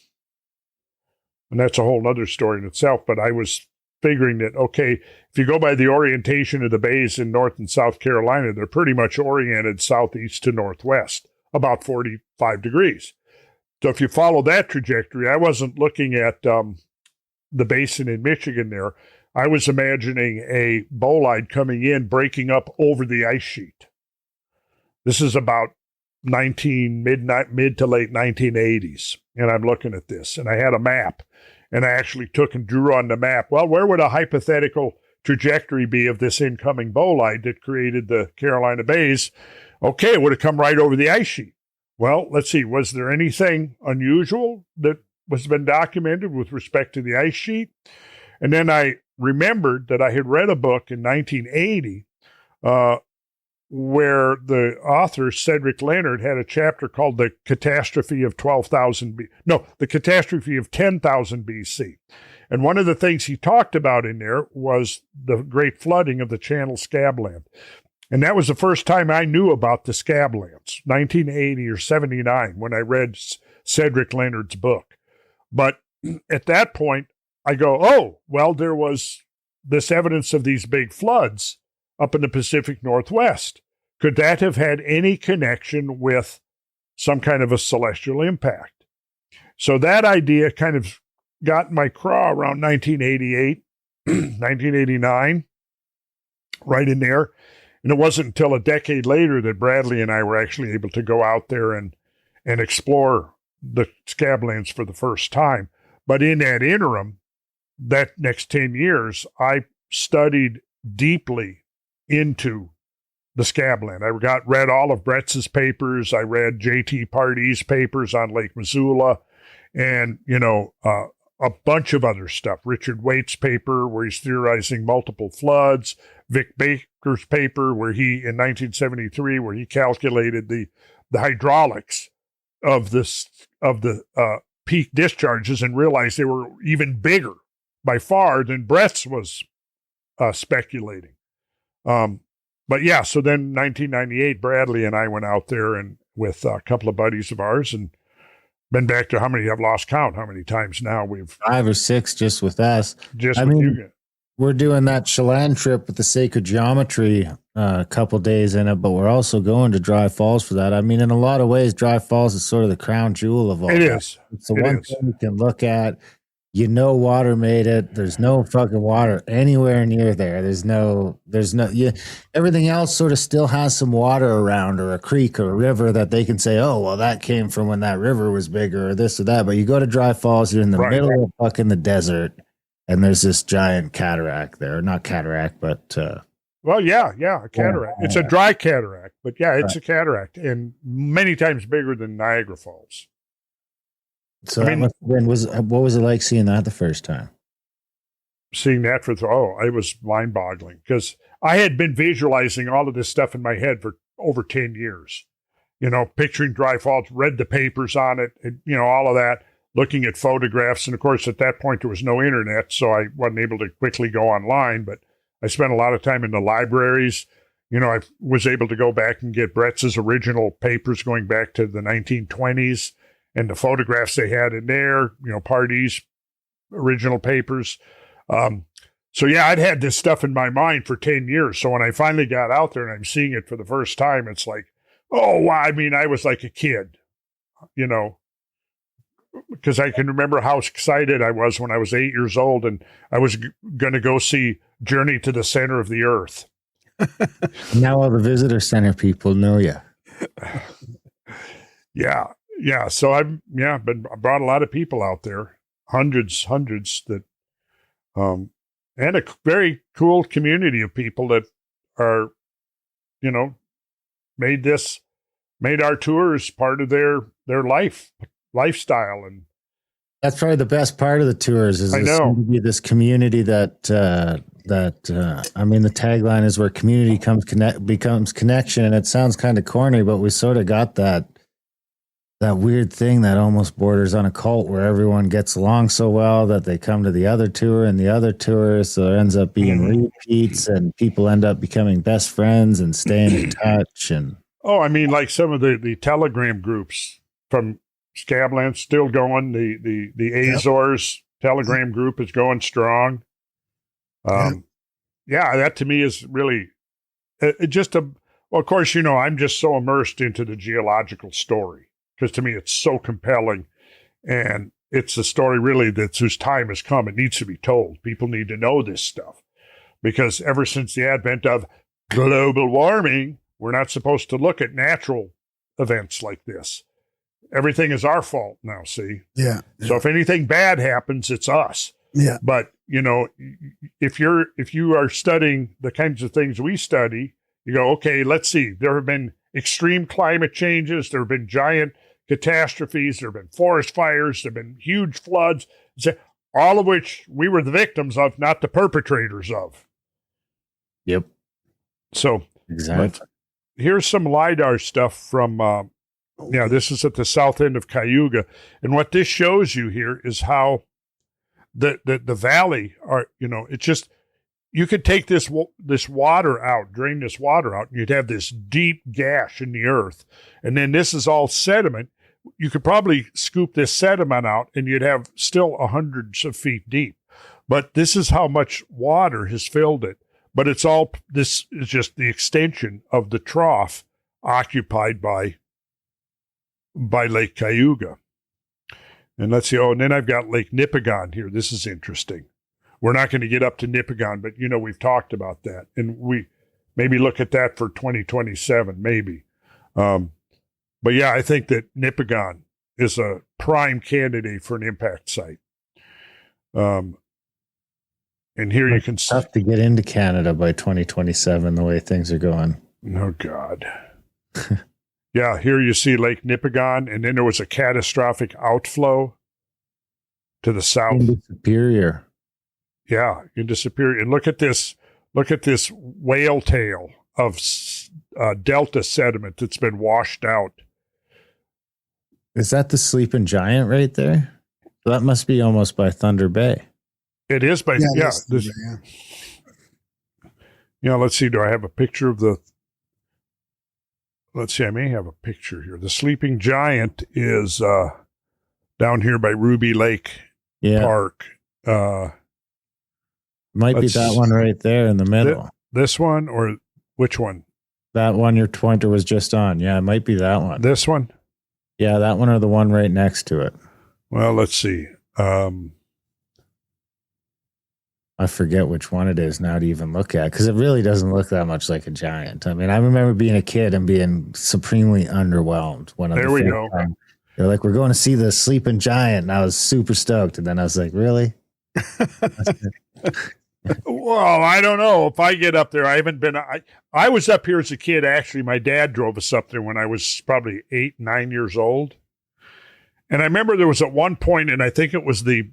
[SPEAKER 4] And that's a whole other story in itself. But I was figuring that, okay, if you go by the orientation of the bays in North and South Carolina, they're pretty much oriented southeast to northwest, about 45 degrees. So if you follow that trajectory, I wasn't looking at the basin in Michigan there. I was imagining a bolide coming in, breaking up over the ice sheet. This is about mid to late 1980s, and I'm looking at this, and I had a map, and I actually took and drew on the map. Well, where would a hypothetical trajectory be of this incoming bolide that created the Carolina Bays? Okay, it would have come right over the ice sheet. Well, let's see. Was there anything unusual that was been documented with respect to the ice sheet? And then I remembered that I had read a book in 1980 where the author, Cedric Leonard, had a chapter called The Catastrophe of 10,000 BC. And one of the things he talked about in there was the great flooding of the Channel Scabland. And that was the first time I knew about the Scablands, 1980 or 79, when I read Cedric Leonard's book. But at that point, I go, oh, well, there was this evidence of these big floods up in the Pacific Northwest. Could that have had any connection with some kind of a celestial impact? So that idea kind of got my craw around 1988, 1989, right in there. And it wasn't until a decade later that Bradley and I were actually able to go out there and explore the Scablands for the first time. But in that interim, that next 10 years, I studied deeply into the Scabland. I read all of Bretz's papers. I read J.T. Pardee's papers on Lake Missoula, and, a bunch of other stuff. Richard Waite's paper, where he's theorizing multiple floods. Vic Baker's paper, where he, in 1973, where he calculated the hydraulics of the peak discharges and realized they were even bigger by far than Bretz was speculating. But yeah, so then 1998, Bradley and I went out there and with a couple of buddies of ours and been back to how many, I've lost count how many times now we've
[SPEAKER 5] 5 or 6 just with us.
[SPEAKER 4] Just with you.
[SPEAKER 5] We're doing that Chelan trip with the Sacred Geometry a couple days in it, but we're also going to Dry Falls for that. I mean, in a lot of ways, Dry Falls is sort of the crown jewel of all.
[SPEAKER 4] It
[SPEAKER 5] that.
[SPEAKER 4] is.
[SPEAKER 5] It's the one thing you can look at. Water made it. There's no fucking water anywhere near there. Everything else sort of still has some water around, or a creek or a river that they can say, oh, well, that came from when that river was bigger or this or that. But you go to Dry Falls, you're in the middle of fucking the desert, and there's this giant cataract there. Not cataract, but a cataract. It's a dry cataract, but yeah, it's a cataract, and many times bigger than Niagara Falls. So what was it like seeing that the first time?
[SPEAKER 4] Seeing that it was mind-boggling, because I had been visualizing all of this stuff in my head for over 10 years. Picturing Dry Falls, read the papers on it, and, all of that, looking at photographs. And of course, at that point, there was no internet, so I wasn't able to quickly go online, but I spent a lot of time in the libraries. I was able to go back and get Bretz's original papers going back to the 1920s. And the photographs they had in there, Pardee's original papers. So yeah, I'd had this stuff in my mind for 10 years. So when I finally got out there and I'm seeing it for the first time, it's like, oh, wow. I mean, I was like a kid, because I can remember how excited I was when I was 8 years old and I was going to go see Journey to the Center of the Earth.
[SPEAKER 5] Now all the visitor center people know you.
[SPEAKER 4] Yeah. Yeah, so I brought a lot of people out there, hundreds that, and a very cool community of people that are, made our tours part of their lifestyle, and
[SPEAKER 5] that's probably the best part of the tours. Is to be this community that I mean, the tagline is where community becomes connection, and it sounds kind of corny, but we sort of got that weird thing that almost borders on a cult, where everyone gets along so well that they come to the other tour and the other tour. So there ends up being repeats, and people end up becoming best friends and staying in touch. And
[SPEAKER 4] I mean, like some of the Telegram groups from Scabland still going. The Azores Telegram group is going strong. That to me is really of course, I'm just so immersed into the geological story, because to me, it's so compelling, and it's a story really whose time has come. It needs to be told. People need to know this stuff, because ever since the advent of global warming, we're not supposed to look at natural events like this. Everything is our fault now, see?
[SPEAKER 6] Yeah.
[SPEAKER 4] So if anything bad happens, it's us.
[SPEAKER 6] Yeah.
[SPEAKER 4] But, if you are studying the kinds of things we study, you go, okay, let's see. There have been extreme climate changes. There have been giant catastrophes. There have been forest fires. There have been huge floods, all of which we were the victims of, not the perpetrators of.
[SPEAKER 5] Yep.
[SPEAKER 4] So
[SPEAKER 5] exactly.
[SPEAKER 4] Here's some LiDAR stuff from, this is at the south end of Cayuga. And what this shows you here is how the valley are, it's just, you could take this water out, drain this water out, and you'd have this deep gash in the earth. And then this is all sediment. You could probably scoop this sediment out and you'd have still hundreds of feet deep. But this is how much water has filled it. But this is just the extension of the trough occupied by Lake Cayuga. And let's see, and then I've got Lake Nipigon here. This is interesting. We're not going to get up to Nipigon, but, we've talked about that. And we maybe look at that for 2027, maybe. But yeah, I think that Nipigon is a prime candidate for an impact site. And here you can see.
[SPEAKER 5] Tough to get into Canada by 2027, the way things are going.
[SPEAKER 4] Oh, God. Yeah, here you see Lake Nipigon, and then there was a catastrophic outflow to the south.
[SPEAKER 5] Into Superior.
[SPEAKER 4] Yeah, into Superior. And look at this whale tail of delta sediment that's been washed out.
[SPEAKER 5] Is that the sleeping giant right there? That must be almost by Thunder Bay.
[SPEAKER 4] It is by, let's see, do I have a picture of the, let's see, I may have a picture here. The sleeping giant is down here by Ruby Lake Park.
[SPEAKER 5] Might be that one right there in the middle.
[SPEAKER 4] This one, or which one?
[SPEAKER 5] That one your pointer was just on. Yeah, it might be that one.
[SPEAKER 4] This one?
[SPEAKER 5] Yeah, that one or the one right next to it.
[SPEAKER 4] Well, let's see.
[SPEAKER 5] I forget which one it is now to even look at, because it really doesn't look that much like a giant. I mean, I remember being a kid and being supremely underwhelmed when
[SPEAKER 4] there we go.
[SPEAKER 5] They're like, we're going to see the sleeping giant, and I was super stoked. And then I was like, really?
[SPEAKER 4] Well, I don't know if I get up there. I haven't been. I was up here as a kid. Actually, my dad drove us up there when I was probably 8, 9 years old. And I remember there was at one point, and I think it was the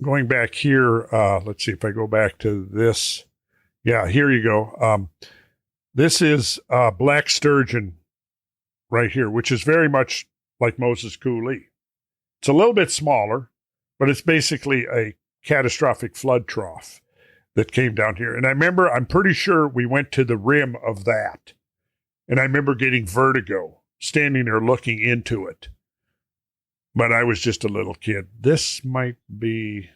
[SPEAKER 4] going back here. Let's see if I go back to this. Yeah, here you go. This is black sturgeon right here, which is very much like Moses Coulee. It's a little bit smaller, but it's basically a catastrophic flood trough that came down here. And I remember, I'm pretty sure we went to the rim of that. And I remember getting vertigo, standing there looking into it. But I was just a little kid. This might be,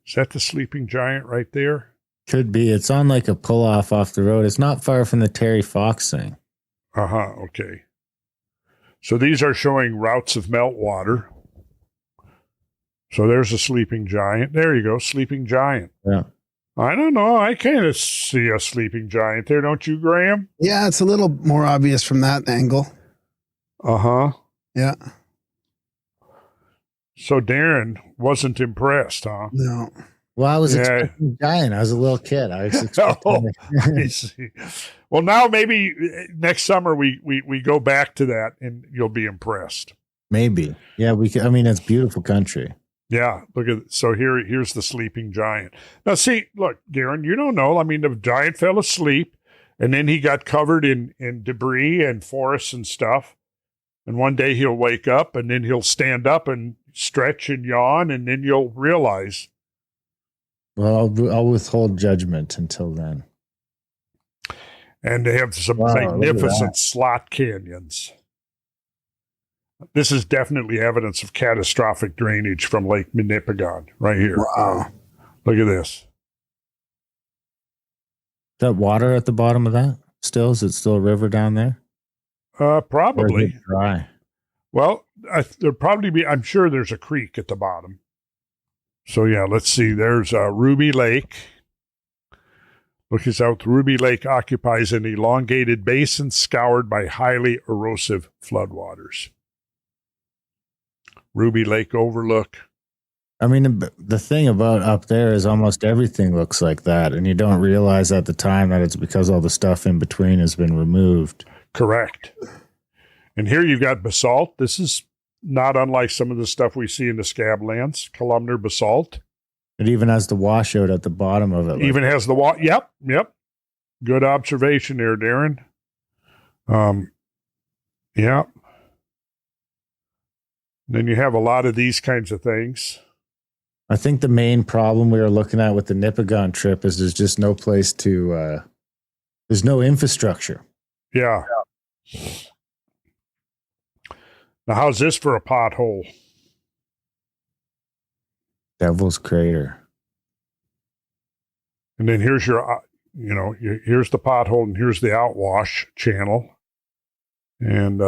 [SPEAKER 4] is that the sleeping giant right there?
[SPEAKER 5] Could be. It's on like a pull-off off the road. It's not far from the Terry Fox thing.
[SPEAKER 4] Okay. So these are showing routes of meltwater. So there's a sleeping giant. There you go, sleeping giant.
[SPEAKER 5] Yeah.
[SPEAKER 4] I don't know. I kind of see a sleeping giant there, don't you, Graham?
[SPEAKER 6] Yeah, it's a little more obvious from that angle. Yeah.
[SPEAKER 4] So Darren wasn't impressed, huh?
[SPEAKER 6] No.
[SPEAKER 5] Well, I was expecting a giant. I was a little kid. I was expecting
[SPEAKER 4] I see. Well, now maybe next summer we go back to that and you'll be impressed.
[SPEAKER 5] Maybe. Yeah, we can. I mean, it's beautiful country.
[SPEAKER 4] Yeah, look at it. So here's the sleeping giant. Now, see, look, Darren, you don't know. I mean, the giant fell asleep, and then he got covered in debris and forests and stuff. And one day he'll wake up, and then he'll stand up and stretch and yawn, and then you'll realize.
[SPEAKER 5] Well, I'll withhold judgment until then.
[SPEAKER 4] And they have some magnificent slot canyons. This is definitely evidence of catastrophic drainage from Lake Nipigon right here.
[SPEAKER 6] Wow.
[SPEAKER 4] Look at this.
[SPEAKER 5] That water at the bottom of that still? Is it still a river down there?
[SPEAKER 4] Probably.
[SPEAKER 5] Or is it dry?
[SPEAKER 4] Well, there'll probably be, I'm sure there's a creek at the bottom. So yeah, let's see. There's Ruby Lake. Look this out. Ruby Lake occupies an elongated basin scoured by highly erosive floodwaters. Ruby Lake Overlook.
[SPEAKER 5] I mean, the thing about up there is almost everything looks like that, and you don't realize at the time that it's because all the stuff in between has been removed.
[SPEAKER 4] Correct. And here you've got basalt. This is not unlike some of the stuff we see in the scablands, columnar basalt.
[SPEAKER 5] It even has the washout at the bottom of it.
[SPEAKER 4] Even has the Yep. Good observation there, Darren. Yeah. Then you have a lot of these kinds of things.
[SPEAKER 5] I think the main problem we were looking at with the Nipigon trip is there's just no place to, there's no infrastructure.
[SPEAKER 4] Yeah. Now, how's this for a pothole?
[SPEAKER 5] Devil's Crater.
[SPEAKER 4] And then here's your, here's the pothole and here's the outwash channel. And,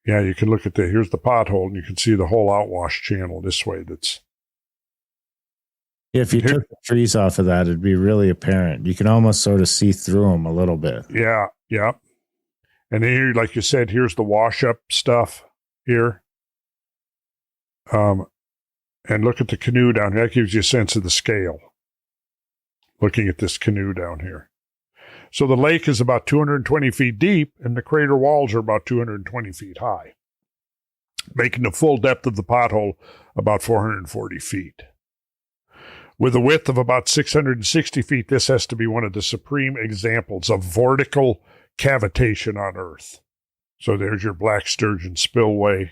[SPEAKER 4] yeah, you can look at here's the pothole and you can see the whole outwash channel this way.
[SPEAKER 5] If you took the trees off of that, it'd be really apparent. You can almost sort of see through them a little bit.
[SPEAKER 4] Yeah, yeah. And then here, like you said, here's the wash up stuff here. And look at the canoe down here. That gives you a sense of the scale. Looking at this canoe down here. So the lake is about 220 feet deep and the crater walls are about 220 feet high, making the full depth of the pothole about 440 feet. With a width of about 660 feet, this has to be one of the supreme examples of vortical cavitation on Earth. So there's your Black Sturgeon Spillway.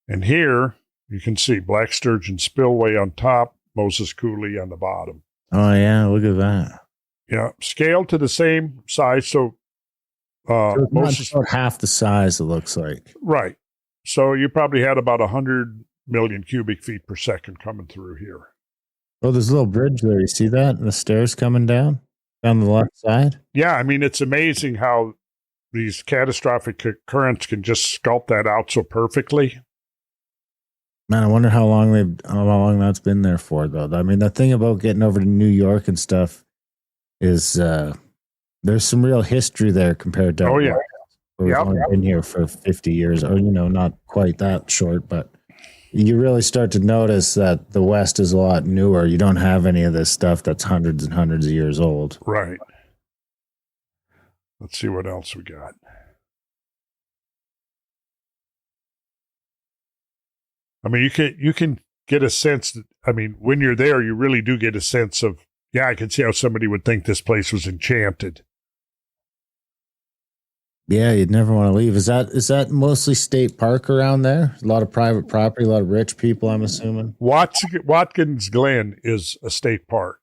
[SPEAKER 4] And here you can see Black Sturgeon Spillway on top, Moses Coulee on the bottom.
[SPEAKER 5] Oh, yeah, look at that.
[SPEAKER 4] Yeah, scaled to the same size. So,
[SPEAKER 5] Moses, about half the size, it looks like.
[SPEAKER 4] Right. So you probably had about 100 million cubic feet per second coming through here.
[SPEAKER 5] Oh, there's a little bridge there. You see that? And the stairs coming down the left side?
[SPEAKER 4] Yeah, I mean, it's amazing how these catastrophic currents can just sculpt that out so perfectly.
[SPEAKER 5] Man, I wonder how long that's been there for, though. I mean, the thing about getting over to New York and stuff is there's some real history there compared to we've only been here for 50 years, or not quite that short, but you really start to notice that the West is a lot newer. You don't have any of this stuff that's hundreds and hundreds of years old.
[SPEAKER 4] Right. Let's see what else we got. I mean, you can get a sense that, I mean, when you're there, you really do get a sense of, yeah, I can see how somebody would think this place was enchanted.
[SPEAKER 5] Yeah, you'd never want to leave. Is that mostly state park around there? A lot of private property, a lot of rich people, I'm assuming.
[SPEAKER 4] Watkins Glen is a state park.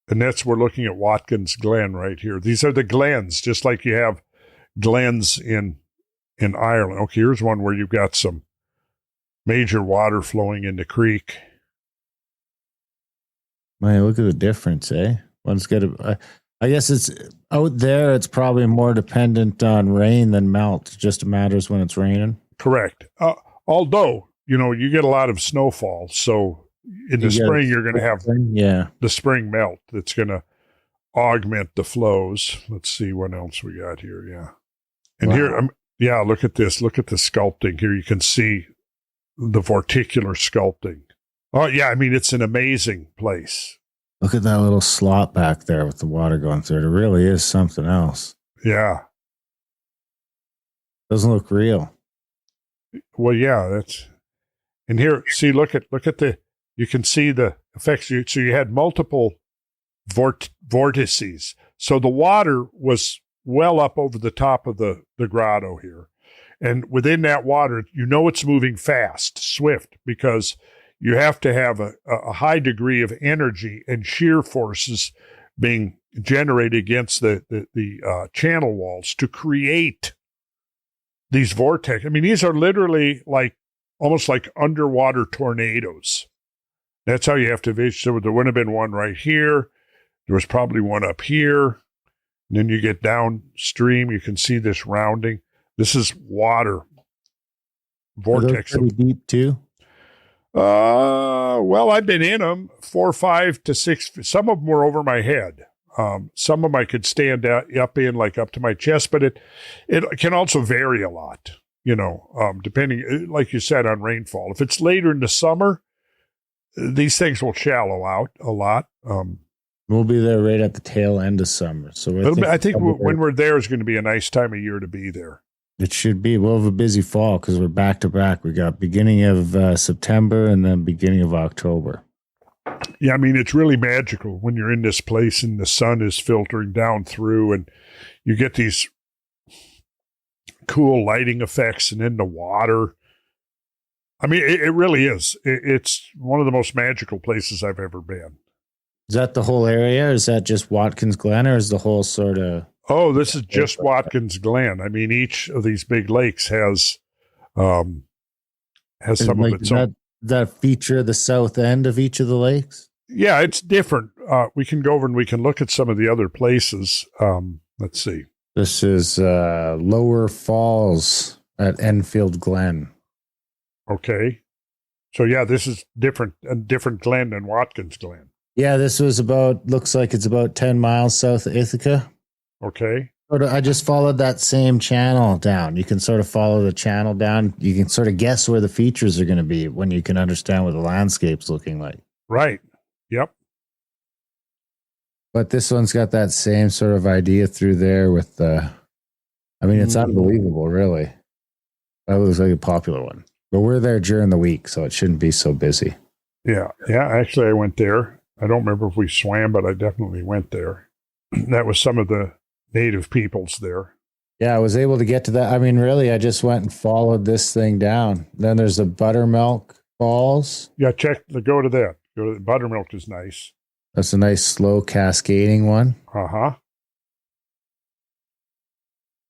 [SPEAKER 4] And we're looking at Watkins Glen right here. These are the glens, just like you have glens in Ireland. Okay, here's one where you've got some major water flowing in the creek.
[SPEAKER 5] Man, look at the difference, eh? One's got I guess it's out there. It's probably more dependent on rain than melt. It just matters when it's raining.
[SPEAKER 4] Correct. Although, you get a lot of snowfall. So in the spring, you're going to have the spring melt that's going to augment the flows. Let's see what else we got here. Yeah. And here, look at this. Look at the sculpting here. You can see the vorticular sculpting. Oh, yeah. I mean, it's an amazing place.
[SPEAKER 5] Look at that little slot back there with the water going through it. It really is something else.
[SPEAKER 4] Yeah.
[SPEAKER 5] Doesn't look real.
[SPEAKER 4] Well, yeah, and here, see, look at you can see the effects. So you had multiple vortices. So the water was well up over the top of the grotto here. And within that water, it's moving fast, swift, because you have to have a high degree of energy and shear forces being generated against the channel walls to create these vortex. I mean, these are literally almost like underwater tornadoes. That's how you have to visualize. So there would have been one right here. There was probably one up here. And then you get downstream, you can see this rounding. This is water vortex.
[SPEAKER 5] Are those pretty deep too?
[SPEAKER 4] Well, I've been in them 4, 5 to 6. Some of them were over my head. Some of them I could stand up in, like up to my chest, but it can also vary a lot, depending, like you said, on rainfall. If it's later in the summer, these things will shallow out a lot.
[SPEAKER 5] We'll be there right at the tail end of summer. So
[SPEAKER 4] I think when we're there is going to be a nice time of year to be there.
[SPEAKER 5] It should be. We'll have a busy fall because we're back to back. We got beginning of September and then beginning of October.
[SPEAKER 4] Yeah, I mean, it's really magical when you're in this place and the sun is filtering down through and you get these cool lighting effects and then the water. I mean, it really is. It's one of the most magical places I've ever been.
[SPEAKER 5] Is that the whole area? Or is that just Watkins Glen, or is the whole sort of?
[SPEAKER 4] Oh, this is just Watkins Glen. I mean, each of these big lakes has some of its own.
[SPEAKER 5] That feature the south end of each of the lakes?
[SPEAKER 4] Yeah, it's different. We can go over and we can look at some of the other places. Let's see.
[SPEAKER 5] This is Lower Falls at Enfield Glen.
[SPEAKER 4] Okay. So yeah, this is a different Glen than Watkins Glen.
[SPEAKER 5] Yeah, this was looks like it's about 10 miles south of Ithaca.
[SPEAKER 4] Okay.
[SPEAKER 5] I just followed that same channel down. You can sort of follow the channel down. You can sort of guess where the features are going to be when you can understand what the landscape's looking like.
[SPEAKER 4] Right. Yep.
[SPEAKER 5] But this one's got that same sort of idea through there with it's unbelievable, really. That looks like a popular one. But we're there during the week, so it shouldn't be so busy.
[SPEAKER 4] Yeah. Yeah. Actually, I went there. I don't remember if we swam, but I definitely went there. That was some of the native peoples there.
[SPEAKER 5] Yeah, I was able to get to that. I mean, really, I just went and followed this thing down. Then there's the Buttermilk Falls.
[SPEAKER 4] Yeah, go to that. Buttermilk is nice.
[SPEAKER 5] That's a nice, slow, cascading one.
[SPEAKER 4] Uh-huh.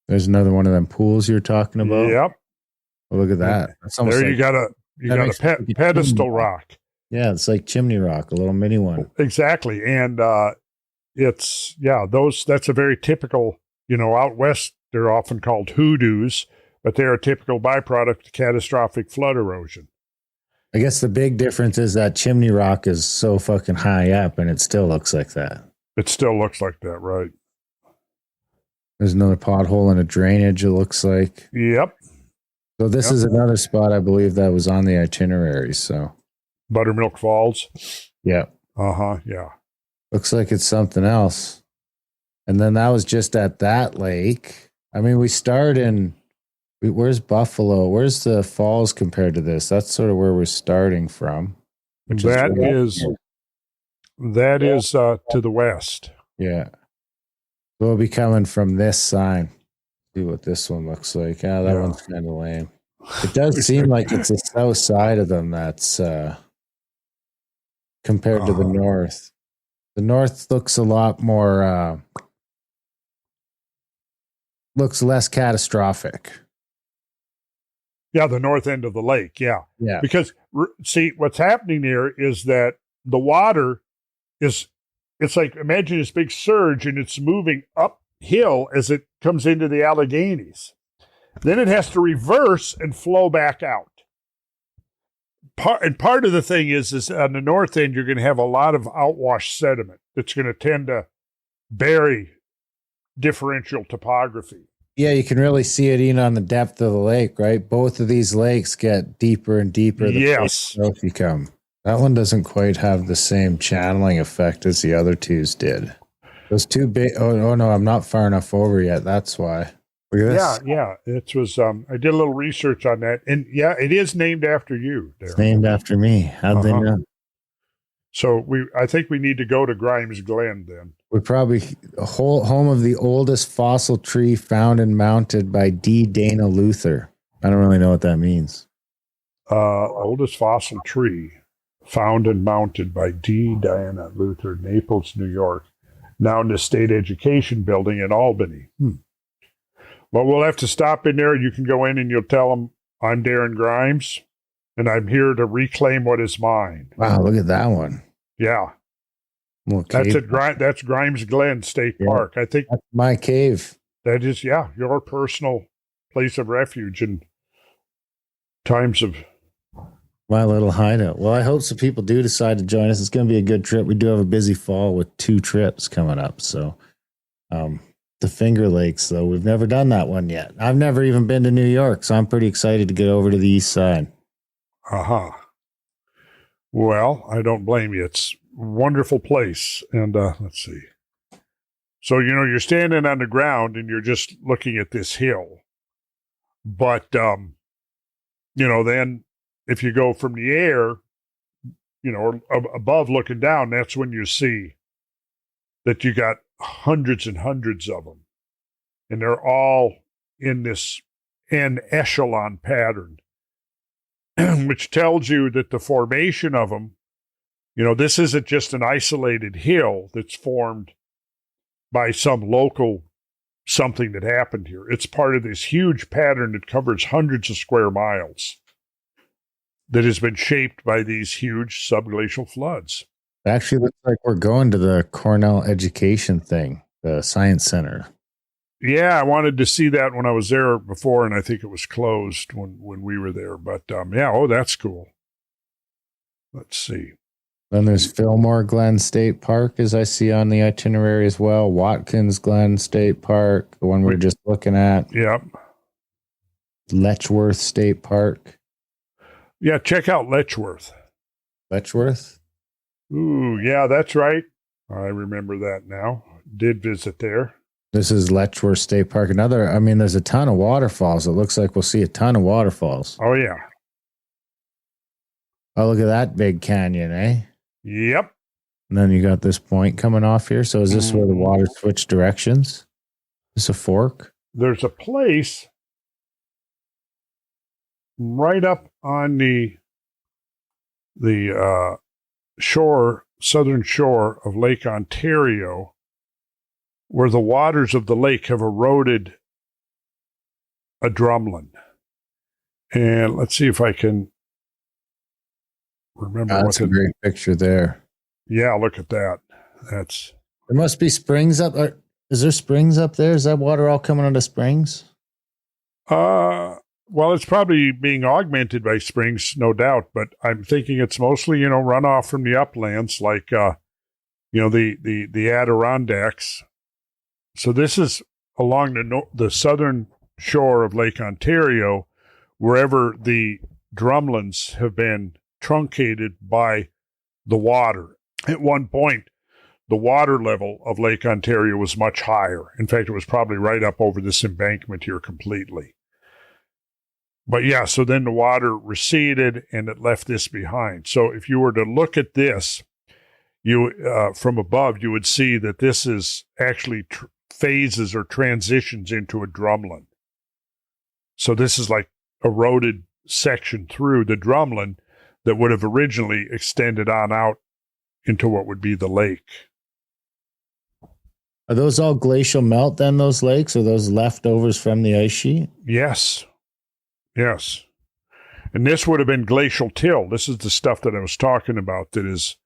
[SPEAKER 5] There's another one of them pools you were talking about.
[SPEAKER 4] Yep.
[SPEAKER 5] Oh, look at that.
[SPEAKER 4] There you got a pedestal rock.
[SPEAKER 5] Yeah, it's like Chimney Rock, a little mini one.
[SPEAKER 4] Exactly. And that's a very typical, out west, they're often called hoodoos, but they're a typical byproduct of catastrophic flood erosion.
[SPEAKER 5] I guess the big difference is that Chimney Rock is so fucking high up and it still looks like that.
[SPEAKER 4] It still looks like that, right?
[SPEAKER 5] There's another pothole in a drainage, it looks like.
[SPEAKER 4] Yep.
[SPEAKER 5] So this is another spot I believe that was on the itinerary, so.
[SPEAKER 4] Buttermilk Falls?
[SPEAKER 5] Yeah.
[SPEAKER 4] Uh-huh, yeah.
[SPEAKER 5] Looks like it's something else. And then that was just at that lake. I mean, we start in, where's Buffalo? Where's the falls compared to this? That's sort of where we're starting from.
[SPEAKER 4] That is to the west.
[SPEAKER 5] Yeah. We'll be coming from this side. See what this one looks like. Yeah, that one's kind of lame. It does seem like it's the south side of them that's compared to the north. The north looks a lot more, looks less catastrophic.
[SPEAKER 4] Yeah, the north end of the lake, yeah.
[SPEAKER 5] Yeah.
[SPEAKER 4] Because, see, what's happening there is that the water it's like, imagine this big surge and it's moving uphill as it comes into the Alleghenies. Then it has to reverse and flow back out. Part of the thing is on the north end, you're going to have a lot of outwash sediment that's going to tend to bury differential topography.
[SPEAKER 5] Yeah, you can really see it even on the depth of the lake, right? Both of these lakes get deeper and deeper the south you come. That one doesn't quite have the same channeling effect as the other twos did. Those two big. Oh no, I'm not far enough over yet. That's why. Look at this.
[SPEAKER 4] Yeah. It was. I did a little research on that, and yeah, it is named after you. Darryl.
[SPEAKER 5] It's named after me. How'd they know?
[SPEAKER 4] So I think we need to go to Grimes Glen then.
[SPEAKER 5] We're probably home of the oldest fossil tree found and mounted by D. Dana Luther. I don't really know what that means.
[SPEAKER 4] Oldest fossil tree found and mounted by D. Diana Luther, Naples, New York. Now in the State Education Building in Albany. Well, we'll have to stop in there. You can go in and you'll tell them, I'm Darren Grimes, and I'm here to reclaim what is mine.
[SPEAKER 5] Wow, look at that one.
[SPEAKER 4] Yeah.
[SPEAKER 5] Okay.
[SPEAKER 4] That's Grimes Glen State Park. I think
[SPEAKER 5] that's my cave.
[SPEAKER 4] That is, your personal place of refuge in times of...
[SPEAKER 5] My little hideout. Well, I hope some people do decide to join us. It's going to be a good trip. We do have a busy fall with 2 trips coming up. So the Finger Lakes, though, we've never done that one yet. I've never even been to New York, so I'm pretty excited to get over to the east side.
[SPEAKER 4] Well, I don't blame you. It's a wonderful place. And let's see. So, you're standing on the ground and you're just looking at this hill. But, then if you go from the air, or above looking down, that's when you see that you got hundreds and hundreds of them. And they're all in this N echelon pattern. which tells you that the formation of them, this isn't just an isolated hill that's formed by some local something that happened here. It's part of this huge pattern that covers hundreds of square miles that has been shaped by these huge subglacial floods.
[SPEAKER 5] It actually looks like we're going to the Cornell Education thing, the Science Center.
[SPEAKER 4] Yeah, I wanted to see that when I was there before, and I think it was closed when we were there. But that's cool. Let's see.
[SPEAKER 5] Then there's Fillmore Glen State Park, as I see on the itinerary as well. Watkins Glen State Park, the one we were just looking at.
[SPEAKER 4] Yep.
[SPEAKER 5] Letchworth State Park.
[SPEAKER 4] Yeah, check out Letchworth.
[SPEAKER 5] Letchworth?
[SPEAKER 4] Ooh, yeah, that's right. I remember that now. Did visit there.
[SPEAKER 5] This is Letchworth State Park. There's a ton of waterfalls. It looks like we'll see a ton of waterfalls.
[SPEAKER 4] Oh, yeah.
[SPEAKER 5] Oh, look at that big canyon, eh?
[SPEAKER 4] Yep.
[SPEAKER 5] And then you got this point coming off here. So is this where the water switched directions? Is this a fork?
[SPEAKER 4] There's a place right up on the southern shore of Lake Ontario, where the waters of the lake have eroded a drumlin. And let's see if I can remember.
[SPEAKER 5] That's a great picture there.
[SPEAKER 4] Yeah, look at that.
[SPEAKER 5] There must be springs up. Is there springs up there? Is that water all coming out of springs?
[SPEAKER 4] Well, it's probably being augmented by springs, no doubt, but I'm thinking it's mostly, runoff from the uplands, like, the Adirondacks. So this is along the southern shore of Lake Ontario, wherever the drumlins have been truncated by the water. At one point, the water level of Lake Ontario was much higher. In fact, it was probably right up over this embankment here completely. But yeah, so then the water receded and it left this behind. So if you were to look at this, from above, you would see that this is actually phases or transitions into a drumlin. So this is like eroded section through the drumlin that would have originally extended on out into what would be the lake.
[SPEAKER 5] Are those all glacial melt then, those lakes? Or those leftovers from the ice sheet?
[SPEAKER 4] Yes. And this would have been glacial till. This is the stuff that I was talking about that is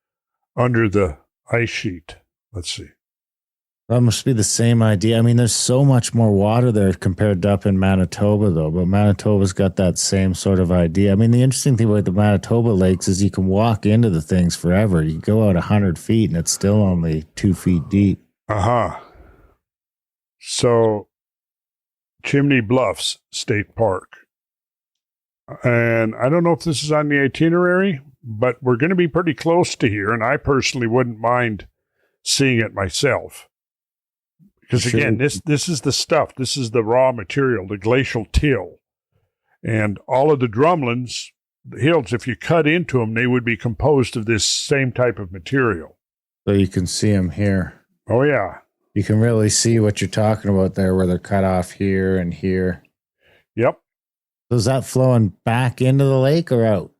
[SPEAKER 4] under the ice sheet. Let's see.
[SPEAKER 5] That must be the same idea. There's so much more water there compared to up in Manitoba, though. But Manitoba's got that same sort of idea. The interesting thing about the Manitoba lakes is you can walk into the things forever. You go out 100 feet and it's still only 2 feet deep.
[SPEAKER 4] So, Chimney Bluffs State Park. And I don't know if this is on the itinerary, but we're going to be pretty close to here. And I personally wouldn't mind seeing it myself. Because again, this is the stuff. This is the raw material, the glacial till. And all of the drumlins, the hills, if you cut into them, they would be composed of this same type of material.
[SPEAKER 5] So you can see them here.
[SPEAKER 4] Oh, yeah.
[SPEAKER 5] You can really see what you're talking about there, where they're cut off here and here.
[SPEAKER 4] Yep.
[SPEAKER 5] So is that flowing back into the lake or out?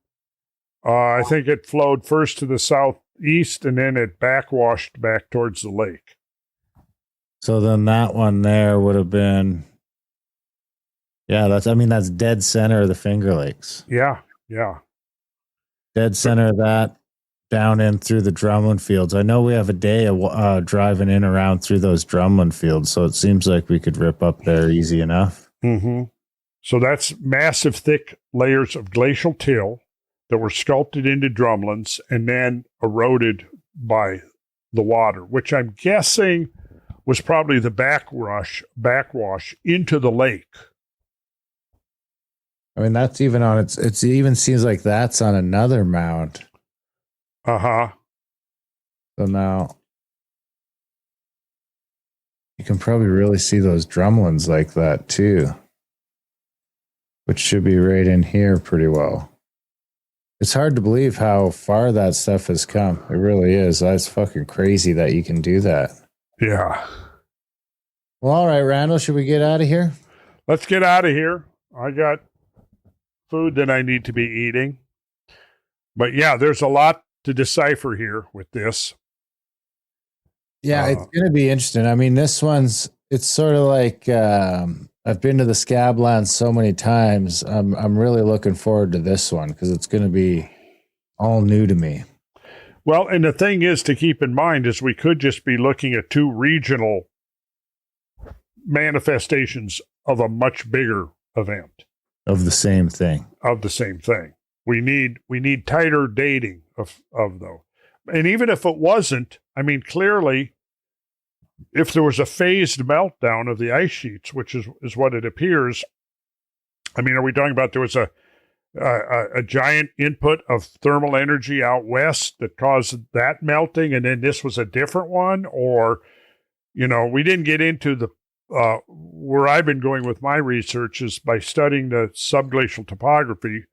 [SPEAKER 4] I think it flowed first to the southeast and then it backwashed back towards the lake.
[SPEAKER 5] So then that one there would have been, that's dead center of the Finger Lakes.
[SPEAKER 4] Yeah.
[SPEAKER 5] Dead center of that, down in through the drumlin fields. I know we have a day of driving in around through those drumlin fields, so it seems like we could rip up there easy enough.
[SPEAKER 4] Mm-hmm. So that's massive, thick layers of glacial till that were sculpted into drumlins and then eroded by the water, which I'm guessing was probably the backwash into the lake.
[SPEAKER 5] That's even on it even seems like that's on another mound.
[SPEAKER 4] So
[SPEAKER 5] now you can probably really see those drumlins like that too, which should be right in here pretty well. It's hard to believe how far that stuff has come. It really is. That's fucking crazy that you can do that.
[SPEAKER 4] Yeah.
[SPEAKER 5] Well, all right, Randall, should we get out of here?
[SPEAKER 4] Let's get out of here. I got food that I need to be eating. But yeah, there's a lot to decipher here with this.
[SPEAKER 5] Yeah, it's going to be interesting. I mean, it's sort of like I've been to the Scablands so many times. I'm really looking forward to this one because it's going to be all new to me.
[SPEAKER 4] Well, and the thing is to keep in mind is we could just be looking at two regional manifestations of a much bigger event.
[SPEAKER 5] Of the same thing. We need tighter dating of those. And even if it wasn't, I mean, clearly, if there was a phased meltdown of the ice sheets, which is what it appears, I mean, are we talking about there was a giant input of thermal energy out west that caused that melting, and then this was a different one? Or, we didn't get into the where I've been going with my research is by studying the subglacial topography,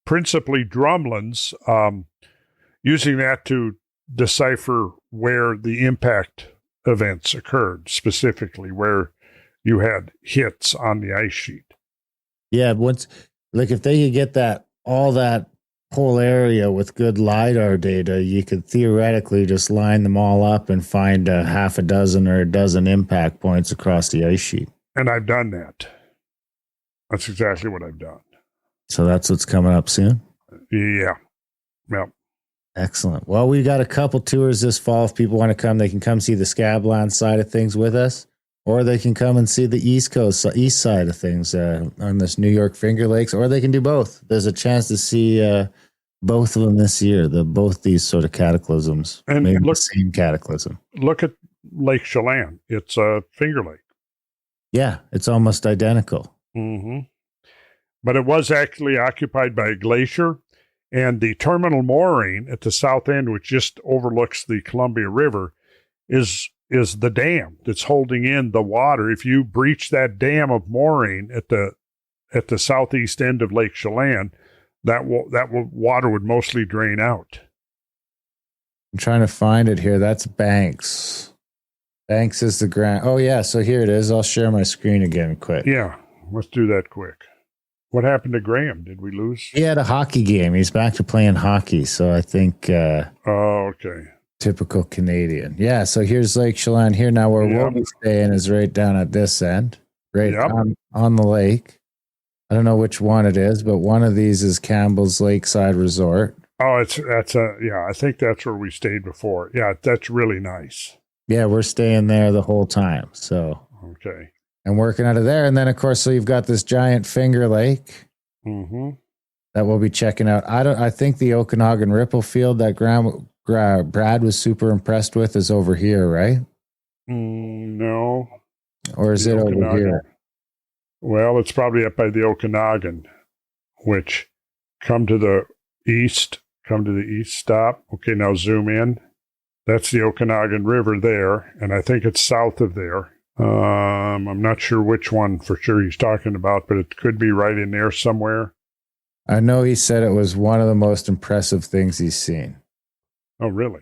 [SPEAKER 5] principally drumlins, using that to decipher where the impact events occurred, specifically where you had hits on the ice sheet. Yeah, if they could get all that whole area with good LiDAR data, you could theoretically just line them all up and find a half a dozen or a dozen impact points across the ice sheet.
[SPEAKER 4] And I've done that. That's exactly what I've done.
[SPEAKER 5] So that's what's coming up soon?
[SPEAKER 4] Yeah. Well,
[SPEAKER 5] excellent. Well, we got a couple tours this fall. If people want to come, they can come see the Scabland side of things with us, or they can come and see the east side of things on this New York Finger Lakes, or they can do both. There's a chance to see both of them this year, both these sort of cataclysms, and maybe the same cataclysm.
[SPEAKER 4] Look at Lake Chelan. It's a Finger Lake.
[SPEAKER 5] Yeah, it's almost identical.
[SPEAKER 4] Mm-hmm. But it was actually occupied by a glacier, and the terminal moraine at the south end, which just overlooks the Columbia River, is the dam that's holding in the water. If you breach that dam of moraine at the southeast end of Lake Chelan, that water would mostly drain out.
[SPEAKER 5] I'm trying to find it here. That's Banks. Banks is the ground. Oh yeah, so here it is. I'll share my screen again quick.
[SPEAKER 4] Yeah, let's do that quick. What happened to Graham? Did we lose?
[SPEAKER 5] He had a hockey game. He's back to playing hockey. So I think.
[SPEAKER 4] Oh, okay.
[SPEAKER 5] Typical Canadian. Yeah. So here's Lake Chelan here. Now where we'll be staying is right down at this end, right on the lake. I don't know which one it is, but one of these is Campbell's Lakeside Resort.
[SPEAKER 4] Oh, I think that's where we stayed before. Yeah, that's really nice.
[SPEAKER 5] Yeah, we're staying there the whole time. So.
[SPEAKER 4] Okay.
[SPEAKER 5] And working out of there. And then, of course, so you've got this giant Finger Lake that we'll be checking out. I think the Okanagan Ripple Field that Brad was super impressed with is over here, right?
[SPEAKER 4] No.
[SPEAKER 5] Or is it over here?
[SPEAKER 4] Well, it's probably up by the Okanagan, which come to the east stop. Okay, now zoom in. That's the Okanagan River there, and I think it's south of there. I'm not sure which one for sure he's talking about, but it could be right in there somewhere.
[SPEAKER 5] I know he said it was one of the most impressive things he's seen.
[SPEAKER 4] Oh, really?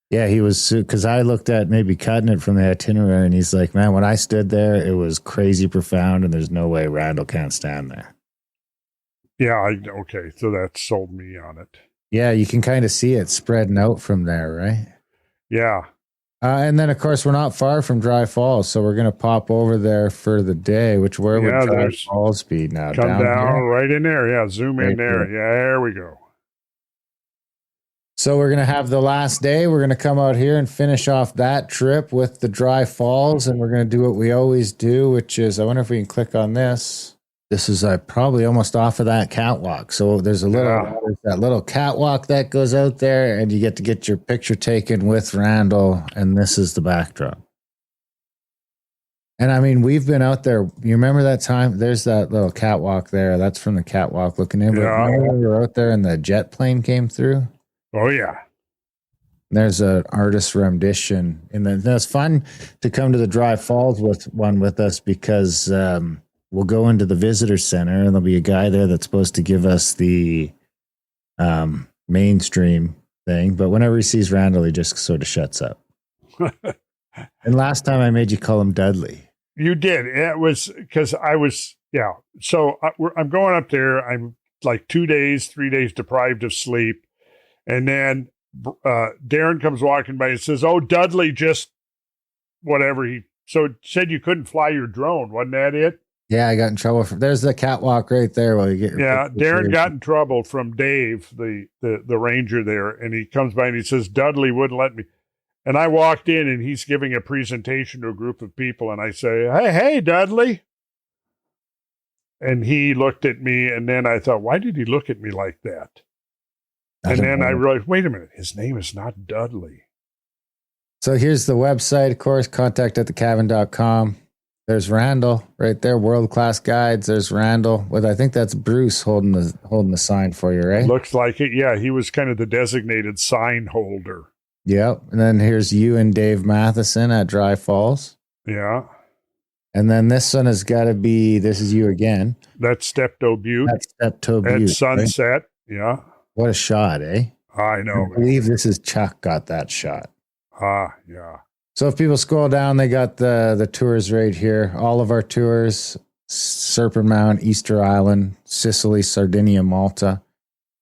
[SPEAKER 5] Yeah, he was, because I looked at maybe cutting it from the itinerary, and he's like, man, when I stood there, it was crazy profound, and there's no way Randall can't stand there.
[SPEAKER 4] Yeah, okay, so that sold me on it.
[SPEAKER 5] Yeah, you can kind of see it spreading out from there, right?
[SPEAKER 4] Yeah.
[SPEAKER 5] And then, of course, we're not far from Dry Falls, so we're going to pop over there for the day, would Dry Falls be now?
[SPEAKER 4] Come down right in there. Yeah, zoom in there. Yeah, there we go.
[SPEAKER 5] So we're going to have the last day. We're going to come out here and finish off that trip with the Dry Falls, and we're going to do what we always do, which is, I wonder if we can click on this. This is probably almost off of that catwalk. So there's that little catwalk that goes out there, and you get to get your picture taken with Randall, and this is the backdrop. And I mean, we've been out there. You remember that time? There's that little catwalk there. That's from the catwalk looking in.
[SPEAKER 4] Yeah.
[SPEAKER 5] But we were out there and the jet plane came through.
[SPEAKER 4] Oh, yeah.
[SPEAKER 5] There's an artist rendition. And then it's fun to come to the Dry Falls with us because we'll go into the visitor center and there'll be a guy there that's supposed to give us the mainstream thing. But whenever he sees Randall, he just sort of shuts up. And last time I made you call him Dudley.
[SPEAKER 4] You did. It was because I was, yeah. So I'm going up there. I'm like 2 days, 3 days deprived of sleep. And then Darren comes walking by and says, "Oh, Dudley just whatever." So it said you couldn't fly your drone. Wasn't that it?
[SPEAKER 5] Yeah, I got in trouble. There's the catwalk right there. While you get
[SPEAKER 4] yeah, Darren got in trouble from Dave, the ranger there. And he comes by and he says, "Dudley wouldn't let me." And I walked in and he's giving a presentation to a group of people. And I say, Hey, Dudley. And he looked at me. And then I thought, why did he look at me like that? And then I realized, wait a minute, his name is not Dudley.
[SPEAKER 5] So here's the website, of course, contact@thecavern.com. There's Randall right there, world-class guides. There's Randall with, I think that's Bruce holding the sign for you, right?
[SPEAKER 4] Looks like it. Yeah, he was kind of the designated sign holder.
[SPEAKER 5] Yep. And then here's you and Dave Matheson at Dry Falls.
[SPEAKER 4] Yeah.
[SPEAKER 5] And then this one has got to be, this is you again.
[SPEAKER 4] That's Steptoe Butte.
[SPEAKER 5] That's Steptoe Butte.
[SPEAKER 4] At sunset. Right? Yeah.
[SPEAKER 5] What a shot, eh?
[SPEAKER 4] I know.
[SPEAKER 5] I believe this is Chuck got that shot.
[SPEAKER 4] Yeah.
[SPEAKER 5] So if people scroll down, they got the tours right here. All of our tours: Serpent Mound, Easter Island, Sicily, Sardinia, Malta.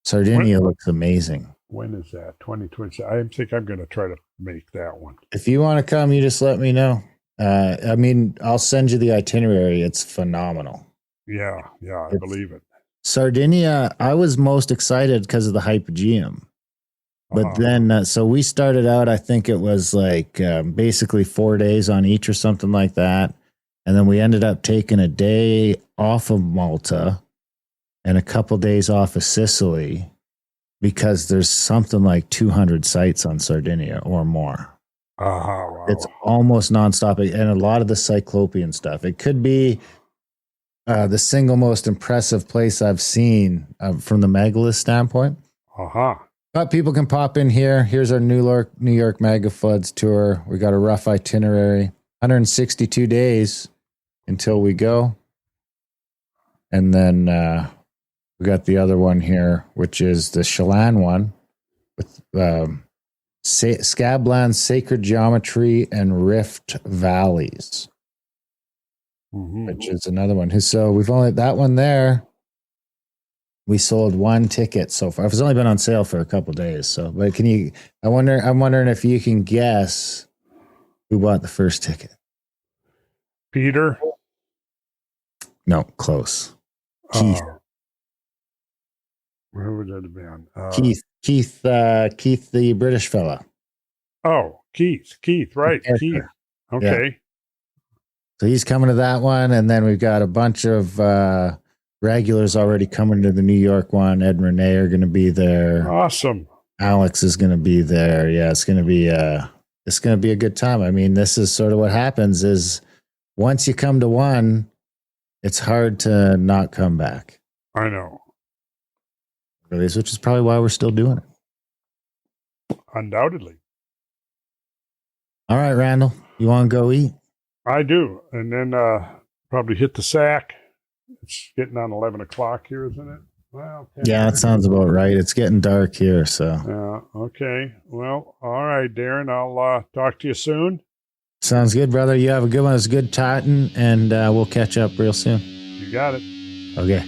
[SPEAKER 5] Sardinia looks amazing.
[SPEAKER 4] When is that? 2020. I think I'm going to try to make that one.
[SPEAKER 5] If you want to come, you just let me know. I mean, I'll send you the itinerary. It's phenomenal.
[SPEAKER 4] Yeah, I believe it.
[SPEAKER 5] Sardinia, I was most excited because of the Hypogeum. But then, so we started out, I think it was like basically 4 days on each or something like that. And then we ended up taking a day off of Malta and a couple days off of Sicily because there's something like 200 sites on Sardinia or more.
[SPEAKER 4] Wow.
[SPEAKER 5] It's almost nonstop. And a lot of the Cyclopean stuff. It could be the single most impressive place I've seen from the megalith standpoint. But people can pop in here. Here's our New York Megafloods tour. We got a rough itinerary. 162 days until we go. And then we got the other one here, which is the Chelan one with Scablands, Sacred Geometry, and Rift Valleys, which is another one. So we've only that one there. We sold one ticket so far. It's only been on sale for a couple days. So, but can you? I'm wondering if you can guess who bought the first ticket.
[SPEAKER 4] Peter?
[SPEAKER 5] No, close. Keith.
[SPEAKER 4] Where would that have been?
[SPEAKER 5] Keith, the British fella.
[SPEAKER 4] Oh, Keith, right? Keith. Okay.
[SPEAKER 5] Yeah. So he's coming to that one, and then we've got a bunch of regulars already coming to the New York one. Ed and Renee are going to be there.
[SPEAKER 4] Awesome.
[SPEAKER 5] Alex is going to be there. Yeah, it's going to be a good time. I mean, this is sort of what happens is once you come to one, it's hard to not come back.
[SPEAKER 4] I know.
[SPEAKER 5] Which is probably why we're still doing it.
[SPEAKER 4] Undoubtedly.
[SPEAKER 5] All right, Randall, you want to go eat?
[SPEAKER 4] I do. And then probably hit the sack. It's getting on 11 o'clock here, isn't it? Well,
[SPEAKER 5] yeah, that sounds about right. It's getting dark here, so.
[SPEAKER 4] Yeah, okay. Well, all right, Darren, I'll talk to you soon.
[SPEAKER 5] Sounds good, brother. You have a good one. It's good talking, and we'll catch up real soon.
[SPEAKER 4] You got it.
[SPEAKER 5] Okay.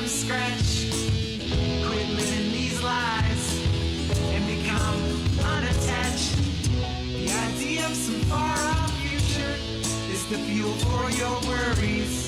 [SPEAKER 3] Scratch, quit living these lies and become fuel for your worries.